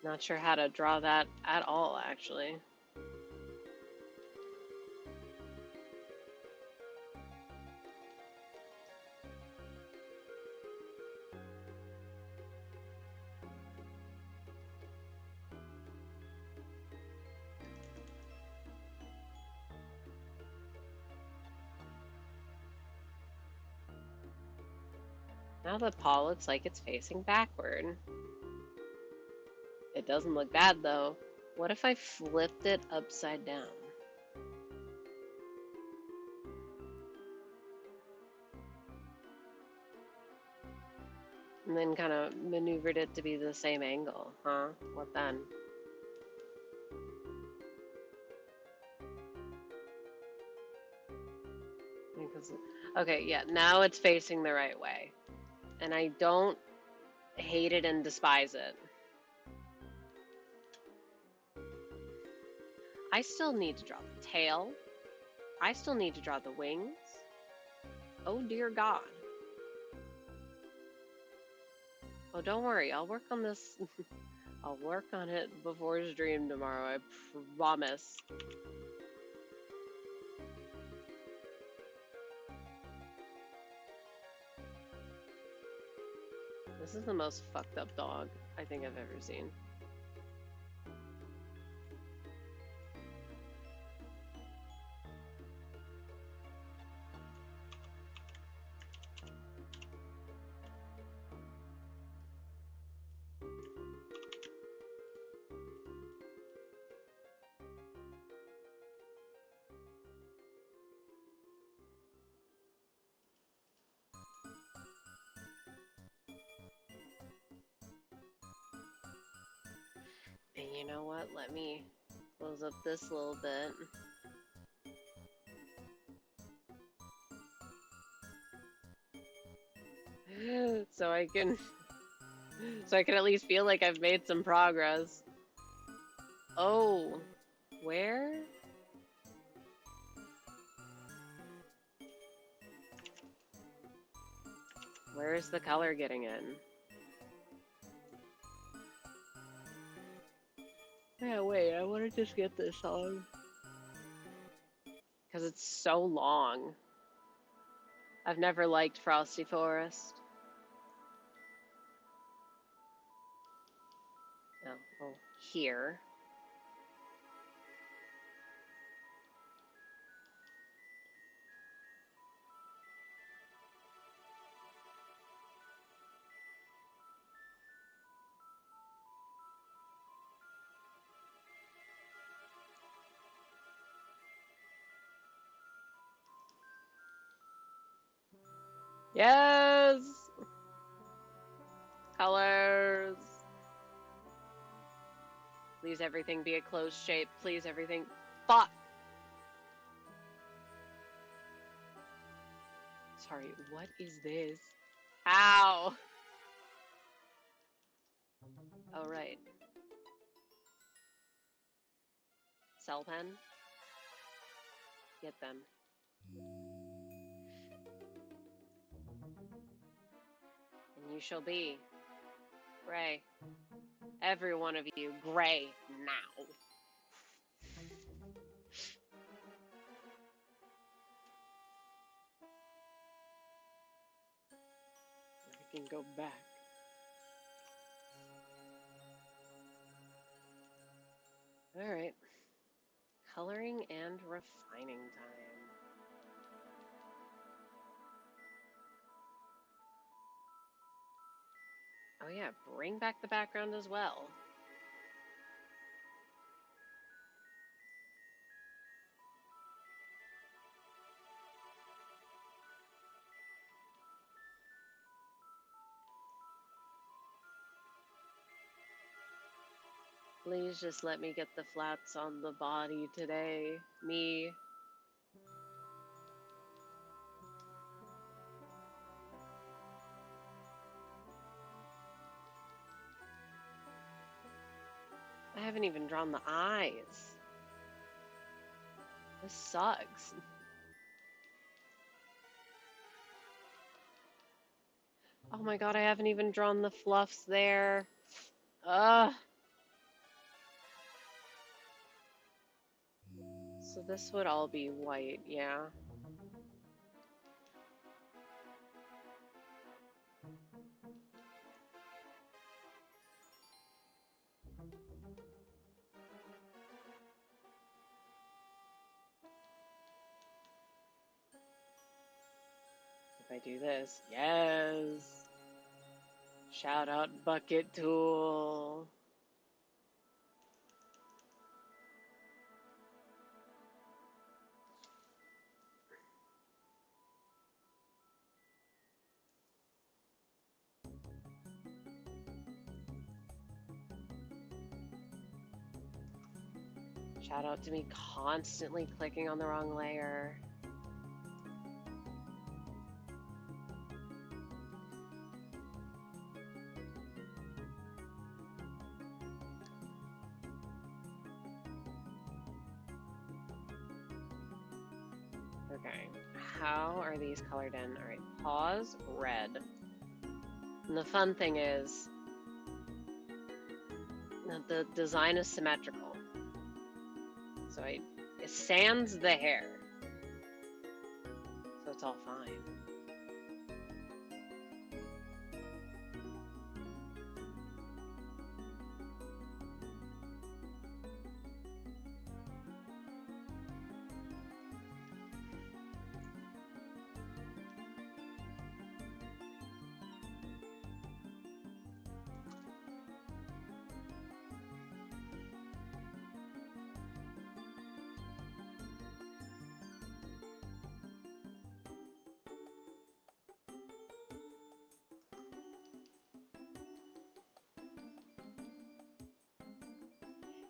Not sure how to draw that at all, actually. Now the paw looks like it's facing backward. It doesn't look bad though. What if I flipped it upside down? And then kind of maneuvered it to be the same angle, huh? What then? Okay, yeah, now it's facing the right way. And I don't hate it and despise it. I still need to draw the tail. I still need to draw the wings. Oh dear God. Oh, don't worry. I'll work on this. I'll work on it before stream tomorrow. I promise. This is the most fucked up dog I think I've ever seen. And you know what? Let me close up this little bit. So I can at least feel like I've made some progress. Oh, where? Where is the color getting in? Yeah, wait, I want to just get this on. Because it's so long. I've never liked Frosty Forest. Oh, here. Yes! Colors! Please everything be a closed shape. Please everything... Fuck! Sorry, what is this? Ow! Oh, right. Cell pen? Get them. And you shall be gray. Every one of you, gray now. I can go back. All right. Coloring and refining time. Oh yeah, bring back the background as well. Please just let me get the flats on the body today. Me. I haven't even drawn the eyes. This sucks. Oh my god, I haven't even drawn the fluffs there. Ugh. So this would all be white, yeah. If I do this, yes. Shout out bucket tool. Shout out to me constantly clicking on the wrong layer. Okay, how are these colored in? All right, pause, red. And the fun thing is, the design is symmetrical. So it sans the hair. So it's all fine.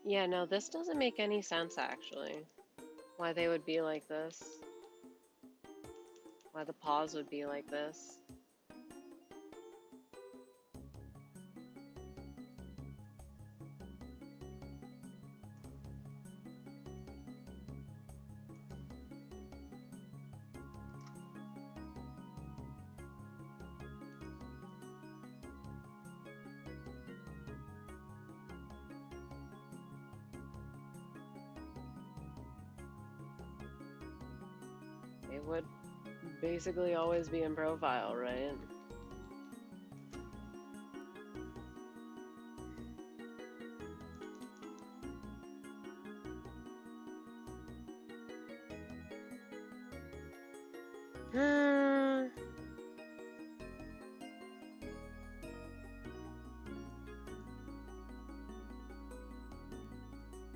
Yeah, no, this doesn't make any sense actually. Why they would be like this. Why the paws would be like this. It would basically always be in profile, right?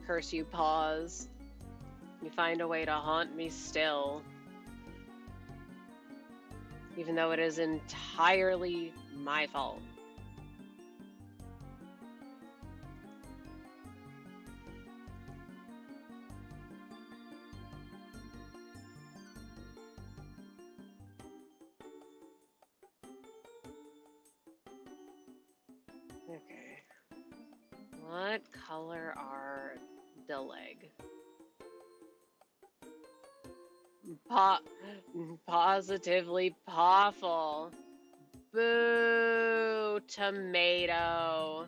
Curse you, paws. You find a way to haunt me still. even though it is entirely my fault. Okay. What color are the leg? Positively pawful. Boo, tomato.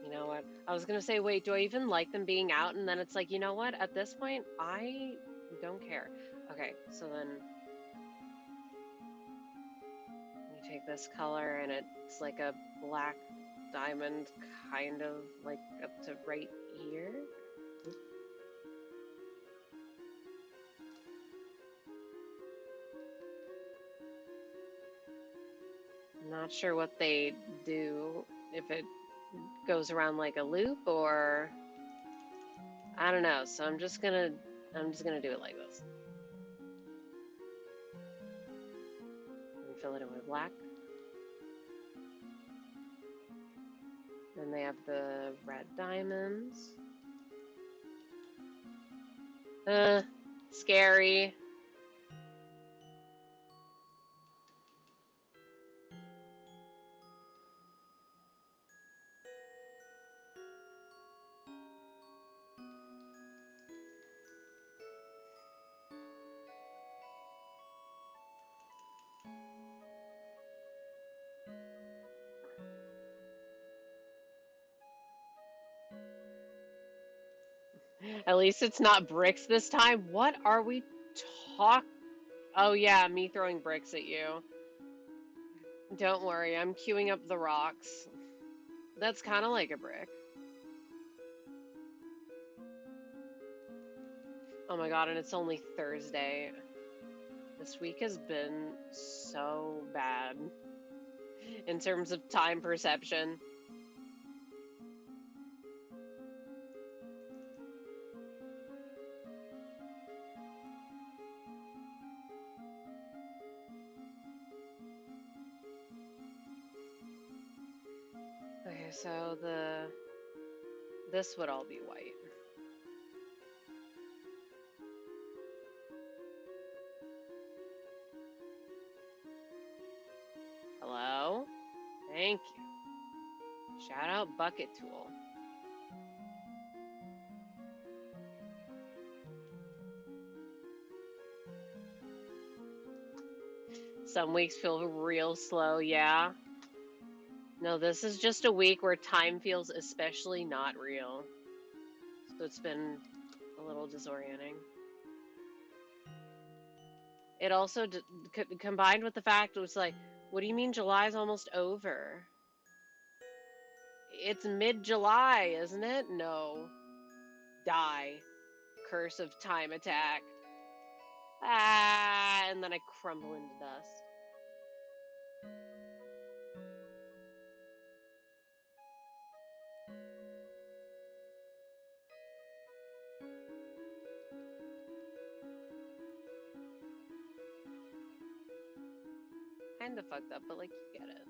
You know what? I was gonna say, wait, do I even like them being out? And then it's like, you know what? At this point, I don't care. Okay, so then you take this color and it's like a black diamond, kind of like up to right here. I'm not sure what they do, if it goes around like a loop or I don't know. So I'm just gonna do it like this. And fill it in with black. Then they have the red diamonds. Scary. At least it's not bricks this time. What are we talk? Oh yeah, me throwing bricks at you. Don't worry, I'm queuing up the rocks. That's kind of like a brick. Oh my god, and it's only Thursday. This week has been so bad in terms of time perception. Okay, so this would all be white. Hello? Thank you. Shout out Bucket Tool. Some weeks feel real slow, yeah. No, this is just a week where time feels especially not real. So it's been a little disorienting. It also, combined with the fact it was like, what do you mean July's almost over? It's mid-July, isn't it? No. Die. Curse of time attack. Ah, and then I crumble into dust. Kinda fucked up, but like, you get it.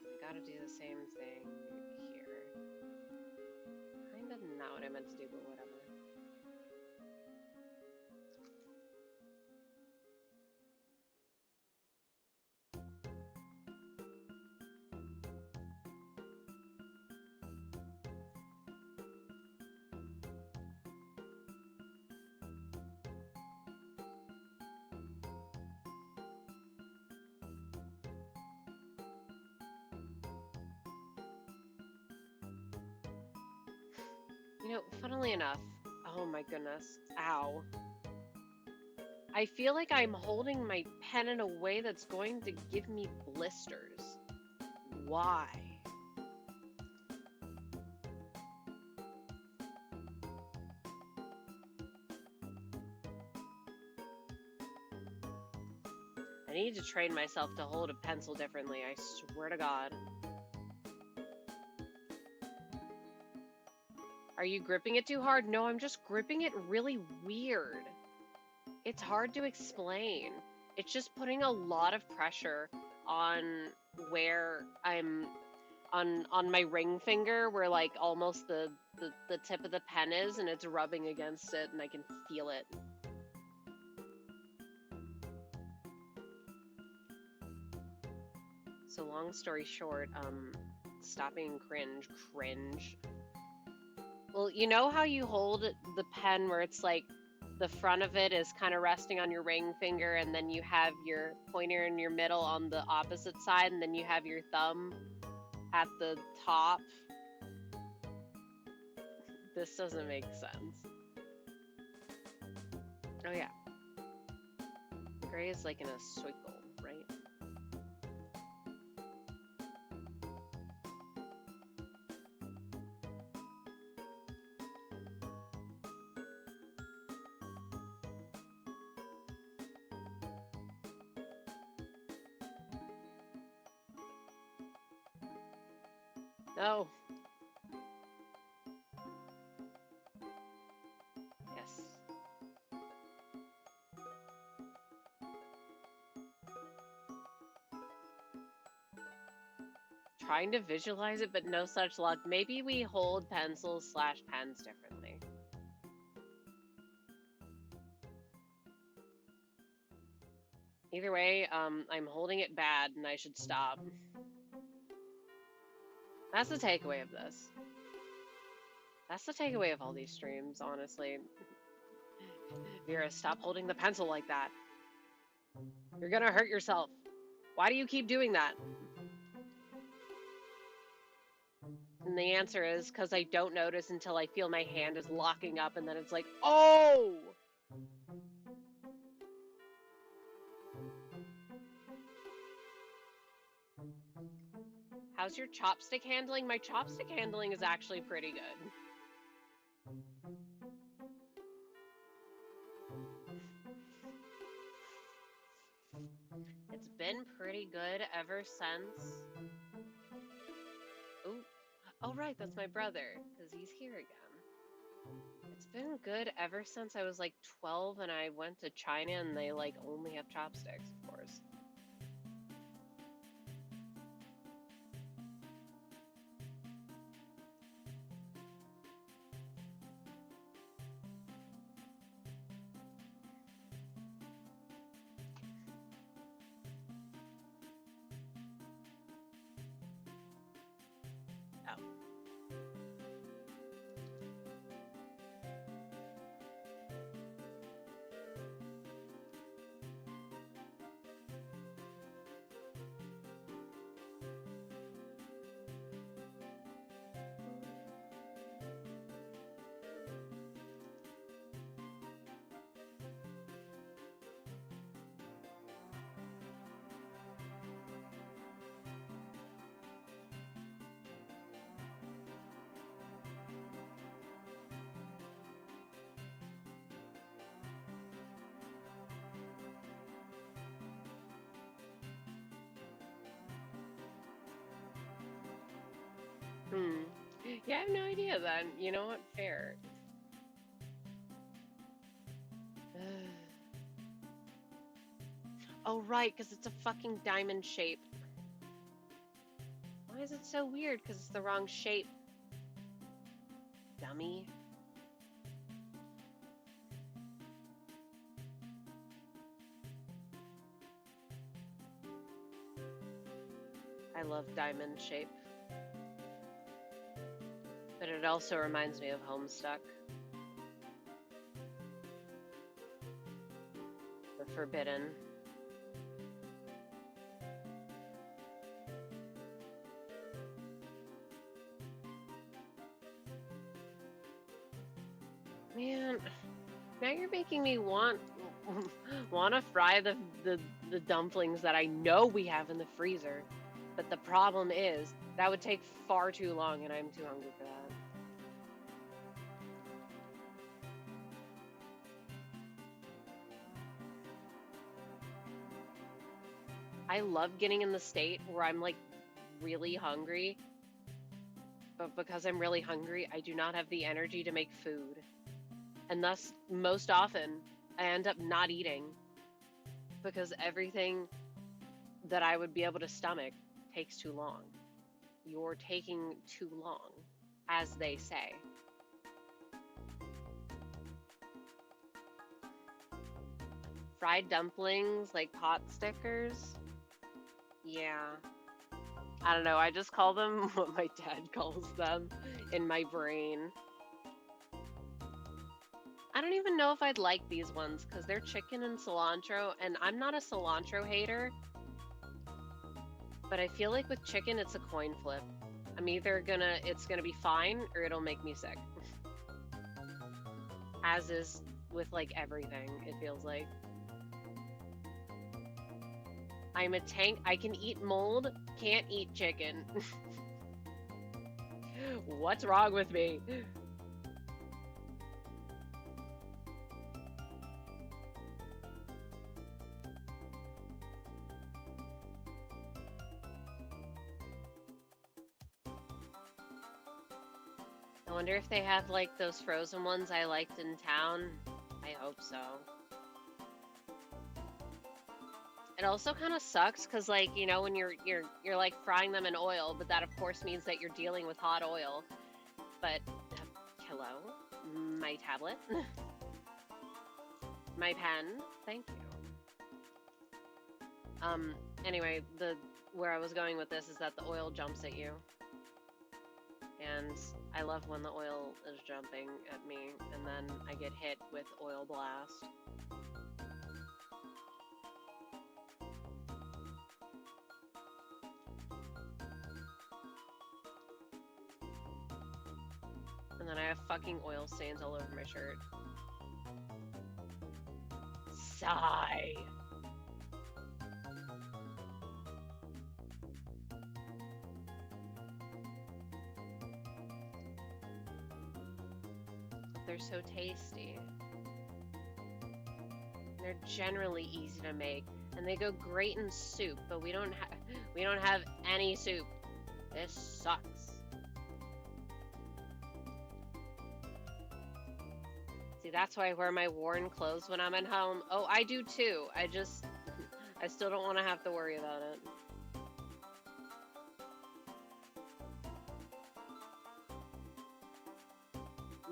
I gotta do the same thing here. Kinda not what I meant to do, but whatever. You know, funnily enough, oh my goodness, ow. I feel like I'm holding my pen in a way that's going to give me blisters. Why? need to train myself to hold a pencil differently, I swear to God. Are you gripping it too hard? No, I'm just gripping it really weird. It's hard to explain. It's just putting a lot of pressure on where I'm on my ring finger, where like almost the tip of the pen is, and it's rubbing against it, and I can feel it. So long story short, stopping cringe. Well, you know how you hold the pen where it's like the front of it is kind of resting on your ring finger, and then you have your pointer in your middle on the opposite side, and then you have your thumb at the top? This doesn't make sense. Oh yeah. Gray is like in a circle, right? No. Yes. Trying to visualize it, but no such luck. Maybe we hold pencils / pens differently. Either way, I'm holding it bad and I should stop. That's the takeaway of this. That's the takeaway of all these streams, honestly. Vera, stop holding the pencil like that. You're gonna hurt yourself. Why do you keep doing that? And the answer is because I don't notice until I feel my hand is locking up, and then it's like, oh! How's your chopstick handling? My chopstick handling is actually pretty good. It's been pretty good ever since... Ooh. Oh, right, that's my brother, because he's here again. It's been good ever since I was like 12 and I went to China and they like only have chopsticks, of course. Yeah, I have no idea then. You know what? Fair. Oh, right, because it's a fucking diamond shape. Why is it so weird? Because it's the wrong shape. Dummy. I love diamond shape. But it also reminds me of Homestuck. Or Forbidden. Man, now you're making me want to fry the dumplings that I know we have in the freezer. But the problem is, that would take far too long, and I'm too hungry for that. I love getting in the state where I'm like really hungry, but because I'm really hungry, I do not have the energy to make food. And thus, most often, I end up not eating because everything that I would be able to stomach takes too long. You're taking too long, as they say. Fried dumplings, like pot stickers? Yeah. I don't know, I just call them what my dad calls them in my brain. I don't even know if I'd like these ones because they're chicken and cilantro, and I'm not a cilantro hater. But I feel like with chicken, it's a coin flip. I'm either it's gonna be fine or it'll make me sick. As is with like everything, it feels like. I'm a tank. I can eat mold, can't eat chicken. What's wrong with me? I wonder if they have like those frozen ones I liked in town. I hope so. It also kind of sucks because, like, you know, when you're like frying them in oil, but that of course means that you're dealing with hot oil. But hello, my tablet, my pen, thank you. Anyway, where I was going with this is that the oil jumps at you, and I love when the oil is jumping at me, and then I get hit with oil blast. And then I have fucking oil stains all over my shirt. Sigh. They're so tasty. They're generally easy to make, and they go great in soup, but we don't have any soup. This sucks. See, that's why I wear my worn clothes when I'm at home. Oh, I do too. I still don't want to have to worry about it.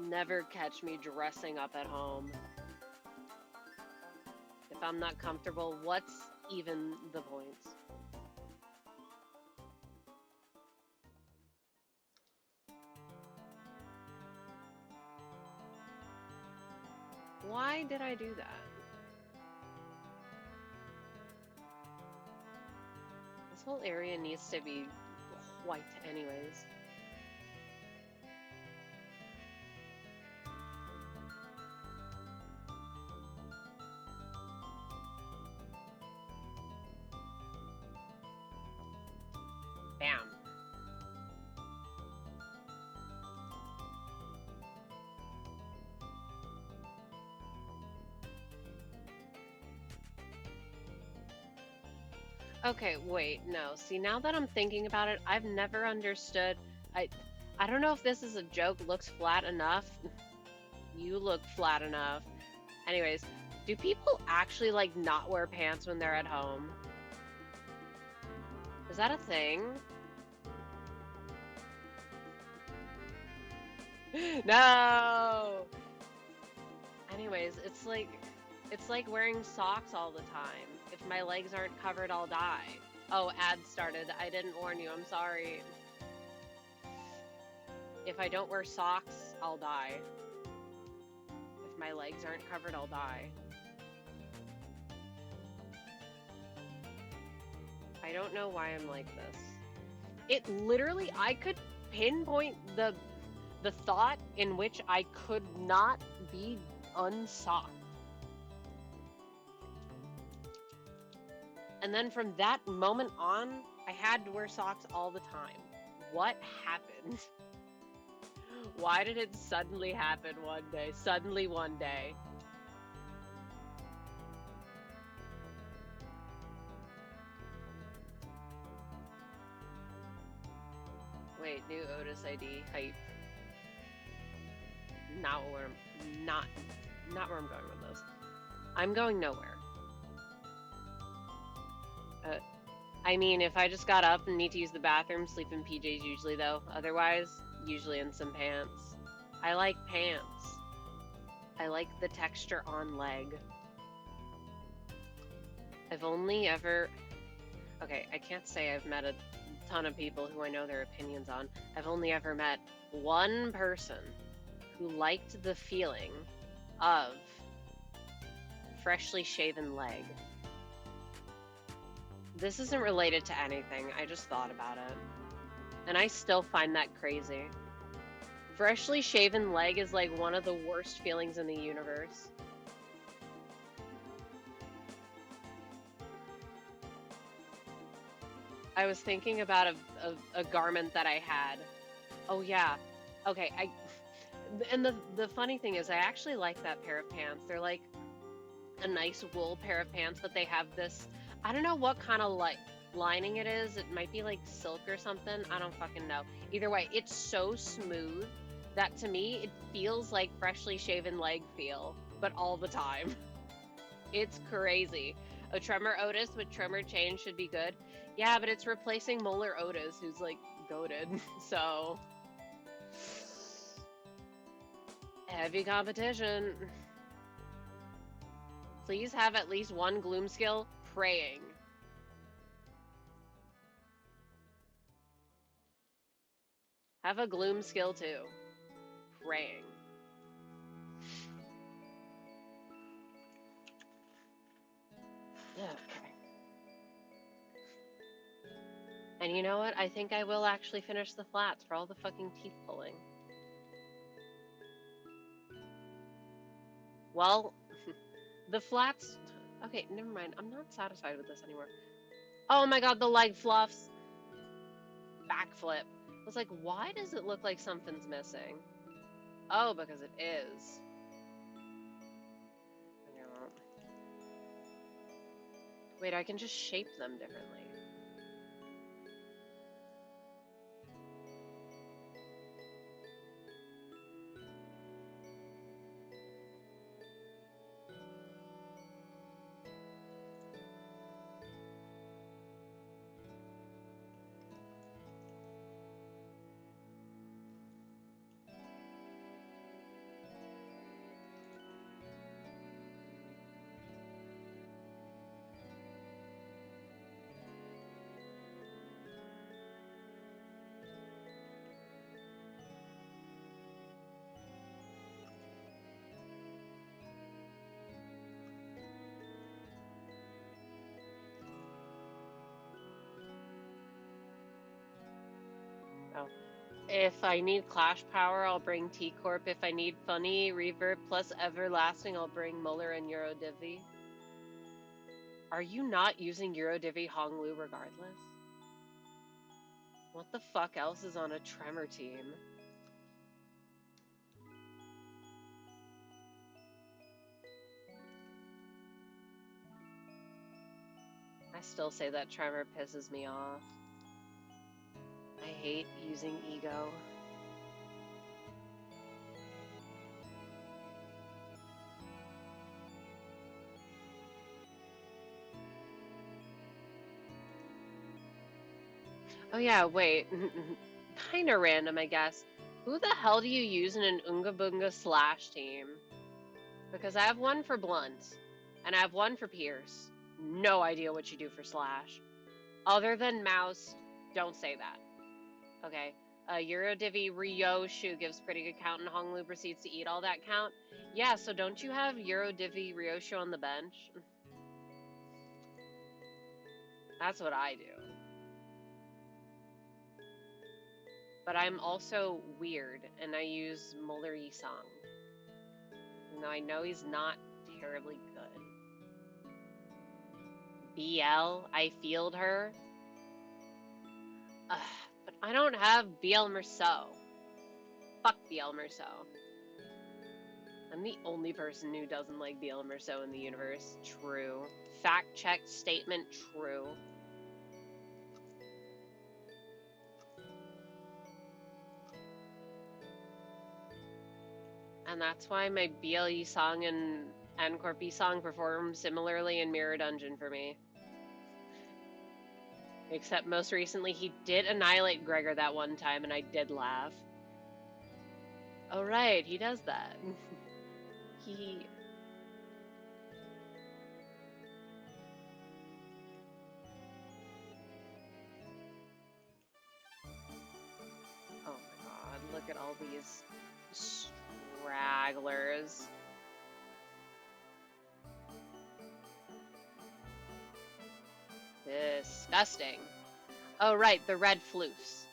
Never catch me dressing up at home. If I'm not comfortable, what's even the point? Why did I do that? This whole area needs to be white anyways. Bam. Okay, wait, no. See, now that I'm thinking about it, I've never understood. I don't know if this is a joke. Looks flat enough. You look flat enough. Anyways, do people actually like not wear pants when they're at home? Is that a thing? No. Anyways, it's like wearing socks all the time. If my legs aren't covered, I'll die. Oh, ad started. I didn't warn you. I'm sorry. If I don't wear socks, I'll die. If my legs aren't covered, I'll die. I don't know why I'm like this. It literally, I could pinpoint the thought in which I could not be unsocked. And then from that moment on, I had to wear socks all the time. What happened? Why did it suddenly happen one day? Suddenly one day. Wait, new Otis ID. Hype. Not where I'm... Not where I'm going with this. I'm going nowhere. I mean, if I just got up and need to use the bathroom, sleep in PJs usually, though. Otherwise, usually in some pants. I like pants. I like the texture on leg. I've only ever... Okay, I can't say I've met a ton of people who I know their opinions on. I've only ever met one person who liked the feeling of freshly shaven leg. This isn't related to anything, I just thought about it. And I still find that crazy. Freshly shaven leg is like one of the worst feelings in the universe. I was thinking about a garment that I had. Oh yeah. Okay, and the funny thing is I actually like that pair of pants. They're like a nice wool pair of pants, but they have this, I don't know what kind of like lining it is. It might be like silk or something. I don't fucking know. Either way, it's so smooth that to me it feels like freshly shaven leg feel, but all the time. It's crazy. A Tremor Otis with Tremor chain should be good. Yeah, but it's replacing Molar Otis, who's like goated. So heavy competition. Please have at least one gloom skill. Praying. Have a gloom skill too. Praying. Okay. And you know what? I think I will actually finish the flats for all the fucking teeth pulling. Well, the flats... Okay, never mind. I'm not satisfied with this anymore. Oh my god, the leg fluffs. Backflip. I was like, why does it look like something's missing? Oh, because it is. Wait, I can just shape them differently. Oh. If I need Clash Power, I'll bring T-Corp. If I need Funny, Reverb, plus Everlasting, I'll bring Muller and Eurodivi. Are you not using Eurodivi Honglu regardless? What the fuck else is on a Tremor team? I still say that Tremor pisses me off. I hate using Ego. Oh yeah, wait. Kinda random, I guess. Who the hell do you use in an Unga Bunga Slash team? Because I have one for Blunt, and I have one for Pierce. No idea what you do for Slash. Other than Mouse, don't say that. Okay. Eurodivi Ryoshu gives pretty good count, and Honglu proceeds to eat all that count. Yeah, so don't you have Eurodivi Ryoshu on the bench? That's what I do. But I'm also weird, and I use Muller Yisang. Even though I know he's not terribly good. BL, I field her. But I don't have BL Merceau. Fuck BL Merceau. I'm the only person who doesn't like BL Merceau in the universe. True. Fact check statement true. And that's why my BLE song and N-Corp song perform similarly in Mirror Dungeon for me. Except most recently he did annihilate Gregor that one time and I did laugh. Oh right, he does that. He... Oh my god, look at all these stragglers. Disgusting. Oh right, the red floofs.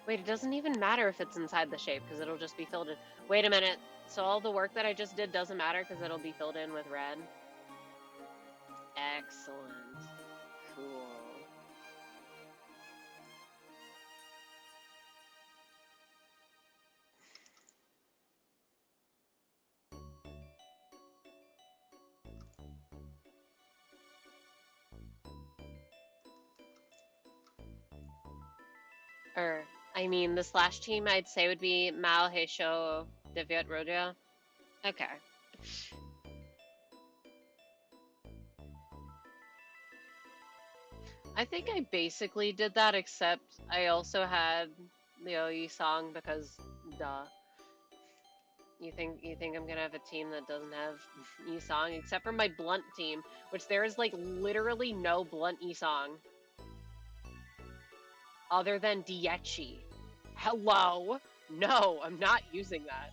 Wait, it doesn't even matter if it's inside the shape, because it'll just be filled in. Wait a minute. So all the work that I just did doesn't matter, because it'll be filled in with red? Excellent. Cool. I mean, the slash team I'd say would be Mal, Heisho, Deviat, Rodeo. Okay. I think I basically did that, except I also had the OE song because, duh. You think I'm gonna have a team that doesn't have E-song, except for my Blunt team, which there is like literally no Blunt E-song other than Diechi. Hello? No, I'm not using that.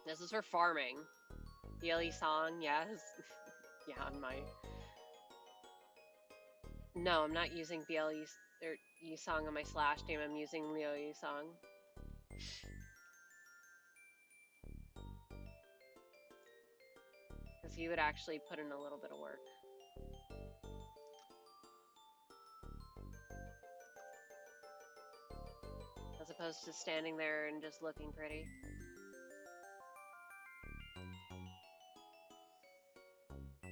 This is for farming. BLE song, yes. Yeah, on my... No, I'm not using BLE or E-song on my slash team. I'm using Leo E-song. Because he would actually put in a little bit of work. As opposed to standing there and just looking pretty. Ooh.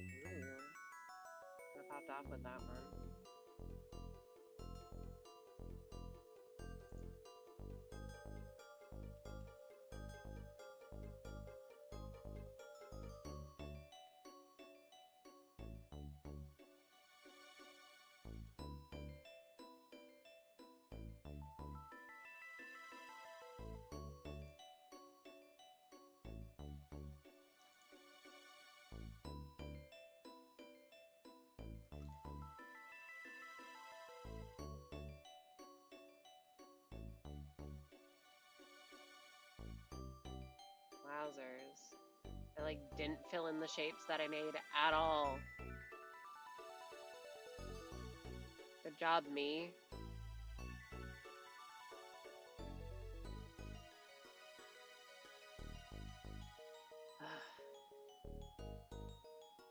I popped off with that one. Wowzers. I like didn't fill in the shapes that I made at all. Good job, me.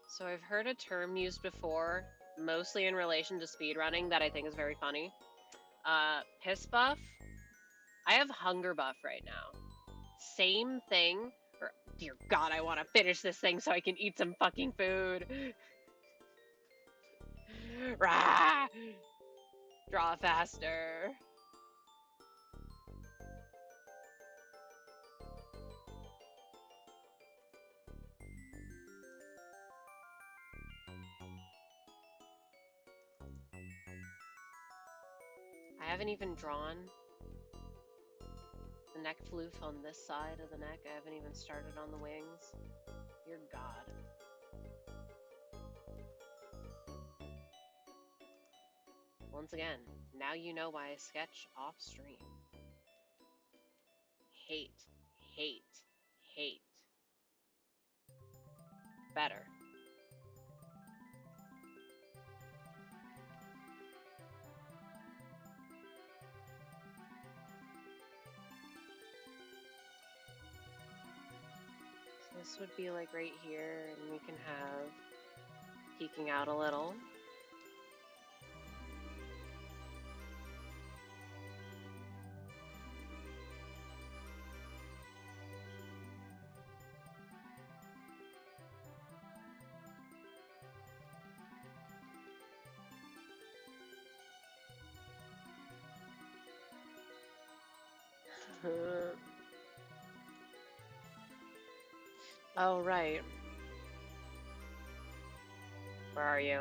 So I've heard a term used before, mostly in relation to speedrunning, that I think is very funny. Piss buff. I have hunger buff right now. Same thing. Or, dear God, I want to finish this thing so I can eat some fucking food. Rah! Draw faster. I haven't even drawn the neck floof on this side of the neck. I haven't even started on the wings. Dear God. Once again, now you know why I sketch off stream. Hate, hate, hate. Better. So this would be like right here, and we can have peeking out a little. Oh, right. Where are you?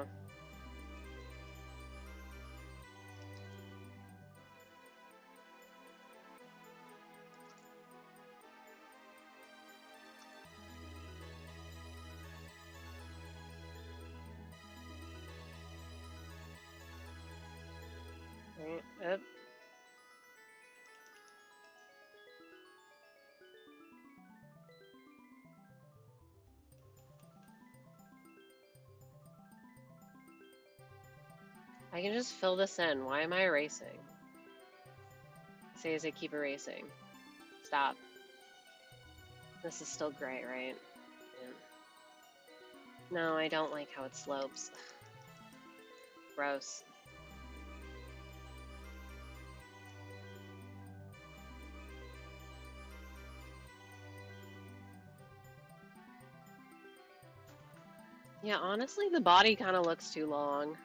Right up. I can just fill this in. Why am I erasing? Say as I keep erasing. Stop. This is still gray, right? Yeah. No, I don't like how it slopes. Gross. Yeah, honestly, the body kind of looks too long.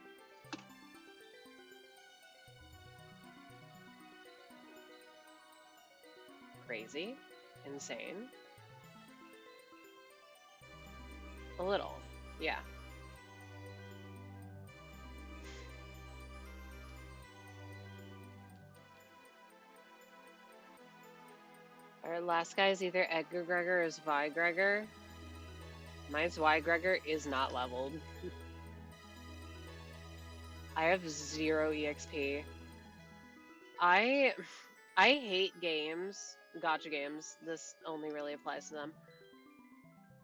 Crazy. Insane. A little. Yeah. Our last guy is either Edgar Gregor or Vi Gregor. Mine's Y Gregor is not leveled. I have 0 EXP. I hate games, gacha games. This only really applies to them.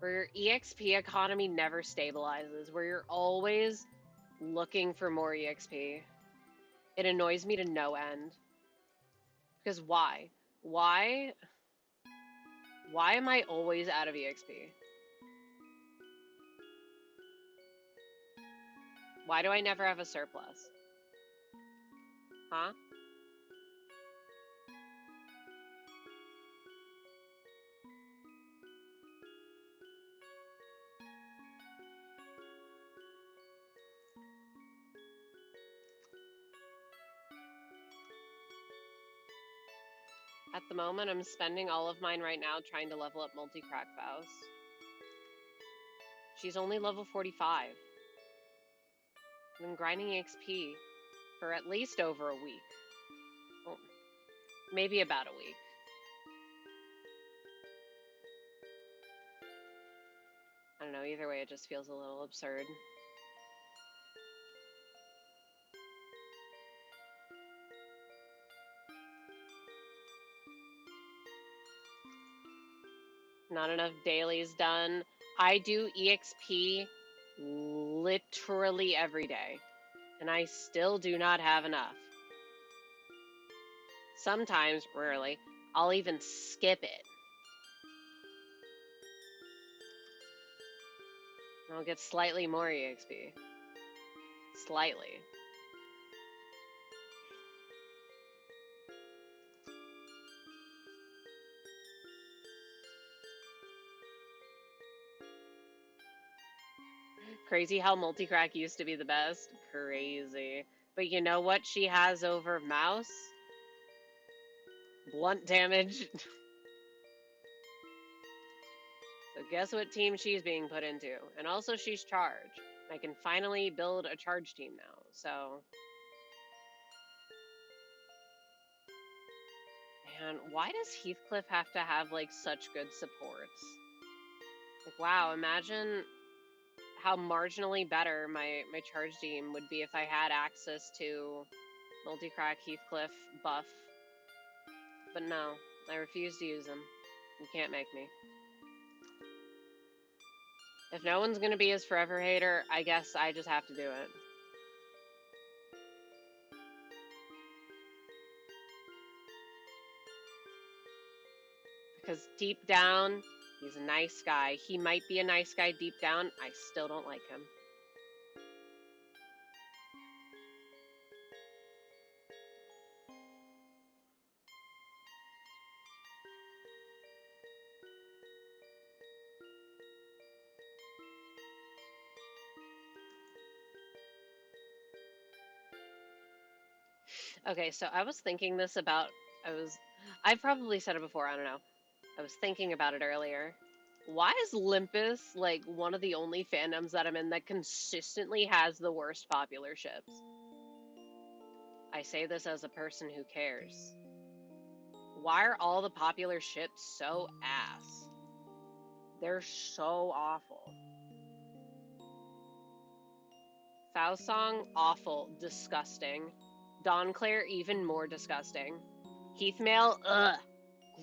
Where your EXP economy never stabilizes, where you're always looking for more EXP. It annoys me to no end. Because why? Why? Why am I always out of EXP? Why do I never have a surplus? Huh? At the moment, I'm spending all of mine right now trying to level up multi-crack Faust. She's only level 45. I've been grinding EXP for at least over a week. Well, maybe about a week. I don't know, either way, it just feels a little absurd. Not enough dailies done. I do EXP literally every day, and I still do not have enough. Sometimes, rarely, I'll even skip it. I'll get slightly more EXP. Slightly. Crazy how multi-crack used to be the best. Crazy. But you know what she has over mouse? Blunt damage. So guess what team she's being put into? And also she's charge. I can finally build a charge team now. So man, why does Heathcliff have to have like such good supports? Like wow, imagine how marginally better my charge team would be if I had access to multi-crack Heathcliff buff. But no, I refuse to use them. You can't make me. If no one's gonna be his forever hater, I guess I just have to do it. Because deep down, he's a nice guy. He might be a nice guy deep down. I still don't like him. Okay, so I was thinking this about, I was I've probably said it before, I don't know. I was thinking about it earlier. Why is Olympus like one of the only fandoms that I'm in that consistently has the worst popular ships? I say this as a person who cares. Why are all the popular ships so ass? They're so awful. Fausong, awful, disgusting. Dawn-Claire, even more disgusting. Heathmail, ugh,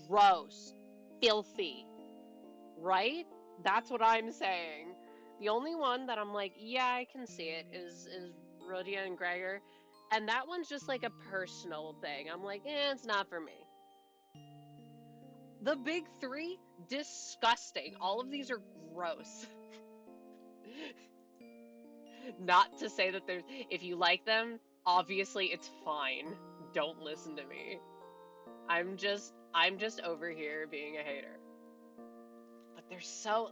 gross, filthy. Right? That's what I'm saying. The only one that I'm like, yeah, I can see it is Rhodia and Gregor. And that one's just like a personal thing. I'm like, it's not for me. The big three, disgusting. All of these are gross. Not to say that there's, if you like them, obviously it's fine. Don't listen to me. I'm just over here being a hater. But they're so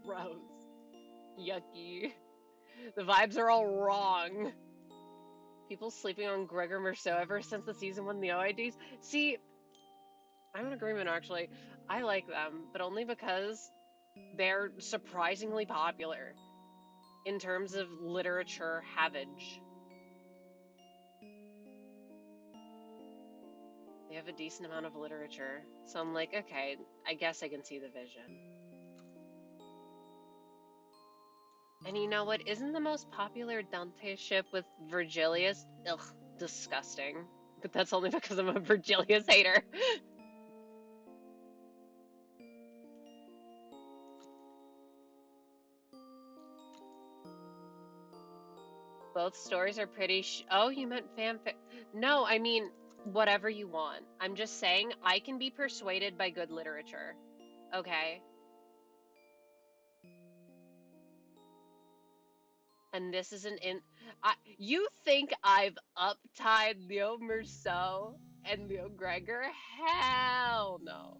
gross. Yucky. The vibes are all wrong. People sleeping on Gregor Merceau ever since the season 1 the OIDs. See, I'm in agreement actually. I like them, but only because they're surprisingly popular in terms of literature havage. They have a decent amount of literature. So I'm like, okay, I guess I can see the vision. And you know what? Isn't the most popular Dante ship with Virgilius? Ugh, disgusting. But that's only because I'm a Virgilius hater. Both stories are pretty oh, you meant fanfic. No, I mean, whatever you want. I'm just saying I can be persuaded by good literature. Okay? And this isn't in... you think I've uptied Leo Merceau and Leo Gregor? Hell no.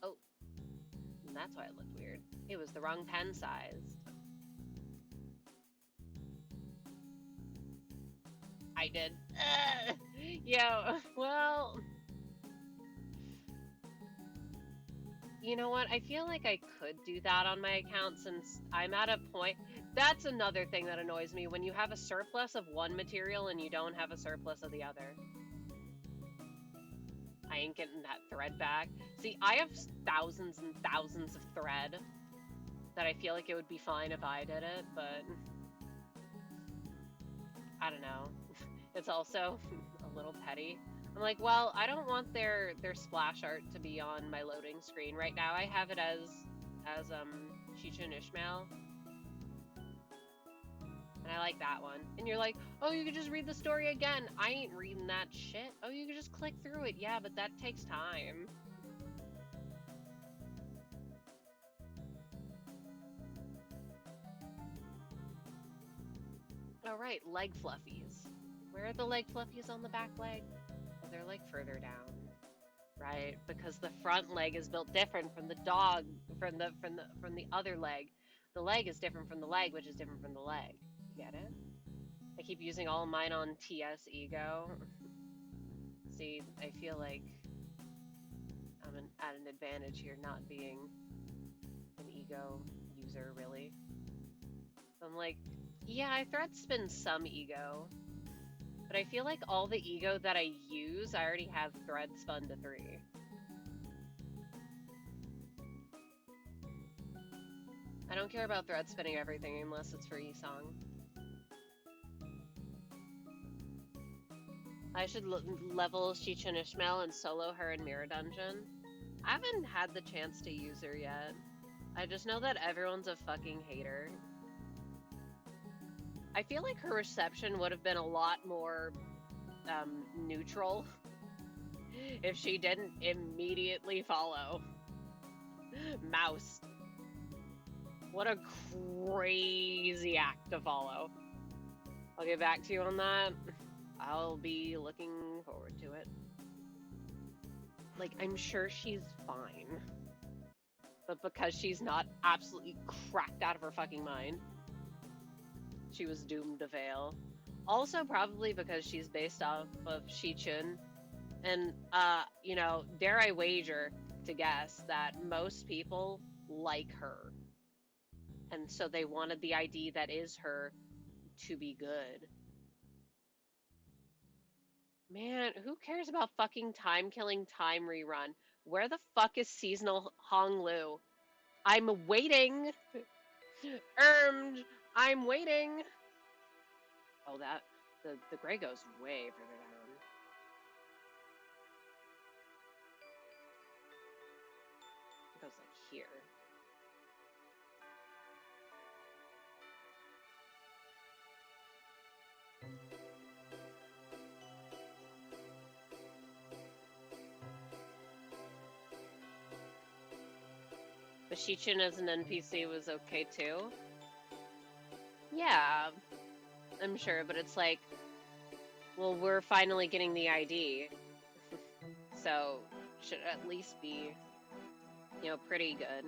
Oh, and that's why it looked weird. It was the wrong pen size. I did. Yeah, well... You know what? I feel like I could do that on my account since I'm at a point... That's another thing that annoys me, when you have a surplus of one material and you don't have a surplus of the other. I ain't getting that thread back. See, I have thousands and thousands of thread that I feel like it would be fine if I did it, but... I don't know. It's also a little petty. I'm like, well, I don't want their splash art to be on my loading screen. Right now I have it as Chicha and Ishmael. And I like that one. And you're like, oh, you could just read the story again. I ain't reading that shit. Oh, you could just click through it. Yeah, but that takes time. All right, leg fluffies. Where are the leg fluffies on the back leg? Oh, they're like further down. Right, because the front leg is built different from the dog, from the other leg. The leg is different from the leg, which is different from the leg. You get it? I keep using all of mine on TS Ego. See, I feel like I'm at an advantage here, not being an Ego user, really. I'm like, yeah, I thread spin some Ego, but I feel like all the Ego that I use, I already have thread spun to 3. I don't care about thread spinning everything unless it's for Esong. I should level Chicha and Ishmael and solo her in Mirror Dungeon. I haven't had the chance to use her yet. I just know that everyone's a fucking hater. I feel like her reception would have been a lot more neutral if she didn't immediately follow. Mouse. What a crazy act to follow. I'll get back to you on that. I'll be looking forward to it. Like, I'm sure she's fine. but because she's not absolutely cracked out of her fucking mind, she was doomed to fail. Also, probably because she's based off of Shichun, and you know, dare I wager to guess that most people like her, and so they wanted the ID that is her to be good. Man, who cares about fucking time-killing time rerun? Where the fuck is seasonal Hong Lu? I'm waiting. I'm waiting. Oh, that the gray goes way further down. It goes like here. But Shichun as an NPC was okay too. Yeah, I'm sure, but it's like, well, we're finally getting the ID, so should at least be, you know, pretty good.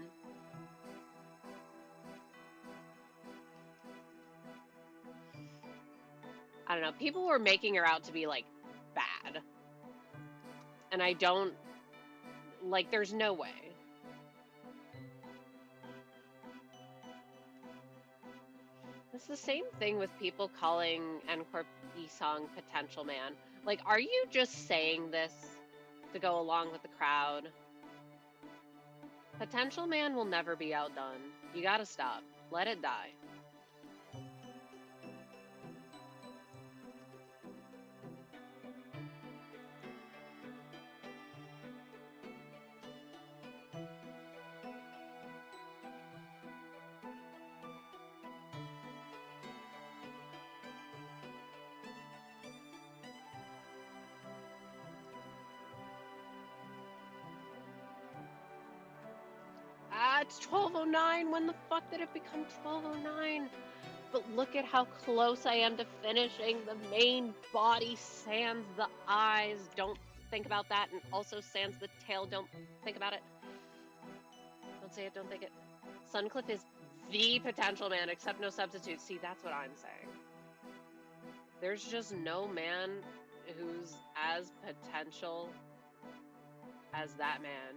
I don't know. People were making her out to be like bad, and I don't like. There's no way. It's the same thing with people calling Encore Isong potential man. Like, are you just saying this to go along with the crowd? Potential man will never be outdone. You gotta stop. Let it die. Ah, it's 12:09. When the fuck did it become 12:09? But look at how close I am to finishing. The main body sans the eyes. Don't think about that. And also sans the tail. Don't think about it. Don't say it. Don't think it. Suncliff is the potential man, except no substitute. See, that's what I'm saying. There's just no man who's as potential as that man.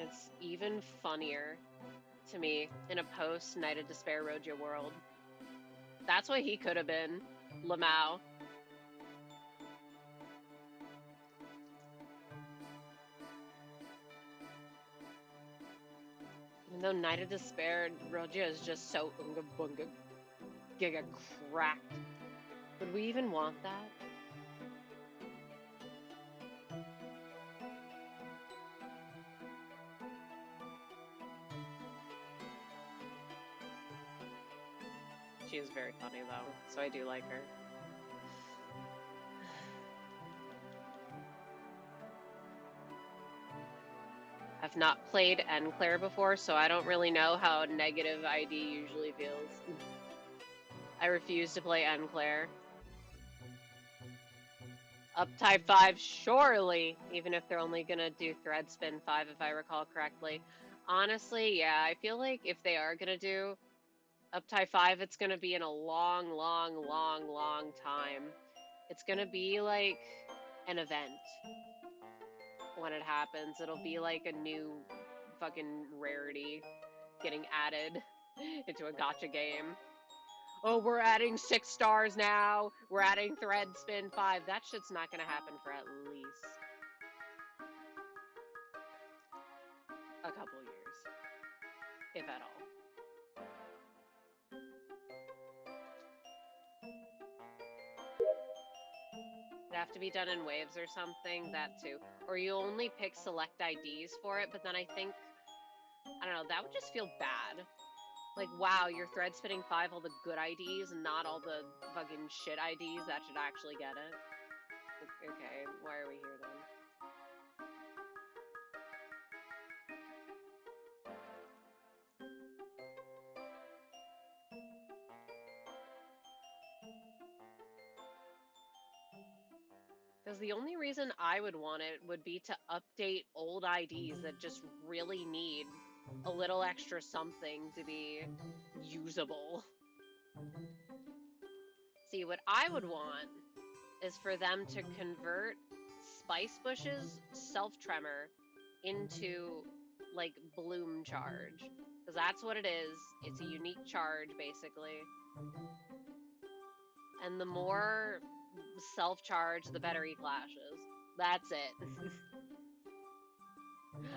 It's even funnier to me in a post Night of Despair Roja world. That's what he could have been, Lamau. Even though Night of Despair Roja is just so unga bunga giga cracked. Would we even want that? She is very funny though, so I do like her. I've not played Enclair before, so I don't really know how negative ID usually feels. I refuse to play Enclair. Up type 5, surely, even if they're only gonna do thread spin 5 if I recall correctly. Honestly, yeah, I feel like if they are gonna do up type 5, it's gonna be in a long time. It's gonna be like an event when it happens. It'll be like a new fucking rarity getting added into a gacha game. Oh, we're adding 6 stars now. We're adding thread spin 5. That shit's not gonna happen for at least a couple years, if at all. It'd have to be done in waves or something, that too. Or you only pick select IDs for it, but then I think, I don't know, that would just feel bad. Like, wow, you're thread spinning 5 all the good IDs and not all the fucking shit IDs that should actually get it. Okay, why are we here then? Because the only reason I would want it would be to update old IDs that just really need a little extra something to be usable. See, what I would want is for them to convert Spice Bush's self-tremor into, like, bloom charge. Because that's what it is. It's a unique charge, basically. And the more self-charge, the better he clashes. That's it.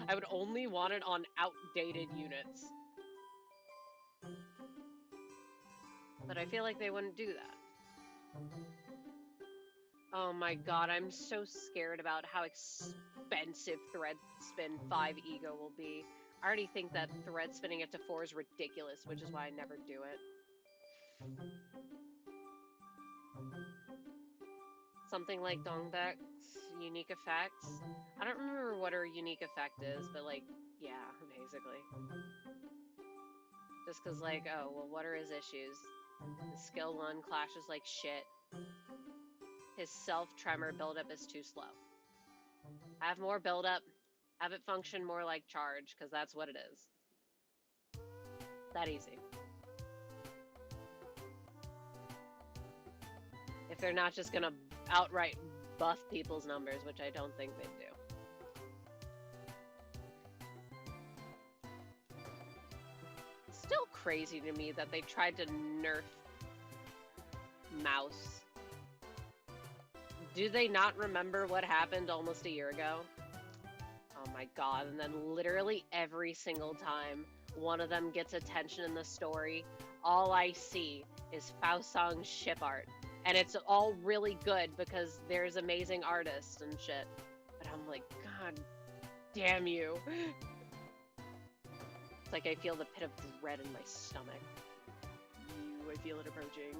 I would only want it on outdated units. But I feel like they wouldn't do that. Oh my god, I'm so scared about how expensive Thread Spin 5 Ego will be. I already think that thread spinning it to 4 is ridiculous, which is why I never do it. Something like Dongbek's unique effects. I don't remember what her unique effect is, but like, yeah, basically. Just cause like, oh, well, what are his issues? His skill 1 clashes like shit. His self-tremor buildup is too slow. Have more buildup, have it function more like charge, because that's what it is. That easy. If they're not just gonna outright buff people's numbers, which I don't think they do. It's still crazy to me that they tried to nerf Mouse. Do they not remember what happened almost a year ago? Oh my god, and then literally every single time one of them gets attention in the story, all I see is Faosong's ship art. And it's all really good because there's amazing artists and shit. But I'm like, god damn you. It's like I feel the pit of dread in my stomach. I feel it approaching.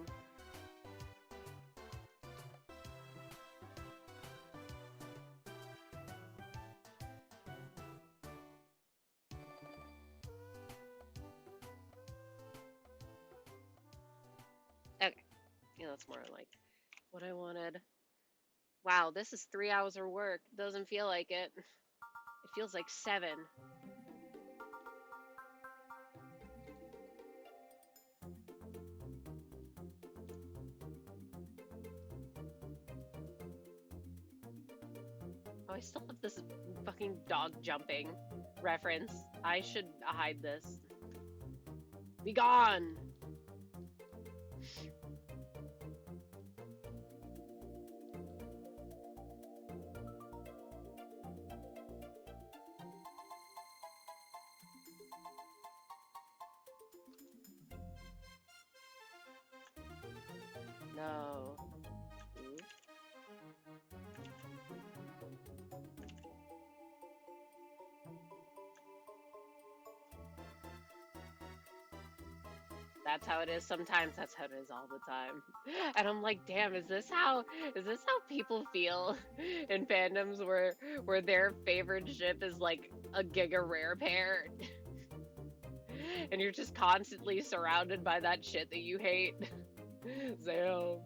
Okay. Yeah, that's more like what I wanted. Wow, this is 3 hours of work. Doesn't feel like it. It feels like 7. Oh, I still have this fucking dog jumping reference. I should hide this. Be gone! No. That's how it is sometimes, that's how it is all the time. And I'm like, damn, is this how people feel in fandoms where their favorite ship is like a giga rare pair? And you're just constantly surrounded by that shit that you hate. Zale.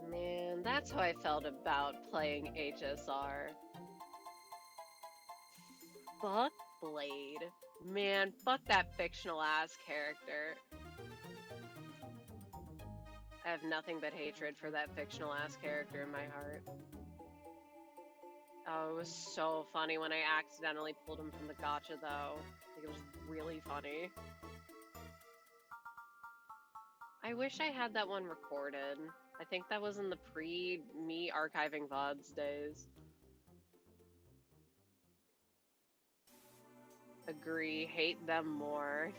Man, that's how I felt about playing HSR. Fuck Blade. Man, fuck that fictional ass character. I have nothing but hatred for that fictional ass character in my heart. Oh, it was so funny when I accidentally pulled him from the gacha though. Like, it was really funny. I wish I had that one recorded. I think that was in the pre-me archiving VODs days. Agree, hate them more.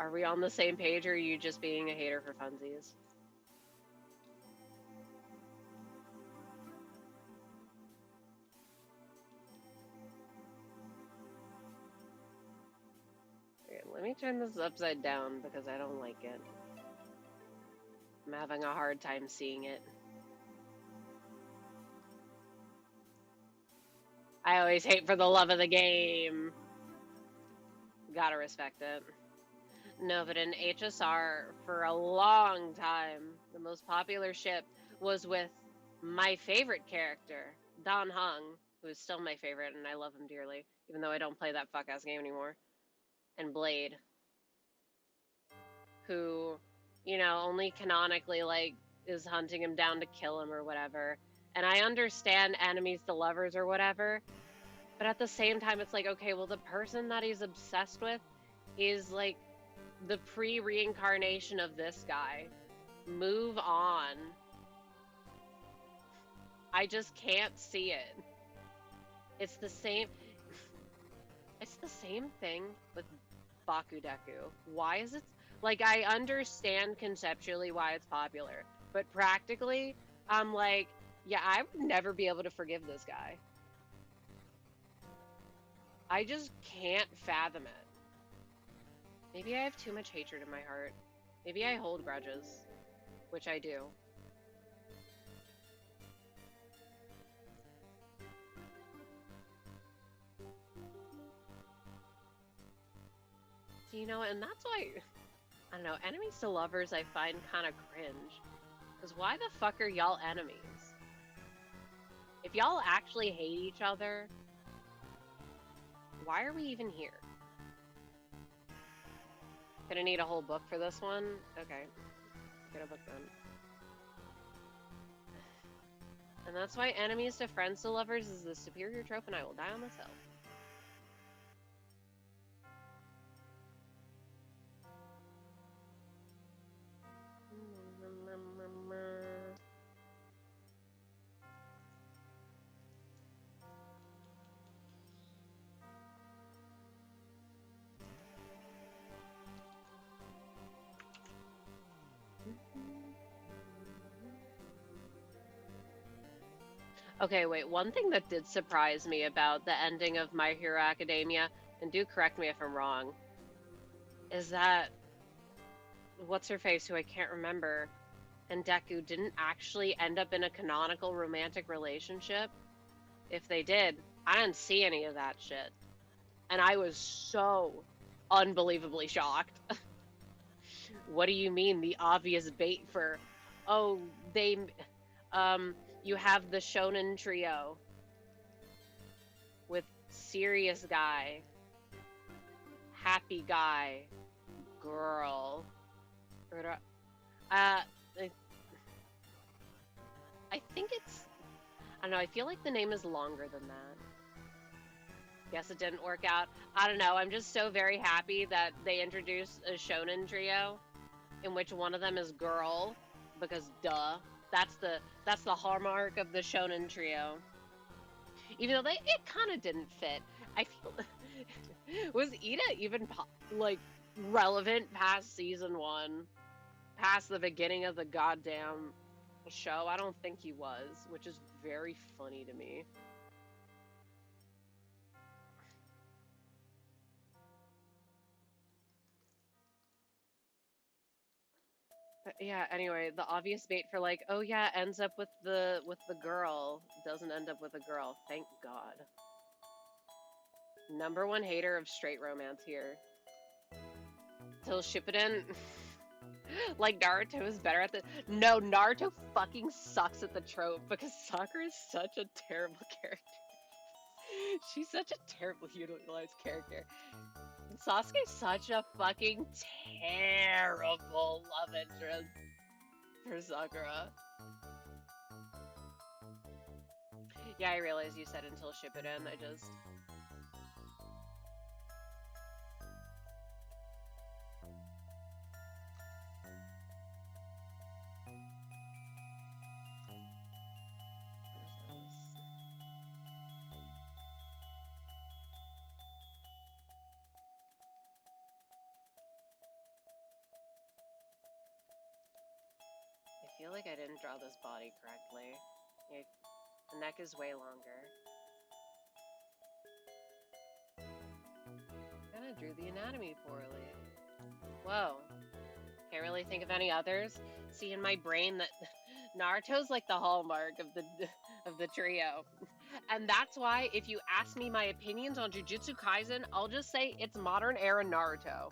Are we on the same page, or are you just being a hater for funsies? Okay, let me turn this upside down because I don't like it. I'm having a hard time seeing it. I always hate for the love of the game. Gotta respect it. No, but in HSR, for a long time, the most popular ship was with my favorite character, Don Hung, who is still my favorite, and I love him dearly, even though I don't play that fuck-ass game anymore, and Blade, who, you know, only canonically, like, is hunting him down to kill him or whatever. And I understand enemies to lovers or whatever, but at the same time, it's like, okay, well, the person that he's obsessed with is, like, the pre-reincarnation of this guy. Move on. I just can't see it. It's the same thing with Bakudeku. Why is it like, I understand conceptually why it's popular, but practically I'm like, yeah, I would never be able to forgive this guy. I just can't fathom it. Maybe I have too much hatred in my heart. Maybe I hold grudges, which I do. You know, and that's why, I don't know, enemies to lovers I find kind of cringe. Because why the fuck are y'all enemies? If y'all actually hate each other, why are we even here? Gonna need a whole book for this one? Okay. Get a book then. And that's why enemies to friends to lovers is the superior trope, and I will die on this hill. Okay, wait, one thing that did surprise me about the ending of My Hero Academia, and do correct me if I'm wrong, is that what's-her-face, who I can't remember, and Deku didn't actually end up in a canonical romantic relationship. If they did, I didn't see any of that shit. And I was so unbelievably shocked. What do you mean, the obvious bait for, oh, you have the shonen trio with serious guy, happy guy, girl. I think it's, I don't know, I feel like the name is longer than that. Guess it didn't work out. I don't know, I'm just so very happy that they introduced a shonen trio in which one of them is girl, because duh. That's the hallmark of the shonen trio. Even though it kind of didn't fit. I feel was Ida even like relevant past season 1, past the beginning of the goddamn show? I don't think he was, which is very funny to me. But yeah, anyway, the obvious bait for like, oh yeah, ends up with the girl, doesn't end up with a girl. Thank God. #1 hater of straight romance here. Till Shippuden. Like, Naruto is better at the. No, Naruto fucking sucks at the trope because Sakura is such a terrible character. She's such a terrible utilized character. Sasuke's such a fucking terrible love interest for Sakura. Yeah, I realize you said until Shippuden, I just... I feel like I didn't draw this body correctly. Yeah, the neck is way longer. I kinda drew the anatomy poorly. Whoa. Can't really think of any others. See, in my brain that Naruto's like the hallmark of the trio. And that's why, if you ask me my opinions on Jujutsu Kaisen, I'll just say it's modern era Naruto.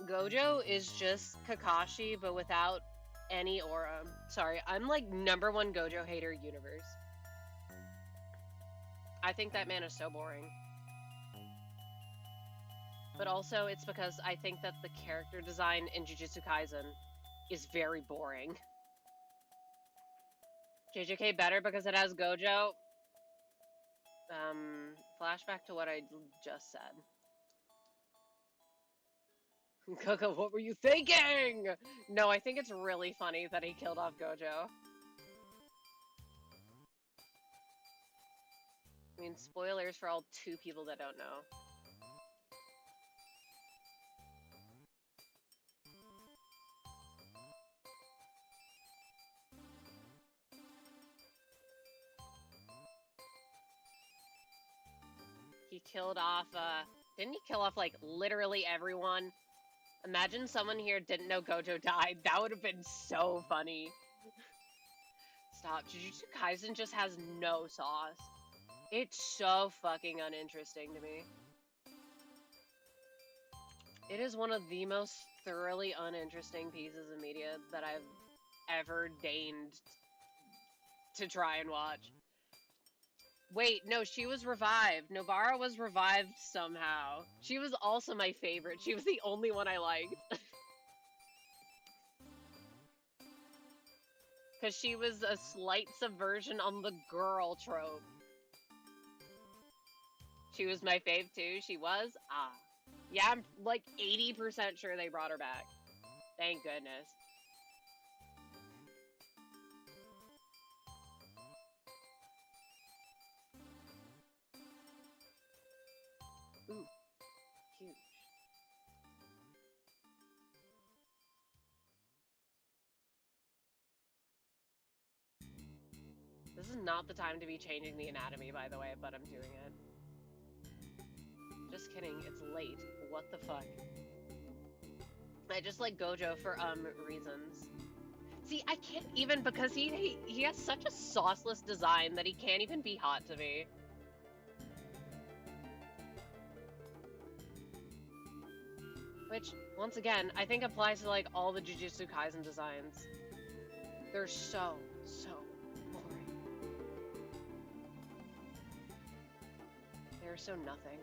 Gojo is just Kakashi, but without any aura. Sorry, I'm like #1 Gojo hater universe. I think that man is so boring. But also, it's because I think that the character design in Jujutsu Kaisen is very boring. JJK better because it has Gojo. Flashback to what I just said. Coco, what were you thinking? No, I think it's really funny that he killed off Gojo. I mean, spoilers for all 2 people that don't know. He killed off, didn't he kill off, like, literally everyone? Imagine someone here didn't know Gojo died. That would have been so funny. Stop. Jujutsu Kaisen just has no sauce. It's so fucking uninteresting to me. It is one of the most thoroughly uninteresting pieces of media that I've ever deigned to try and watch. Wait, no, she was revived. Nobara was revived somehow. She was also my favorite. She was the only one I liked. Because she was a slight subversion on the girl trope. She was my fave too. She was? Ah. Yeah, I'm like 80% sure they brought her back. Thank goodness. Ooh, huge. This is not the time to be changing the anatomy, by the way, but I'm doing it. Just kidding, it's late. What the fuck? I just like Gojo for, reasons. See, I can't even, because he has such a sauceless design that he can't even be hot to me. Which, once again, I think applies to, like, all the Jujutsu Kaisen designs. They're so boring. They're so nothing.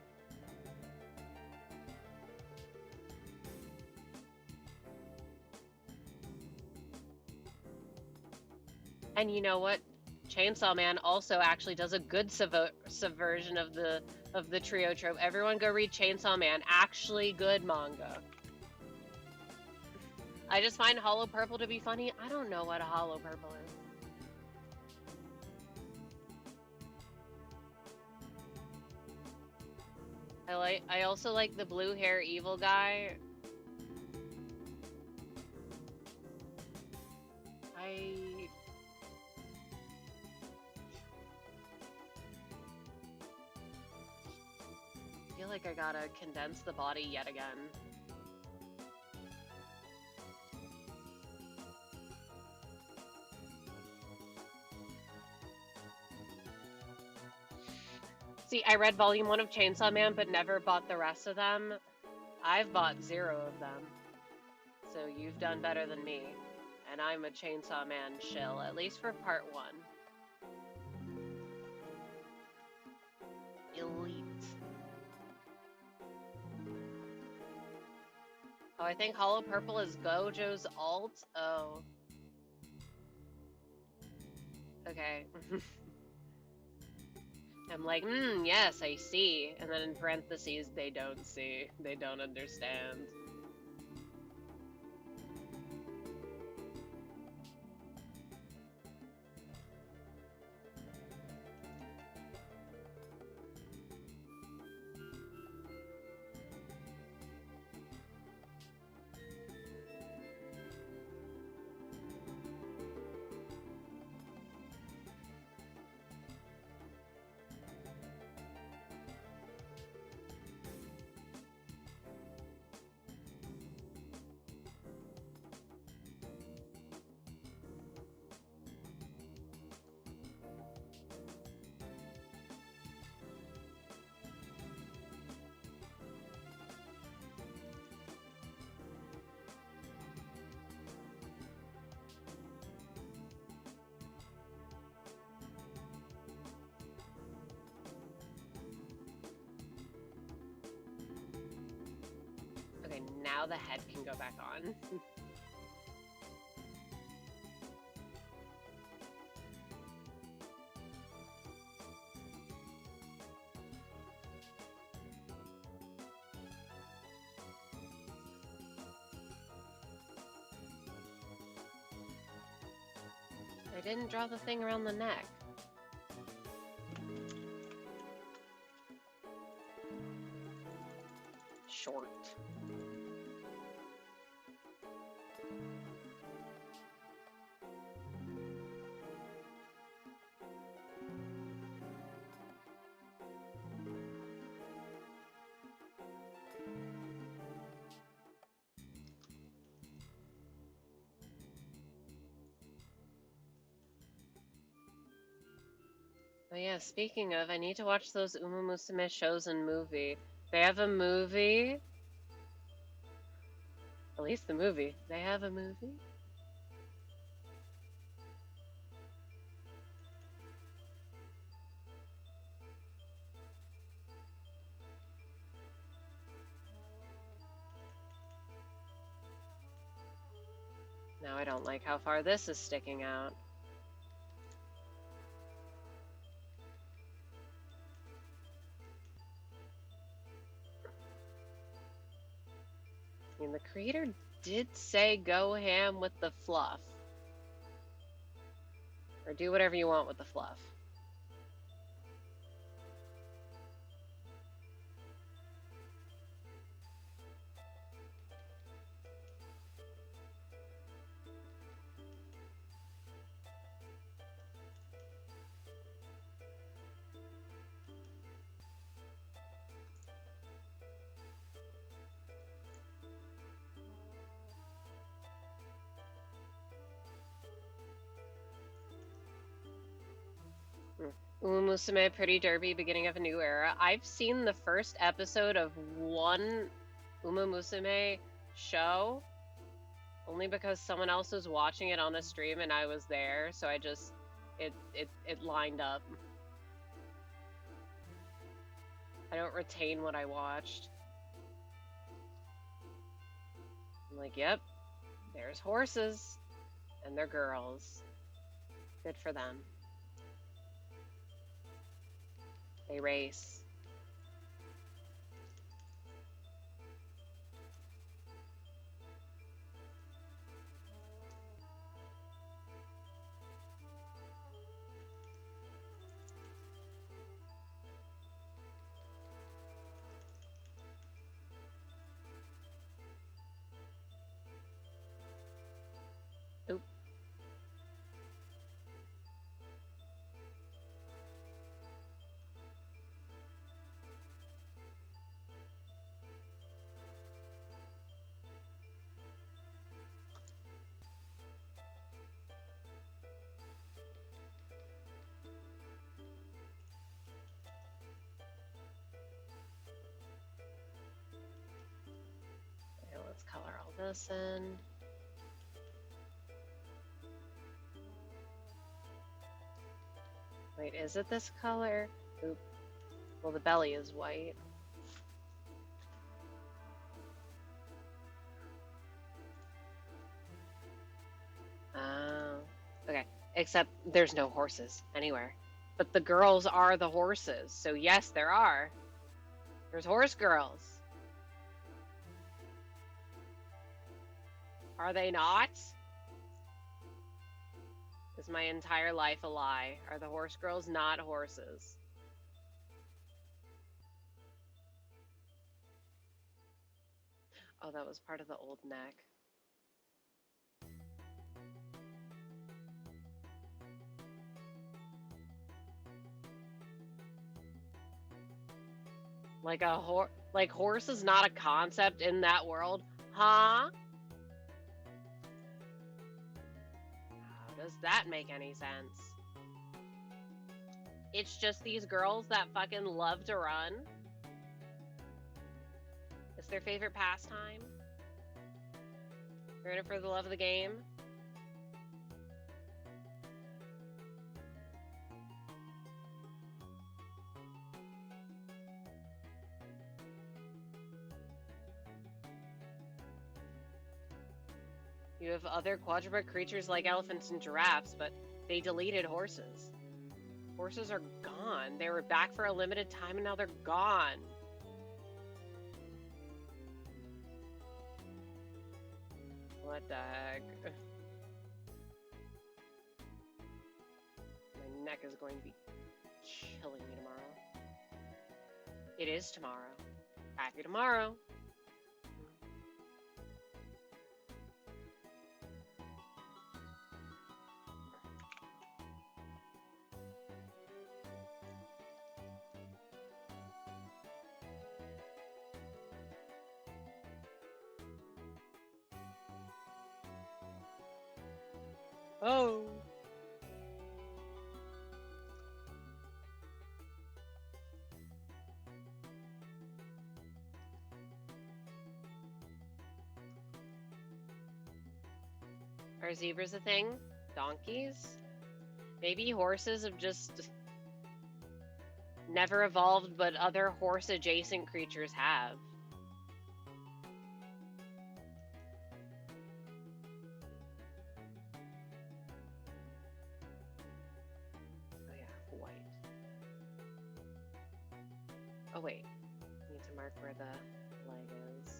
And you know what? Chainsaw Man also actually does a good subversion of the trio trope. Everyone go read Chainsaw Man. Actually good manga. I just find Hollow Purple to be funny. I don't know what a Hollow Purple is. I also like the blue hair evil guy. I feel like I gotta condense the body yet again. See, I read volume 1 of Chainsaw Man, but never bought the rest of them. I've bought 0 of them. So you've done better than me. And I'm a Chainsaw Man shill, at least for part 1. Elite. Oh, I think Hollow Purple is Gojo's alt? Oh. Okay. I'm like, yes, I see. And then in parentheses, they don't see. They don't understand. now the head can go back on. I didn't draw the thing around the neck. Short. Oh yeah, speaking of, I need to watch those Uma Musume shows and movie. They have a movie? At least the movie. They have a movie? Now I don't like how far this is sticking out. I mean, the creator did say go ham with the fluff. Or do whatever you want with the fluff. Uma Musume Pretty Derby, Beginning of a New Era. I've seen the first episode of one Uma Musume show only because someone else was watching it on the stream and I was there, so I just it lined up. I don't retain what I watched. I'm like, yep, there's horses and they're girls. Good for them. They race. Oop. Okay, let's color all this in. Wait, is it this color? Oop. Well, the belly is white. Oh, okay. Except there's no horses anywhere. But the girls are the horses. So yes, there are. There's horse girls. Are they not? Is my entire life a lie? Are the horse girls not horses? Oh, that was part of the old neck. Like horse is not a concept in that world, huh? How does that make any sense? It's just these girls that fucking love to run. It's their favorite pastime. They're in it for the love of the game. You have other quadruped creatures like elephants and giraffes, but they deleted horses. Horses are gone. They were back for a limited time and now they're gone. What the heck? My neck is going to be killing me tomorrow. It is tomorrow. Happy tomorrow. Oh. Are zebras a thing? Donkeys? Maybe horses have just never evolved, but other horse-adjacent creatures have. Oh yeah, white. Oh wait, need to mark where the leg is.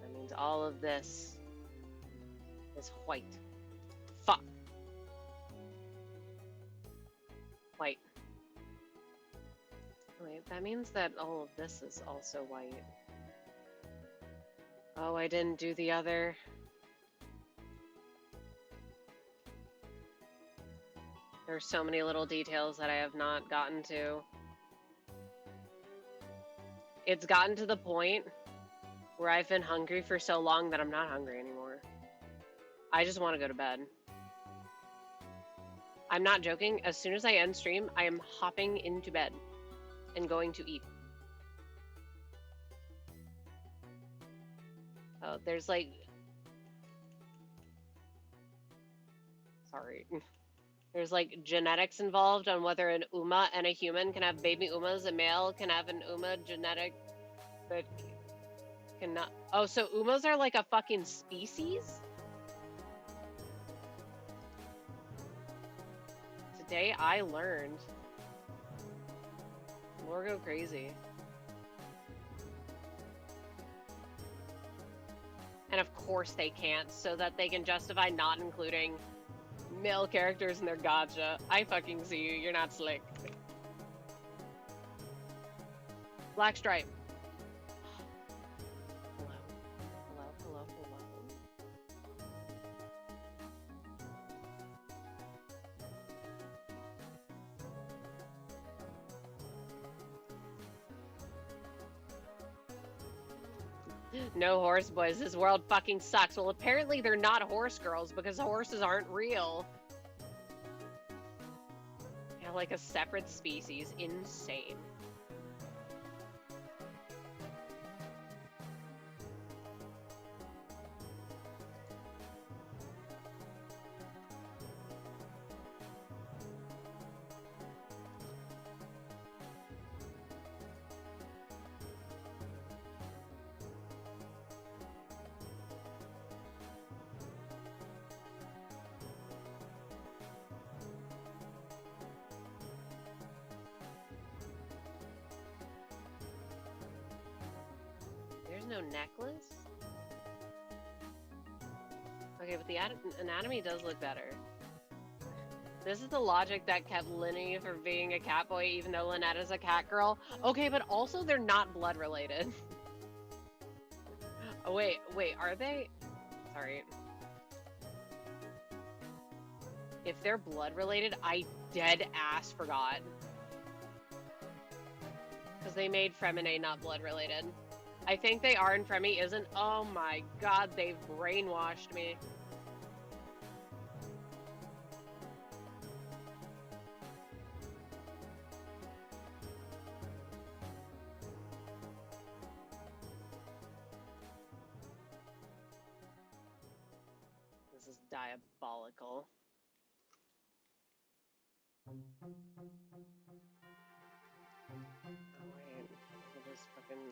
That means all of this is white. Fuck. White. Wait, that means that all of this is also white. Oh, I didn't do the other. There's so many little details that I have not gotten to. It's gotten to the point where I've been hungry for so long that I'm not hungry anymore. I just want to go to bed. I'm not joking. As soon as I end stream, I am hopping into bed and going to eat. Oh, there's like... Sorry. There's like genetics involved on whether an Uma and a human can have baby Umas. A male can have an Uma genetic that cannot... Oh, so Umas are like a fucking species? Today I learned. Lord go crazy. And of course they can't, so that they can justify not including male characters in their gacha. I fucking see you, you're not slick. Black Stripe. Hello. Hello, hello, hello. No horse boys, this world fucking sucks. Well, apparently they're not horse girls because horses aren't real. Yeah, like a separate species. Insane. No necklace? Okay, but the anatomy does look better. This is the logic that kept Linny from being a cat boy even though Lynette is a cat girl. Okay, but also they're not blood related. Oh wait, are they? Sorry. If they're blood related, I dead ass forgot. Because they made Fremine not blood related. I think they are and Fremi isn't. Oh my god, they've brainwashed me. diabolical. Oh wait, it is fucking.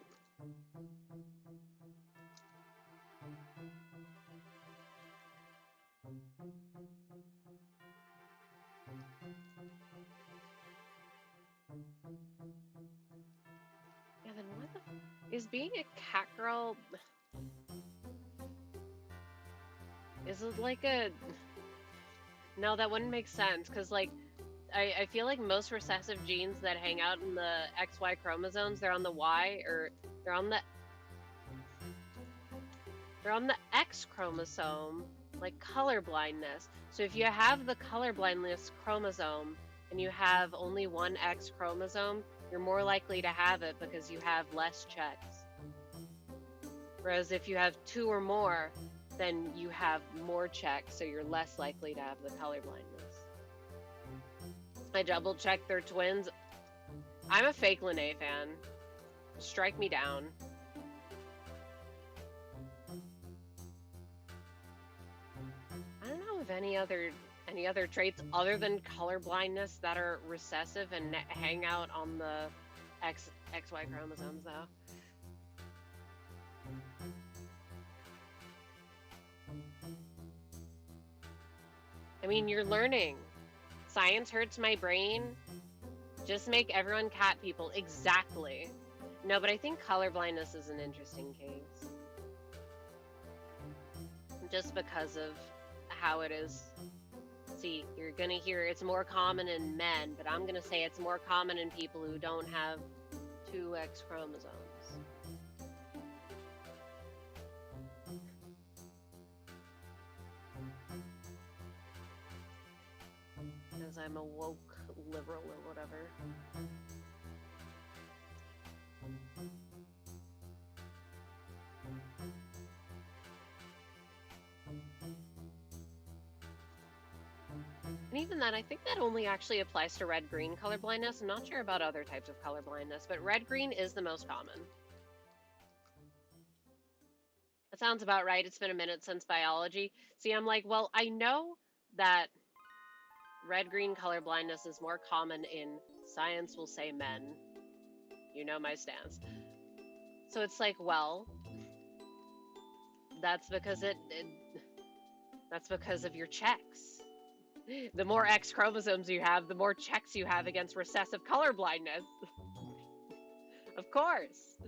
Yeah, then what the is being a cat girl? Is it like a? No, that wouldn't make sense because like I feel like most recessive genes that hang out in the XY chromosomes, they're on the Y or they're on the X chromosome, like color blindness. So if you have the color blindness chromosome and you have only one X chromosome, you're more likely to have it because you have less checks. Whereas if you have two or more, then you have more checks, so you're less likely to have the color blindness. I double checked they're twins. I'm a fake Lene fan. Strike me down. I don't know of any other traits other than color blindness that are recessive and hang out on the XY chromosomes though. I mean, you're learning. Science hurts my brain. Just make everyone cat people. Exactly. No, but I think color blindness is an interesting case. Just because of how it is. See, you're gonna hear it's more common in men, but I'm gonna say it's more common in people who don't have two X chromosomes. Because I'm a woke liberal or whatever. And even then, I think that only actually applies to red-green color blindness. I'm not sure about other types of color blindness, but red-green is the most common. That sounds about right. It's been a minute since biology. See, I'm like, well, I know that red-green color blindness is more common in science will say men. You know my stance. So it's like, well, that's because that's because of your checks. The more X chromosomes you have, the more checks you have against recessive color blindness. Of course.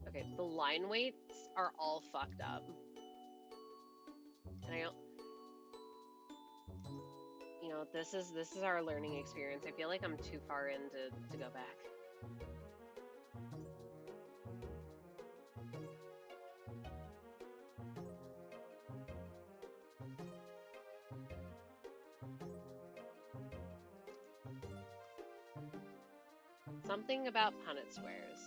Okay, the line weights are all fucked up. And I don't, you know, this is our learning experience. I feel like I'm too far in to go back. Something about Punnett squares.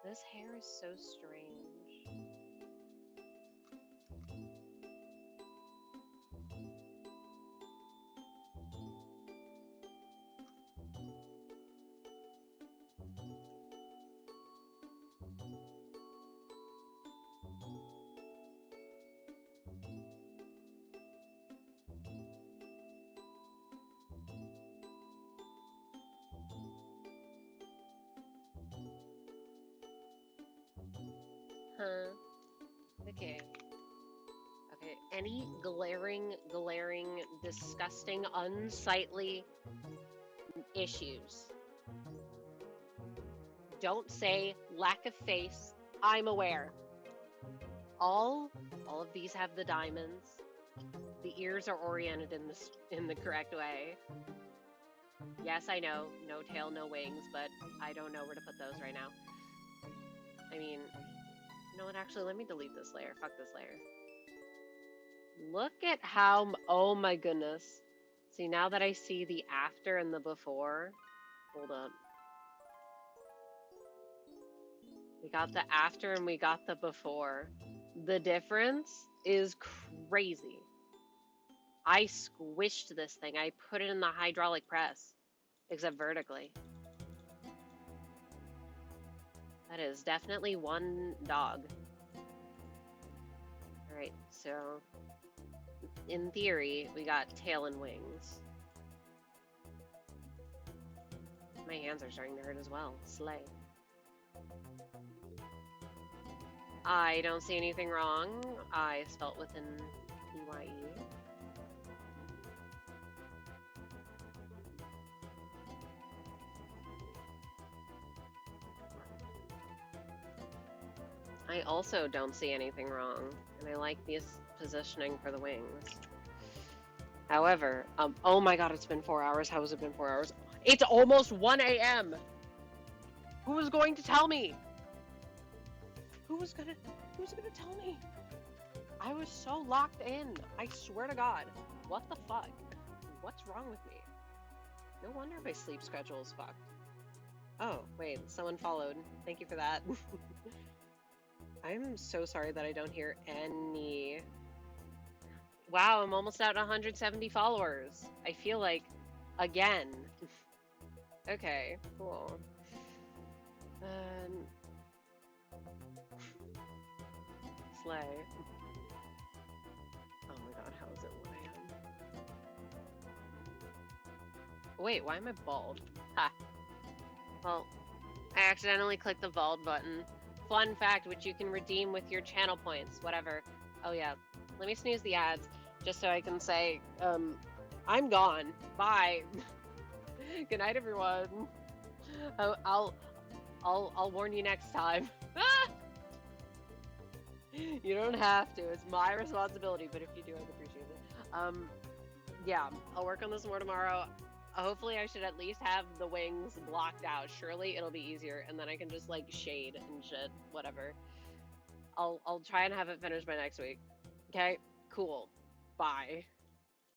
This hair is so strange. Huh. Okay. Okay. Any glaring, disgusting, unsightly issues? Don't say lack of face. I'm aware. All of these have the diamonds. The ears are oriented in the correct way. Yes, I know, no tail, no wings, but I don't know where to put those right now. I mean, you know what, actually, let me delete this layer. Fuck this layer. Look at how, oh my goodness. See, now that I see the after and the before, hold up. We got the after and we got the before. The difference is crazy. I squished this thing. I put it in the hydraulic press, except vertically. That is definitely one dog. All right, so in theory, we got tail and wings. My hands are starting to hurt as well. Slay. I don't see anything wrong. I spelt with an EYE. I also don't see anything wrong, and I like this positioning for the wings. However, oh my god, it's been 4 hours. How has it been 4 hours? It's almost 1 a.m. Who was going to tell me? Who's gonna tell me? I was so locked in. I swear to God. What the fuck? What's wrong with me? No wonder my sleep schedule is fucked. Oh, wait, someone followed. Thank you for that. I'm so sorry that I don't hear any. Wow, I'm almost at 170 followers. I feel like, again. Okay, cool. Slay. Oh my god, how is it 1 a.m.? Wait, why am I bald? Ha. Well, I accidentally clicked the bald button. Fun fact, which you can redeem with your channel points, whatever. Oh yeah, let me snooze the ads, just so I can say, I'm gone. Bye. Good night, everyone. I'll warn you next time. You don't have to. It's my responsibility, but if you do, I'd appreciate it. Yeah, I'll work on this more tomorrow. Hopefully I should at least have the wings blocked out. Surely it'll be easier, and then I can just like shade and shit, whatever. I'll try and have it finished by next week. Okay? Cool. Bye.